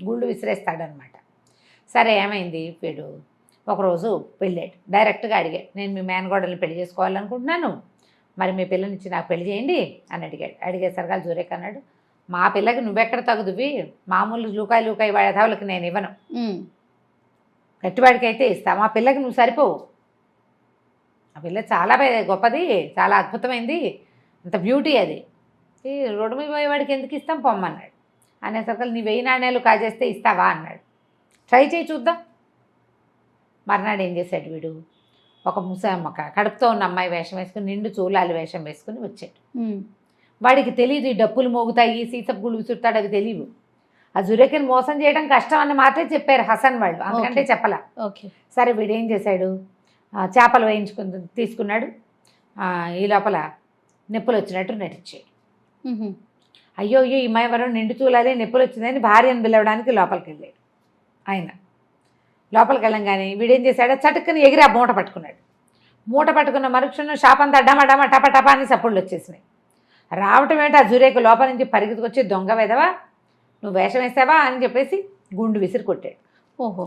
గుండు విసిరేస్తాడనమాట. సరే ఏమైంది, వీడు ఒకరోజు వెళ్ళాడు, డైరెక్ట్గా అడిగాడు, నేను మీ మేనగోడల్ని పెళ్లి చేసుకోవాలనుకుంటున్నాను, మరి మీ పిల్లనిచ్చి నాకు పెళ్లి చేయండి అని అడిగాడు. అడిగేసరిగా జూరేక్ అన్నాడు, మా పిల్లకి నువ్వెక్కడ తగుదువి, మామూలు లూకాయి వాడేధావులకి నేను ఇవ్వను, గట్టివాడికి అయితే ఇస్తా, మా పిల్లకి నువ్వు సరిపోవు, ఆ పిల్ల చాలా గొప్పది, చాలా అద్భుతమైంది, అంత బ్యూటీ అది, ఈ రోడ్డు మీద పోయేవాడికి ఎందుకు ఇస్తాం పొమ్మన్నాడు. అనేసరికి నీ 1000 నాణేలు కాజేస్తే ఇస్తావా అన్నాడు. ట్రై చేయి చూద్దాం. మర్నాడు ఏం చేశాడు వీడు, ఒక ముసమ్మక్క కడుపుతో ఉన్న అమ్మాయి వేషం వేసుకుని, నిండు చూలాలు వేషం వేసుకుని వచ్చాడు. వాడికి తెలియదు ఈ డప్పులు మోగుతాయి, సీసపు గుళ్ళు విసురుతాడు, అవి తెలియవు. ఆ జురేక్ని మోసం చేయడం కష్టం అని మాత్రమే చెప్పారు హసన్ వాళ్ళు, అందుకంటే చెప్పలా. సరే వీడు ఏం చేశాడు, చేపలు వేయించుకుని తీసుకున్నాడు. ఈ లోపల నొప్పులు వచ్చినట్టు నటించాడు. అయ్యో ఈ అమ్మాయి నిండు చూలాలి, నొప్పులు వచ్చిందని భార్యను పిలవడానికి లోపలికి వెళ్ళాడు. ఆయన లోపలికి వెళ్ళంగానే వీడేం చేశాడో చటుక్కుని ఎగిరి ఆ మూట పట్టుకున్నాడు. మూట పట్టుకున్న మరుక్షణం షాప్ అంతా డమ టపా అని సప్పుళ్ళు వచ్చేసినాయి. రావటం ఏంటి, ఆ జురేక్ లోపల నుంచి పరిగెత్తుకొచ్చి, దొంగ వెదవా నువ్వు వేషం వేసావా అని చెప్పేసి గుండు విసిరి కొట్టాడు.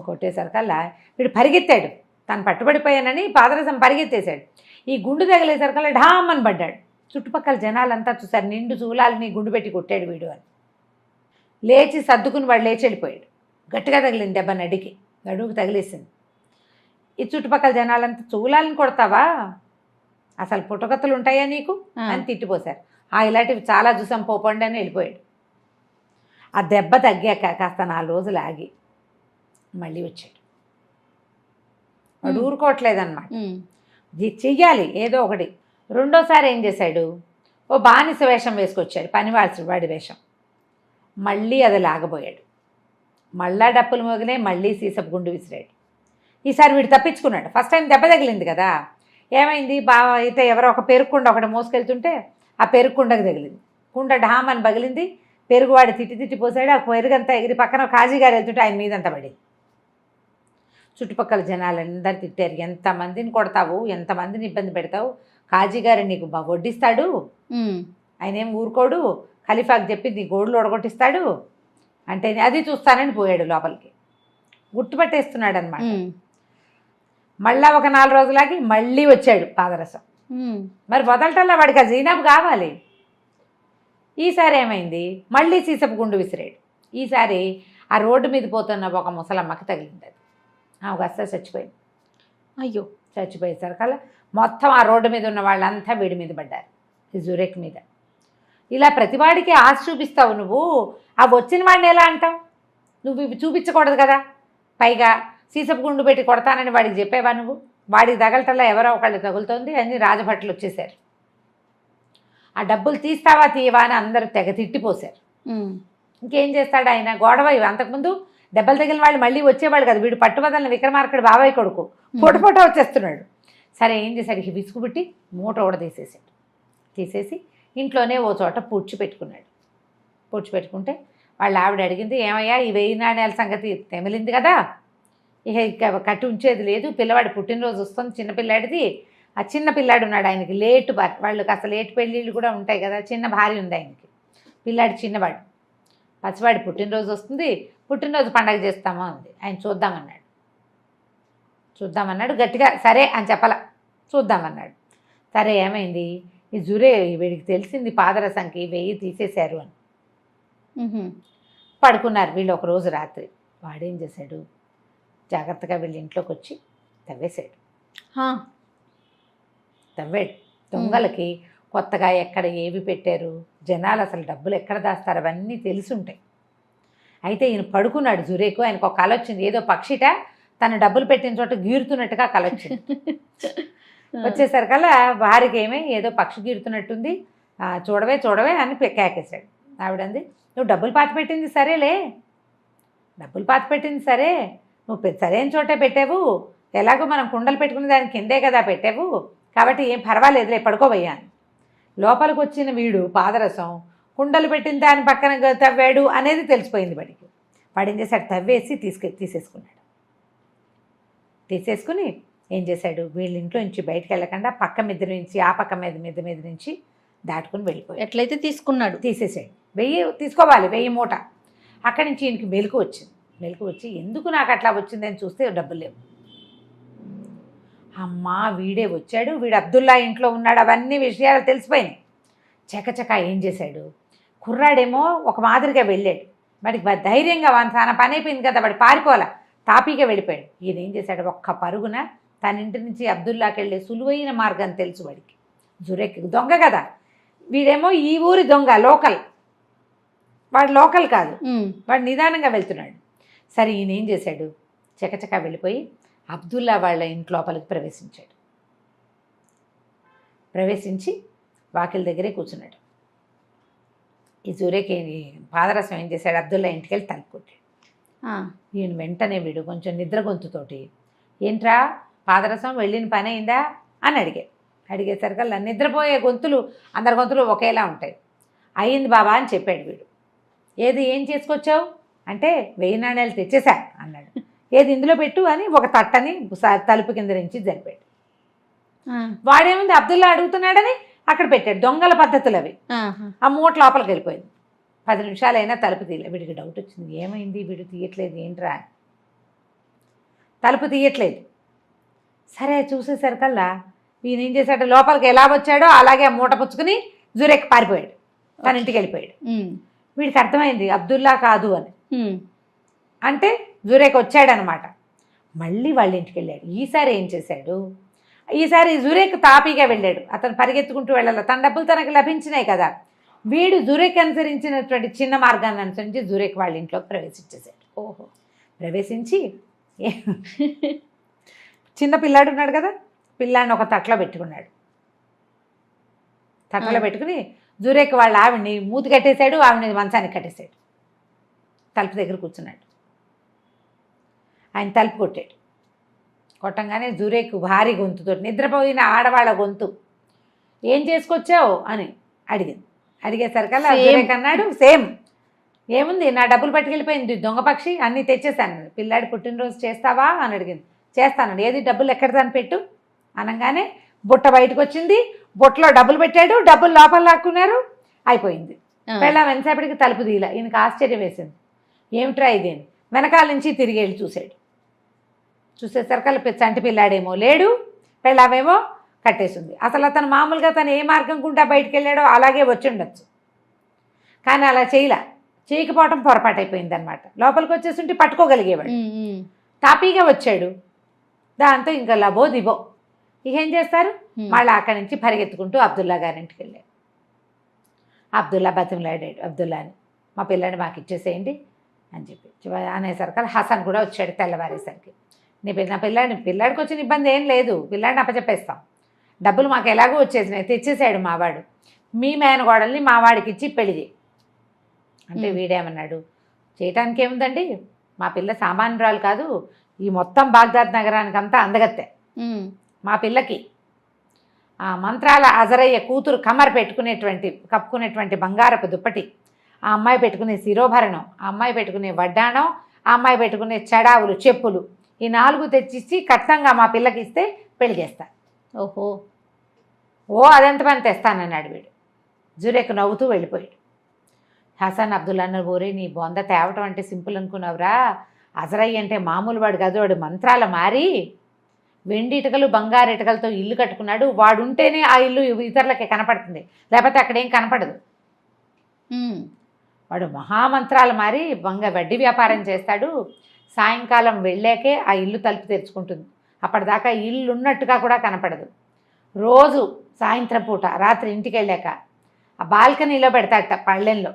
కొట్టేసరికల్లా వీడు పరిగెత్తాడు, తను పట్టుబడిపోయానని పాదరసం పరిగెత్తేశాడు. ఈ గుండు తగిలేసరికల్లా ఢామని పడ్డాడు. చుట్టుపక్కల జనాలంతా చూశారు, నిండు చూలాలని గుండు పెట్టి కొట్టాడు వీడు అని. లేచి సర్దుకుని వాడు లేచి వెళ్ళిపోయాడు. గట్టిగా తగిలింది దెబ్బ, నడువుకు తగిలేసింది. ఈ చుట్టుపక్కల జనాలంతా చూలాలని కొడతావా, అసలు పుట్టగతులు ఉంటాయా నీకు అని తిట్టిపోశారు. ఇలాంటివి చాలా చూసాం, పోపండి అని వెళ్ళిపోయాడు. ఆ దెబ్బ తగ్గాక కాస్త 4 రోజులు ఆగి మళ్ళీ వచ్చాడు. వాడు ఊరుకోవట్లేదన్నమాట, చెయ్యాలి ఏదో ఒకటి. రెండోసారి ఏం చేశాడు, ఓ బానిస వేషం వేసుకొచ్చాడు, పనివాల్సి వాడి వేషం. మళ్ళీ అది లాగబోయాడు. మళ్ళా డప్పులు మోగినాయి, మళ్ళీ సీసపు గుండు విసిరాడు. ఈసారి వీడు తప్పించుకున్నాడు. ఫస్ట్ టైం దెబ్బ తగిలింది కదా, ఏమైంది, అయితే ఎవరో ఒక పెరుక్కుండ ఒకటి మోసుకెళ్తుంటే ఆ పెరుక్కుండకు తగిలింది. కుండ ఢామని పగిలింది, పెరుగు వాడు తిట్టి పోసాడు. ఆ పెరుగంతా ఎగిరి పక్కన కాజీ గారు వెళ్తుంటే ఆయన మీదంతా పడింది. చుట్టుపక్కల జనాలందరూ తిట్టారు, ఎంతమందిని కొడతావు, ఎంతమందిని ఇబ్బంది పెడతావు, కాజీ గారు నీకు వడ్డిస్తాడు, ఆయన ఏం ఊరుకోడు, ఖలీఫాకి చెప్పి నీ గోడులు ఒడగొట్టిస్తాడు అంటే అది చూస్తానని పోయాడు లోపలికి. గుర్తుపట్టేస్తున్నాడు అనమాట. మళ్ళా ఒక 4 రోజులకి మళ్ళీ వచ్చాడు పాదరసం. మరి వదలటంలో వాడికి ఆ జీనాబు కావాలి. ఈసారి ఏమైంది, మళ్ళీ సీసపు గుండు విసిరాడు. ఈసారి ఆ రోడ్డు మీద పోతున్న ఒక ముసలమ్మకి తగిలింది. అది ఆమెకు అస్సలు చచ్చిపోయింది. అయ్యో, చచ్చిపోయేసరికల్లా మొత్తం ఆ రోడ్డు మీద ఉన్న వాళ్ళంతా వీడి మీద పడ్డారు, ఈ జురేక్ మీద. ఇలా ప్రతివాడికి ఆశ చూపిస్తావు నువ్వు. ఆ వచ్చిన వాడిని ఎలా అంటావు? నువ్వు ఇవి చూపించకూడదు కదా. పైగా సీసపు గుండు పెట్టి కొడతానని వాడికి చెప్పేవా నువ్వు? వాడికి తగలటల్లా ఎవరో ఒకళ్ళు తగులుతోంది అని రాజభట్లు వచ్చేసారు. ఆ డబ్బులు తీస్తావా తీయవా అని అందరూ తెగ తిట్టిపోశారు. ఇంకేం చేస్తాడు ఆయన? గొడవ. అంతకుముందు దెబ్బలు తగిలిన వాళ్ళు మళ్ళీ వచ్చేవాడు కదా. వీడు పట్టుబదలని విక్రమార్కుడు బాబాయ్ కొడుకు పొట వచ్చేస్తున్నాడు. సరే ఏం చేశాడు, విసుగు పుట్టి మూట కూడా తీసేసాడు. తీసేసి ఇంట్లోనే ఓ చోట పూడ్చిపెట్టుకున్నాడు. పూడ్చిపెట్టుకుంటే వాళ్ళ ఆవిడ అడిగింది, ఏమయ్యా ఈ 1000 నాణ్యాల సంగతి తెమిలింది కదా, ఇక కట్టి ఉంచేది లేదు, పిల్లవాడి పుట్టినరోజు వస్తుంది చిన్నపిల్లాడిది. ఆ చిన్న పిల్లాడు ఉన్నాడు ఆయనకి, లేటు వాళ్ళకి అసలు లేటు పెళ్ళిళ్ళు కూడా ఉంటాయి కదా, చిన్న భార్య ఉంది ఆయనకి, పిల్లాడు చిన్నవాడు, పసివాడి పుట్టినరోజు వస్తుంది, పుట్టినరోజు పండగ చేస్తామా ఉంది. ఆయన చూద్దామన్నాడు గట్టిగా. సరే అని చెప్పాల, చూద్దామన్నాడు. సరే ఏమైంది, ఈ జురే వీడికి తెలిసింది పాదరసంకి 1000 తీసేశారు అని. పడుకున్నారు వీళ్ళు ఒక రోజు రాత్రి. వాడేం చేశాడు, జాగ్రత్తగా వీళ్ళ ఇంట్లోకి వచ్చి తవ్వేశాడు. తవ్వాడు. దొంగలకి కొత్తగా ఎక్కడ ఏవి పెట్టారు, జనాలు అసలు డబ్బులు ఎక్కడ దాస్తారు అవన్నీ తెలిసి ఉంటాయి. అయితే ఈయన పడుకున్నాడు జురేకు. ఆయనకు ఒక కల వచ్చింది, ఏదో పక్షిట తను డబ్బులు పెట్టిన చోట గీరుతున్నట్టుగా కల వచ్చింది. వచ్చేసరికల్లా భార్యకి ఏదో పక్షి గీరుతున్నట్టుంది, చూడవే అని కేకేశాడు. ఆవిడంది, నువ్వు డబ్బులు పాతి పెట్టింది సరేలే, డబ్బులు పాతి పెట్టింది సరే, నువ్వు సరైన చోటే పెట్టావు, ఎలాగో మనం కుండలు పెట్టుకునే దాని కిందే కదా పెట్టావు, కాబట్టి ఏం పర్వాలేదులే పడుకోబోయా అని. లోపలికి వచ్చిన వీడు పాదరసం కుండలు పెట్టిన దాని పక్కన తవ్వాడు అనేది తెలిసిపోయింది వాడికి. వాడు ఏం చేశాడు, తవ్వేసి తీసేసుకుని ఏం చేశాడు, వీళ్ళ ఇంట్లో నుంచి బయటకు వెళ్ళకుండా పక్క మీద నుంచి ఆ పక్క మీద నుంచి దాటుకుని వెళ్ళిపోయాడు. ఎట్లయితే తీసుకున్నాడు తీసేసాడు. 1000 తీసుకోవాలి, 1000 మూట. అక్కడి నుంచి ఈయనకి మెలకు వచ్చి ఎందుకు నాకు అట్లా వచ్చిందని చూస్తే డబ్బులు లేవు. అమ్మా వీడే వచ్చాడు, వీడు అబ్దుల్లా ఇంట్లో ఉన్నాడు, అవన్నీ విషయాలు తెలిసిపోయినాయి. చకచక ఏం చేశాడు, కుర్రాడేమో ఒక మాదిరిగా వెళ్ళాడు. వాడికి ధైర్యంగా తన పని అయిపోయింది కదా, వాడు పారిపోవాలా, తాపీగా వెళ్ళిపోయాడు. ఈయన ఏం చేశాడు, ఒక్క పరుగున తన ఇంటి నుంచి అబ్దుల్లాకి వెళ్ళే సులువైన మార్గం తెలుసు వాడికి. జురేక్ దొంగ కదా, వీడేమో ఈ ఊరి దొంగ, లోకల్. వాడు లోకల్ కాదు, వాడు నిదానంగా వెళ్తున్నాడు. సరే ఈయన ఏం చేశాడు, చకచక వెళ్ళిపోయి అబ్దుల్లా వాళ్ళ ఇంట్లోపలికి ప్రవేశించి వాకిల దగ్గరే కూర్చున్నాడు. ఈ జురేక్ పాదరసం ఏం చేశాడు, అబ్దుల్లా ఇంటికి వెళ్ళి తలుపు కొట్టాడు. ఈయన వెంటనే వీడు కొంచెం నిద్ర గొంతుతోటి, ఏంట్రా పాదరసం వెళ్ళిన పని అయిందా అని అడిగేసరికల్లా నిద్రపోయే గొంతులు అందరి గొంతులు ఒకేలా ఉంటాయి. అయ్యింది బాబా అని చెప్పాడు వీడు. ఏం చేసుకొచ్చావు అంటే 1000 నాణ్యాలు తెచ్చేశా అన్నాడు. ఇందులో పెట్టు అని ఒక తట్టని తలుపు కింద నుంచి జరిపాడు. వాడేముంది, అబ్దుల్లా అడుగుతున్నాడని అక్కడ పెట్టాడు. దొంగల పద్ధతులు అవి. ఆ మూట లోపలికి వెళ్ళిపోయింది. 10 నిమిషాలైనా తలుపు తీయలే. వీడికి డౌట్ వచ్చింది, ఏమైంది వీడు తీయట్లేదు ఏంట్రా, తలుపు తీయట్లేదు. సరే చూసేసరికల్లా ఈయన ఏం చేశాడు, లోపలికి ఎలా వచ్చాడో అలాగే ఆ మూట పుచ్చుకుని జురేక్ పారిపోయాడు, తన ఇంటికి వెళ్ళిపోయాడు. వీడికి అర్థమైంది అబ్దుల్లా కాదు అని. అంటే జురేక్ వచ్చాడనమాట. మళ్ళీ వాళ్ళ ఇంటికి వెళ్ళాడు. ఈసారి ఏం చేశాడు, ఈసారి జురేక్ తాపీగా వెళ్ళాడు. అతను పరిగెత్తుకుంటూ వెళ్ళాలి, తన డబ్బులు తనకు లభించినాయి కదా. వీడు జురేక్ అనుసరించినటువంటి చిన్న మార్గాన్ని అనుసరించి జురేక్ వాళ్ళ ఇంట్లోకి ప్రవేశించేశాడు. ప్రవేశించి చిన్న పిల్లాడు ఉన్నాడు కదా, పిల్లాడిని ఒక తట్టలో పెట్టుకున్నాడు. తట్టలో పెట్టుకుని జురేక్ వాళ్ళ ఆవిడ్ని మూతి కట్టేశాడు, ఆవిడ్ని మంచానికి కట్టేశాడు. తలుపు దగ్గర కూర్చున్నాడు. ఆయన తలుపు కొట్టాడు. కొట్టంగానే జురేక్ భారీ గొంతుతో, నిద్రపోయిన ఆడవాళ్ళ గొంతు, ఏం చేసుకొచ్చావు అని అడిగింది. అడిగేసరికల్లా జురేక్ అన్నాడు, సేమ్ ఏముంది నా డబ్బులు పట్టుకెళ్ళిపోయింది దొంగ పక్షి అన్నీ తెచ్చేసాను. పిల్లాడి పుట్టినరోజు చేస్తావా అని అడిగింది. చేస్తానండి. ఏది డబ్బులు ఎక్కడ దాన్ని పెట్టు అనగానే బుట్ట బయటకు వచ్చింది. బుట్టలో డబ్బులు పెట్టాడు. డబ్బులు లోపల లాక్కున్నారు. అయిపోయింది. పెళ్ళాం ఎంతసేపటికి తలుపు తీయలా. ఈయనకి ఆశ్చర్యం వేసింది. ఏమిట్రా ఇదేని వెనకాల నుంచి తిరిగి వెళ్ళి చూశాడు. చూసేసరికి చంటి పిల్లాడేమో లేడు, పెళ్ళామేమో కట్టేసింది. అసలు అతను మామూలుగా తను ఏ మార్గం గుండా బయటికి వెళ్ళాడో అలాగే వచ్చి ఉండొచ్చు. కానీ అలా చేయకపోవటం పొరపాటు అయిపోయింది అనమాట. లోపలికి వచ్చేసింటే పట్టుకోగలిగేవాడు. తాపీగా వచ్చాడు. దాంతో ఇంకా లబో దిబో. ఇక ఏం చేస్తారు, మళ్ళీ అక్కడి నుంచి పరిగెత్తుకుంటూ అబ్దుల్లా గారింటికి వెళ్ళాడు. అబ్దుల్లా బతిమలాడాడు అబ్దుల్లాని, మా పిల్లాడిని మాకు ఇచ్చేసేయండి అని చెప్పి అనేసరికి హసన్ కూడా వచ్చాడు తెల్లవారేసరికి. నా పిల్లాడికి వచ్చిన ఇబ్బంది ఏం లేదు, పిల్లాడిని అప్పచెప్పేస్తాం, డబ్బులు మాకు ఎలాగో వచ్చేసినాయి, తెచ్చేసాడు మావాడు, మీ మేనగోడల్ని మావాడికి ఇచ్చి పెళ్లి చేయి అంటే వీడేమన్నాడు, చేయటానికి ఏముందండి, మా పిల్ల సామాన్యురాలు కాదు, ఈ మొత్తం బాగ్దాద్ నగరానికి అంతా అందగత్తే, మా పిల్లకి ఆ మంత్రాల అజరయ్య కూతురు కమర్ కప్పుకునేటువంటి బంగారపు దుప్పటి, ఆ అమ్మాయి పెట్టుకునే శిరోభరణం, ఆ అమ్మాయి పెట్టుకునే వడ్డాణం, ఆ అమ్మాయి పెట్టుకునే చెడావులు చెప్పులు, ఈ 4 తెచ్చిచ్చి కట్నంగా మా పిల్లకి ఇస్తే పెళ్లి చేస్తా. ఓహో, అదెంత పని తెస్తానన్నాడు వీడు. జురేక్ నవ్వుతూ వెళ్ళిపోయాడు. హసన్ అబ్దుల్లా అన్నారు, ఓరే నీ బొంద తేవటం అంటే సింపుల్ అనుకున్నావురా, అజరయ్య అంటే మామూలు వాడు కాదు, వాడు మంత్రాల మారి వెండి ఇటుకలు బంగారు ఇటుకలతో ఇల్లు కట్టుకున్నాడు, వాడుంటేనే ఆ ఇల్లు ఇతరులకి కనపడుతుంది, లేకపోతే అక్కడేం కనపడదు. వాడు మహామంత్రాలు మారి వడ్డీ వ్యాపారం చేస్తాడు, సాయంకాలం వెళ్ళాకే ఆ ఇల్లు తలుపు తెరుచుకుంటుంది, అప్పటిదాకా ఇల్లు ఉన్నట్టుగా కూడా కనపడదు. రోజు సాయంత్రం పూట రాత్రి ఇంటికి వెళ్ళాక ఆ బాల్కనీలో పెడతాడట, పళ్ళెంలో,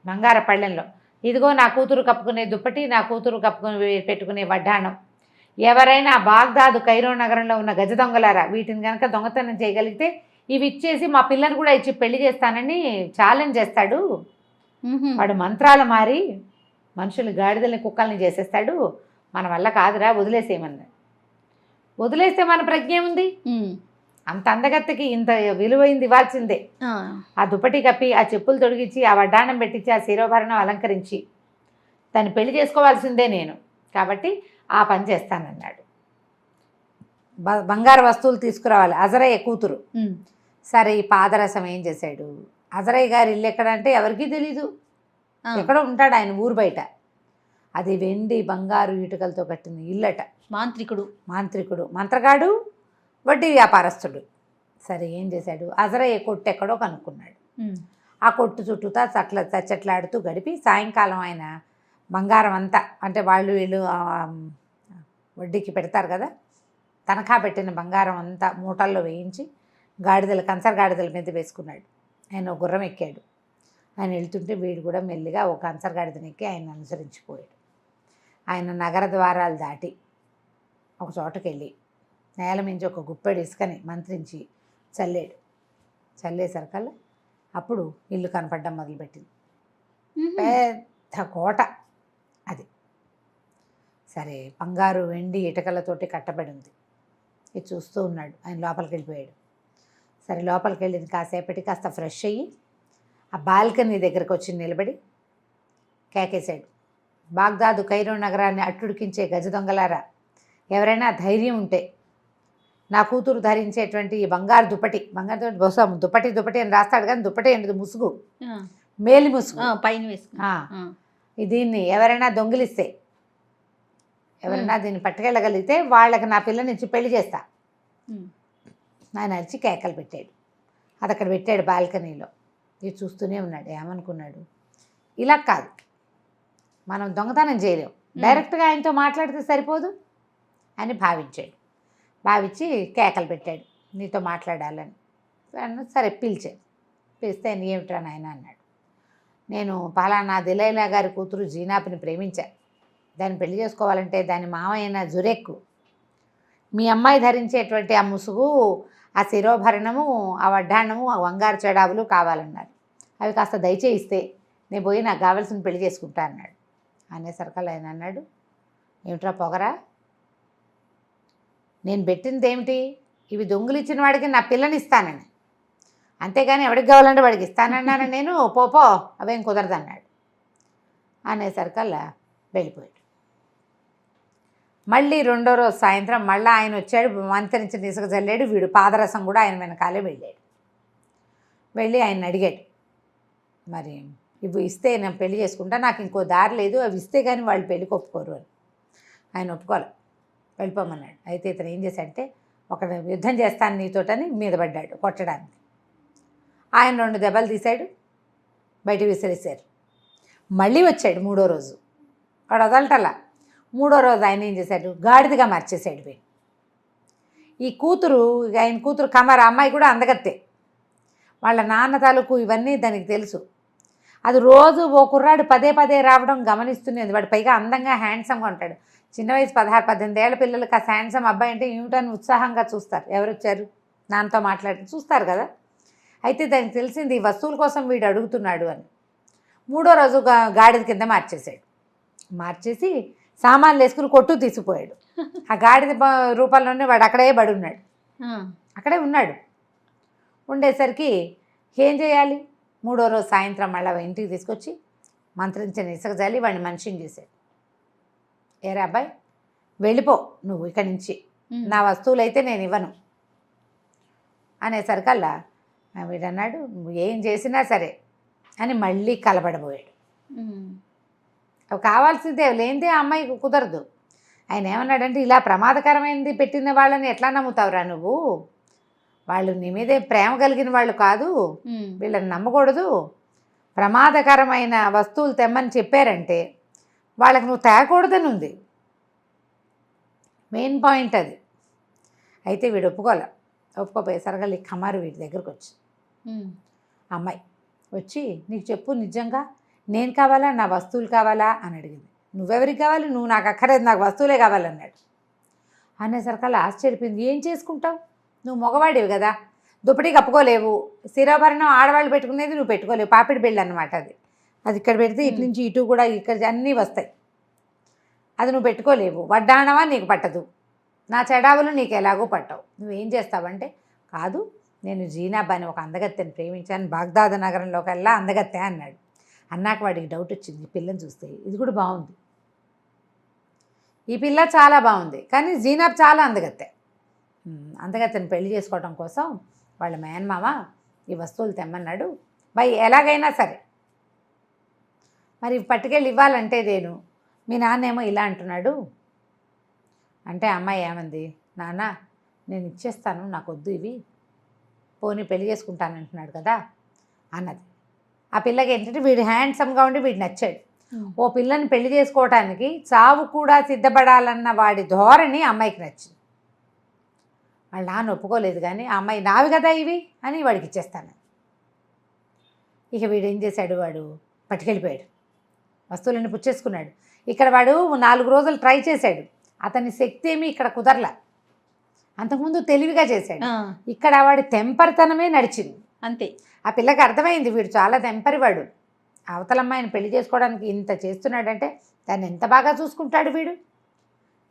బంగార పళ్ళెంలో, ఇదిగో నా కూతురు కప్పుకునే దుప్పటి, నా కూతురు పెట్టుకునే వడ్డాణం, ఎవరైనా బాగ్దాదు కైరో నగరంలో ఉన్న గజ దొంగలారా, వీటిని కనుక దొంగతనం చేయగలిగితే ఇవి ఇచ్చేసి మా పిల్లని కూడా ఇచ్చి పెళ్లి చేస్తానని ఛాలెంజ్ చేస్తాడు. వాడు మంత్రాలు మారి మనుషులు గాడిదల్ని కుక్కల్ని చేసేస్తాడు, మన వల్ల కాదురా, వదిలేసేయమన్నాడు. వదిలేస్తే మన ప్రజ్ఞ ఉంది, అంత అందగత్తకి ఇంత విలువైంది ఇవ్వాల్సిందే. ఆ దుప్పటి కప్పి, ఆ చెప్పులు తొడిగించి, ఆ వడ్డాణం పెట్టించి, ఆ శిరోభరణం అలంకరించి దాన్ని పెళ్లి చేసుకోవాల్సిందే నేను, కాబట్టి ఆ పని చేస్తానన్నాడు. బంగారు వస్తువులు తీసుకురావాలి అజరయ్య కూతురు. సరే, ఈ పాదరసం ఏం చేశాడు, అజరయ్య గారి ఇల్లు ఎక్కడంటే ఎవరికీ తెలీదు, ఎక్కడో ఉంటాడు ఆయన ఊరు బయట. అది వెండి బంగారు ఇటుకలతో కట్టిన ఇల్లట. మాంత్రికుడు మంత్రగాడు, వడ్డీ వ్యాపారస్తుడు. సరే, ఏం చేశాడు, అజరయ్య కొట్టు ఎక్కడో కనుక్కున్నాడు. ఆ కొట్టు చుట్టూతా చచ్చట్లాడుతూ గడిపి సాయంకాలం ఆయన బంగారం అంతా, అంటే వీళ్ళు వడ్డీకి పెడతారు కదా, తనఖా పెట్టిన బంగారం అంతా మూటల్లో వేయించి కంచర గాడిదల మీద వేసుకున్నాడు. ఆయన గుర్రం ఎక్కాడు. ఆయన వెళ్తుంటే వీడు కూడా మెల్లిగా ఒక కంచర గాడిదని ఎక్కి ఆయన అనుసరించిపోయాడు. ఆయన నగర ద్వారాలు దాటి ఒక చోటకి వెళ్ళి నేల మించి ఒక గుప్పెడు ఇసుకని మంత్రించి చల్లేసరికల్లా అప్పుడు ఇల్లు కనపడడం మొదలుపెట్టింది. పెద్ద కోట అది. సరే, బంగారు వెండి ఇటుకలతోటి కట్టబడి ఉంది. ఇది చూస్తూ ఉన్నాడు. ఆయన లోపలికి వెళ్ళిపోయాడు. సరే, లోపలికి వెళ్ళింది కాసేపటికి కాస్త ఫ్రెష్ అయ్యి ఆ బాల్కనీ దగ్గరకు వచ్చి నిలబడి కేకేశాడు, బాగ్దాదు కైరో నగరాన్ని అట్టుడికించే గజ దొంగలారా, ఎవరైనా ధైర్యం ఉంటే నా కూతురు ధరించేటువంటి ఈ బంగారు దుప్పటి బహుశా దుప్పటి అని రాస్తాడు కానీ దుప్పటి ఏంటి, ముసుగు, మేలి ముసుగు పైన దీన్ని ఎవరైనా దొంగిలిస్తే, ఎవరైనా దీన్ని పట్టుకెళ్ళగలిగితే వాళ్ళకి నా పిల్లనిచ్చి పెళ్లి చేస్తా ఆయన అరిచి కేకలు పెట్టాడు. అది అక్కడ పెట్టాడు బాల్కనీలో. ఇది చూస్తూనే ఉన్నాడు. ఏమనుకున్నాడు, ఇలా కాదు, మనం దొంగతనం చేయలేం, డైరెక్ట్గా ఆయనతో మాట్లాడితే సరిపోదు అని భావించి కేకలు పెట్టాడు, నీతో మాట్లాడాలని. సరే, పిలిస్తే ఏమిట్రా నాయన అన్నాడు. నేను పలానా దిలైలా గారి కూతురు జీనాప్ని ప్రేమించాను, దాన్ని పెళ్లి చేసుకోవాలంటే దాని మామయ్య జురేక్ మీ అమ్మాయి ధరించేటువంటి ఆ ముసుగు, ఆ శిరోభరణము, ఆ వడ్డాణము, ఆ బంగారు చెడావులు కావాలన్నారు. అవి కాస్త దయచేయిస్తే నేను పోయి నాకు కావాల్సిన పెళ్లి చేసుకుంటా అన్నాడు. అనేసరికల్ ఆయన అన్నాడు, ఏమిట్రా పొగరా, నేను పెట్టింది ఏమిటి, ఇవి దొంగిలిచ్చిన వాడికి నా పిల్లని ఇస్తానని, అంతేగాని ఎవడికి కావాలంటే వాడికి ఇస్తానన్నాను నేను, పోపో అవేం కుదరదన్నాడు. అనేసరికల్లా వెళ్ళిపోయాడు. మళ్ళీ రెండో రోజు సాయంత్రం మళ్ళీ ఆయన వచ్చాడు, మంత్రించిన ఇసుక చల్లాడు. వీడు పాదరసం కూడా ఆయన వెనకాలే వెళ్ళాడు. వెళ్ళి ఆయన అడిగాడు, మరి ఇవి ఇస్తే నేను పెళ్లి చేసుకుంటా, నాకు ఇంకో దారి లేదు, అవి ఇస్తే కానీ వాళ్ళు పెళ్ళికి ఒప్పుకోరు అని. ఆయన ఒప్పుకోవాలి, వెళ్ళిపోమన్నాడు. అయితే ఇతను ఏం చేశాడంటే, ఒక యుద్ధం చేస్తాను నీతోటని మీద పడ్డాడు కొట్టడానికి. ఆయన 2 దెబ్బలు తీశాడు, బయట విసిరేశారు. మళ్ళీ వచ్చాడు మూడో రోజు, వాడు వదలటలా. మూడో రోజు ఆయన ఏం చేశాడు, గాడిదగా మార్చేశాడు వీడు. ఈ కూతురు, ఆయన కూతురు కమర్, అమ్మాయి కూడా అందగత్తే. వాళ్ళ నాన్న తాలూకు ఇవన్నీ దానికి తెలుసు. అది రోజు ఓ కుర్రాడు పదే పదే రావడం గమనిస్తున్నది. వాడు పైగా అందంగా హ్యాండ్సమ్గా ఉంటాడు. చిన్న వయసు 16-18 ఏళ్ల పిల్లలకి ఆ హ్యాండ్సమ్ అబ్బాయి అంటే ఏమిటని ఉత్సాహంగా చూస్తారు. ఎవరు వచ్చారు నాన్నతో మాట్లాడి చూస్తారు కదా. అయితే దానికి తెలిసింది ఈ వస్తువుల కోసం వీడు అడుగుతున్నాడు అని. మూడో రోజు గాడిద కింద మార్చేశాడు. మార్చేసి సామాన్లు వేసుకుని కొట్టు తీసిపోయాడు. ఆ గాడిద రూపంలోనే వాడు అక్కడే పడి ఉన్నాడు. అక్కడే ఉన్నాడు. ఉండేసరికి ఏం చేయాలి, మూడో రోజు సాయంత్రం మళ్ళీ ఇంటికి తీసుకొచ్చి మంత్రించిన ఇసుక జల్లి వాడిని మనిషిని చేశాడు. ఏరా అబ్బాయి, వెళ్ళిపో నువ్వు ఇక్కడి నుంచి, నా వస్తువులు అయితే నేను ఇవ్వను అనేసరికల్లా వీడన్నాడు, నువ్వు ఏం చేసినా సరే అని మళ్ళీ కలబడబోయాడు. అవి కావాల్సిందే, లేనిదే ఆ అమ్మాయికి కుదరదు. ఆయన ఏమన్నాడంటే, ఇలా ప్రమాదకరమైనది పెట్టిన వాళ్ళని ఎట్లా నమ్ముతావురా నువ్వు, వాళ్ళు నీ మీదే ప్రేమ కలిగిన వాళ్ళు కాదు, వీళ్ళని నమ్మకూడదు. ప్రమాదకరమైన వస్తువులు తెమ్మని చెప్పారంటే వాళ్ళకి నువ్వు తేకూడదని ఉంది. మెయిన్ పాయింట్ అది. అయితే వీడు ఒప్పుకోపోయేసరిగా ఈ కమారు వీడి దగ్గరకు వచ్చి, అమ్మాయి వచ్చి, నీకు చెప్పు నిజంగా నేను కావాలా, నా వస్తువులు కావాలా అని అడిగింది. నువ్వెవరికి కావాలి, నువ్వు నాకు అక్కర్లేదు, నాకు వస్తువులే కావాలన్నాడు. అనేసరికల్లా ఆశ్చర్యపోయింది. ఏం చేసుకుంటావు, నువ్వు మగవాడివి కదా, దుప్పటి కప్పుకోలేవు, శిరోభరణం ఆడవాళ్ళు పెట్టుకునేది నువ్వు పెట్టుకోలేవు, పాపిడి పెళ్ళి అనమాట అది. అది ఇక్కడ పెడితే ఇటు నుంచి ఇటు కూడా ఇక్కడ అన్నీ వస్తాయి, అది నువ్వు పెట్టుకోలేవు, వడ్డాణమా నీకు పట్టదు, నా చెడావులు నీకు ఎలాగో పట్టవు, నువ్వేం చేస్తావంటే, కాదు నేను జీనాబ్ అని ఒక అందగత్తెని ప్రేమించాను, బాగ్దాద్ నగరంలోకెల్లా అందగత్తె అన్నాడు. అన్నాక వాడికి డౌట్ వచ్చింది, ఈ పిల్లని చూస్తే ఇది కూడా బాగుంది, ఈ పిల్ల చాలా బాగుంది, కానీ జీనాబ్ చాలా అందగత్తె. అందగత్తెని పెళ్లి చేసుకోవడం కోసం వాళ్ళ మేనమామ ఈ వస్తువులు తెమ్మన్నాడు. ఎలాగైనా సరే మరి పట్టుకెళ్ళి ఇవ్వాలంటే నేను, మీ నాన్నేమో ఇలా అంటున్నాడు అంటే, అమ్మాయి ఏమంది, నాన్న నేను ఇచ్చేస్తాను, నాకు వద్దు ఇవి, పోనీ పెళ్లి చేసుకుంటాను అంటున్నాడు కదా అన్నది. ఆ పిల్లకి ఏంటంటే వీడు హ్యాండ్సమ్గా ఉండి వీడు నచ్చాడు. ఓ పిల్లని పెళ్లి చేసుకోవటానికి చావు కూడా సిద్ధపడాలన్న వాడి ధోరణి అమ్మాయికి నచ్చింది. వాళ్ళ నాన్న ఒప్పుకోలేదు, కానీ ఆ అమ్మాయి నావి కదా ఇవి అని వాడికి ఇచ్చేస్తాను. ఇక వీడు ఏం చేశాడు, వాడు పట్టుకెళ్ళిపోయాడు, వస్తువులన్నీ పుచ్చేసుకున్నాడు. ఇక్కడ వాడు 4 రోజులు ట్రై చేశాడు, అతని శక్తి ఏమీ ఇక్కడ కుదరలా. అంతకుముందు తెలివిగా చేశాడు, ఇక్కడ వాడి తెంపరితనమే నడిచింది అంతే. ఆ పిల్లకి అర్థమైంది వీడు చాలా తెంపరివాడు, అవతలమ్మాయిని పెళ్లి చేసుకోవడానికి ఇంత చేస్తున్నాడంటే దాన్ని ఎంత బాగా చూసుకుంటాడు వీడు,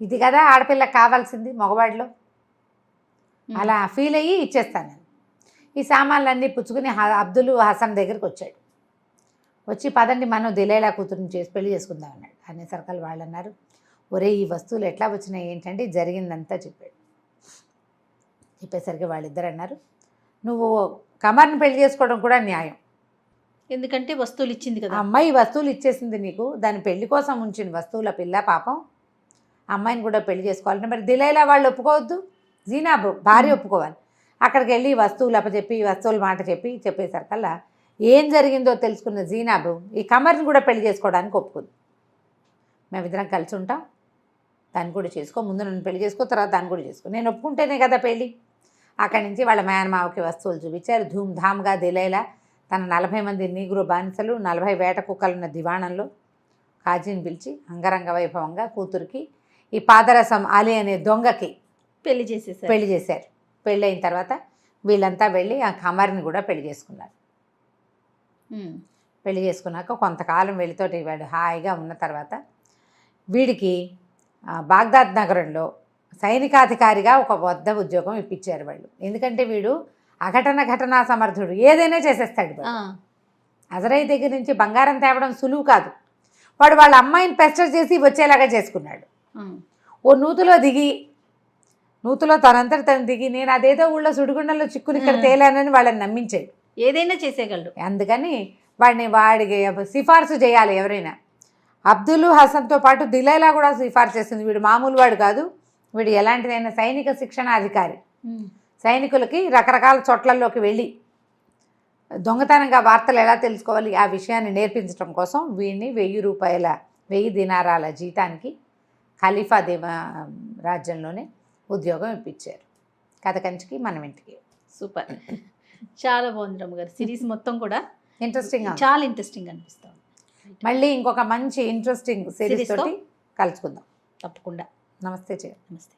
ఇది కదా ఆడపిల్లకి కావాల్సింది మగవాడిలో. అలా ఫీల్ అయ్యి ఇచ్చేస్తాను నేను. ఈ సామాన్లన్నీ పుచ్చుకుని అబ్దుల్ హసన్ దగ్గరికి వచ్చాడు. వచ్చి పదండి మనం దిలేలా కూతురుని చేసి పెళ్లి చేసుకుందాం అన్నాడు. అనేసరికల్ వాళ్ళు అన్నారు, ఒరే ఈ వస్తువులు ఎట్లా వచ్చినాయి ఏంటంటే జరిగిందంతా చెప్పాడు. చెప్పేసరికి వాళ్ళిద్దరు అన్నారు, నువ్వు కమర్ని పెళ్లి చేసుకోవడం కూడా న్యాయం, ఎందుకంటే వస్తువులు ఇచ్చింది కదా, అమ్మాయి వస్తువులు ఇచ్చేసింది నీకు, దాని పెళ్లి కోసం ఉంచిన వస్తువుల పిల్ల పాపం, అమ్మాయిని కూడా పెళ్లి చేసుకోవాలంటే మరి దిలైలా వాళ్ళు ఒప్పుకోవద్దు, జీనాబ్ భార్య ఒప్పుకోవాలి. అక్కడికి వెళ్ళి వస్తువులు అప్పచెప్పి వస్తువుల మాట చెప్పేసరికల్లా ఏం జరిగిందో తెలుసుకున్న జీనాబ్ ఈ కమర్ని కూడా పెళ్లి చేసుకోవడానికి ఒప్పుకుంది. మేమిద్దరం కలిసి ఉంటాం, దాన్ని కూడా చేసుకో, ముందు నన్ను పెళ్లి చేసుకో, తర్వాత దాన్ని కూడా చేసుకో, నేను ఒప్పుకుంటేనే కదా పెళ్ళి. అక్కడి నుంచి వాళ్ళ మేనమావకి వస్తువులు చూపించారు. ధూమ్ధామ్గా దిలైలా తన 40 మంది నీగ్రో బానిసలు, 40 వేట కుక్కలున్న దివాణంలో కాజీని పిలిచి అంగరంగ వైభవంగా కూతురికి ఈ పాదరసం అలీ అనే దొంగకి పెళ్లి చేశారు. పెళ్ళి అయిన తర్వాత వీళ్ళంతా వెళ్ళి ఆ కమర్ని కూడా పెళ్లి చేసుకున్నారు. పెళ్లి చేసుకున్నాక కొంతకాలం వీళ్ళతోటి వాడు హాయిగా ఉన్న తర్వాత వీడికి బాగ్దాద్ నగరంలో సైనికాధికారిగా ఒక వద్ద ఉద్యోగం ఇప్పించారు వాళ్ళు. ఎందుకంటే వీడు ఘటనా సమర్థుడు, ఏదైనా చేసేస్తాడు. అజరై దగ్గర నుంచి బంగారం తేవడం సులువు కాదు. వాడు వాళ్ళ అమ్మాయిని పెస్టర్ చేసి వచ్చేలాగా చేసుకున్నాడు. ఓ నూతులో తనంతట తను దిగి నేను అదేదో ఊళ్ళో సుడిగుండంలో చిక్కుని ఇక్కడ తేలానని వాళ్ళని నమ్మించాడు. ఏదైనా చేసేయగలడు. అందుకని వాడికి సిఫార్సు చేయాలి ఎవరైనా. అబ్దుల్ హసన్తో పాటు దిలైలా కూడా సిఫార్సు చేస్తుంది. వీడు మామూలు వాడు కాదు, వీడు ఎలాంటిదైనా సైనిక శిక్షణాధికారి. సైనికులకి రకరకాల చోట్లలోకి వెళ్ళి దొంగతనంగా వార్తలు ఎలా తెలుసుకోవాలి ఆ విషయాన్ని నేర్పించడం కోసం వీడిని 1000 దినారాల జీతానికి ఖలీఫా రాజ్యంలోనే ఉద్యోగం ఇప్పించారు. కథ కంచికి మనం ఇంటికి. సూపర్, చాలా బాగుంది రమ్మ గారు. సిరీస్ మొత్తం కూడా చాలా ఇంట్రెస్టింగ్ అనిపిస్తుంది. మళ్ళీ ఇంకొక మంచి ఇంట్రెస్టింగ్ సిరీస్ తోటి కలుసుకుందాం తప్పకుండా. నమస్తే. నమస్తే.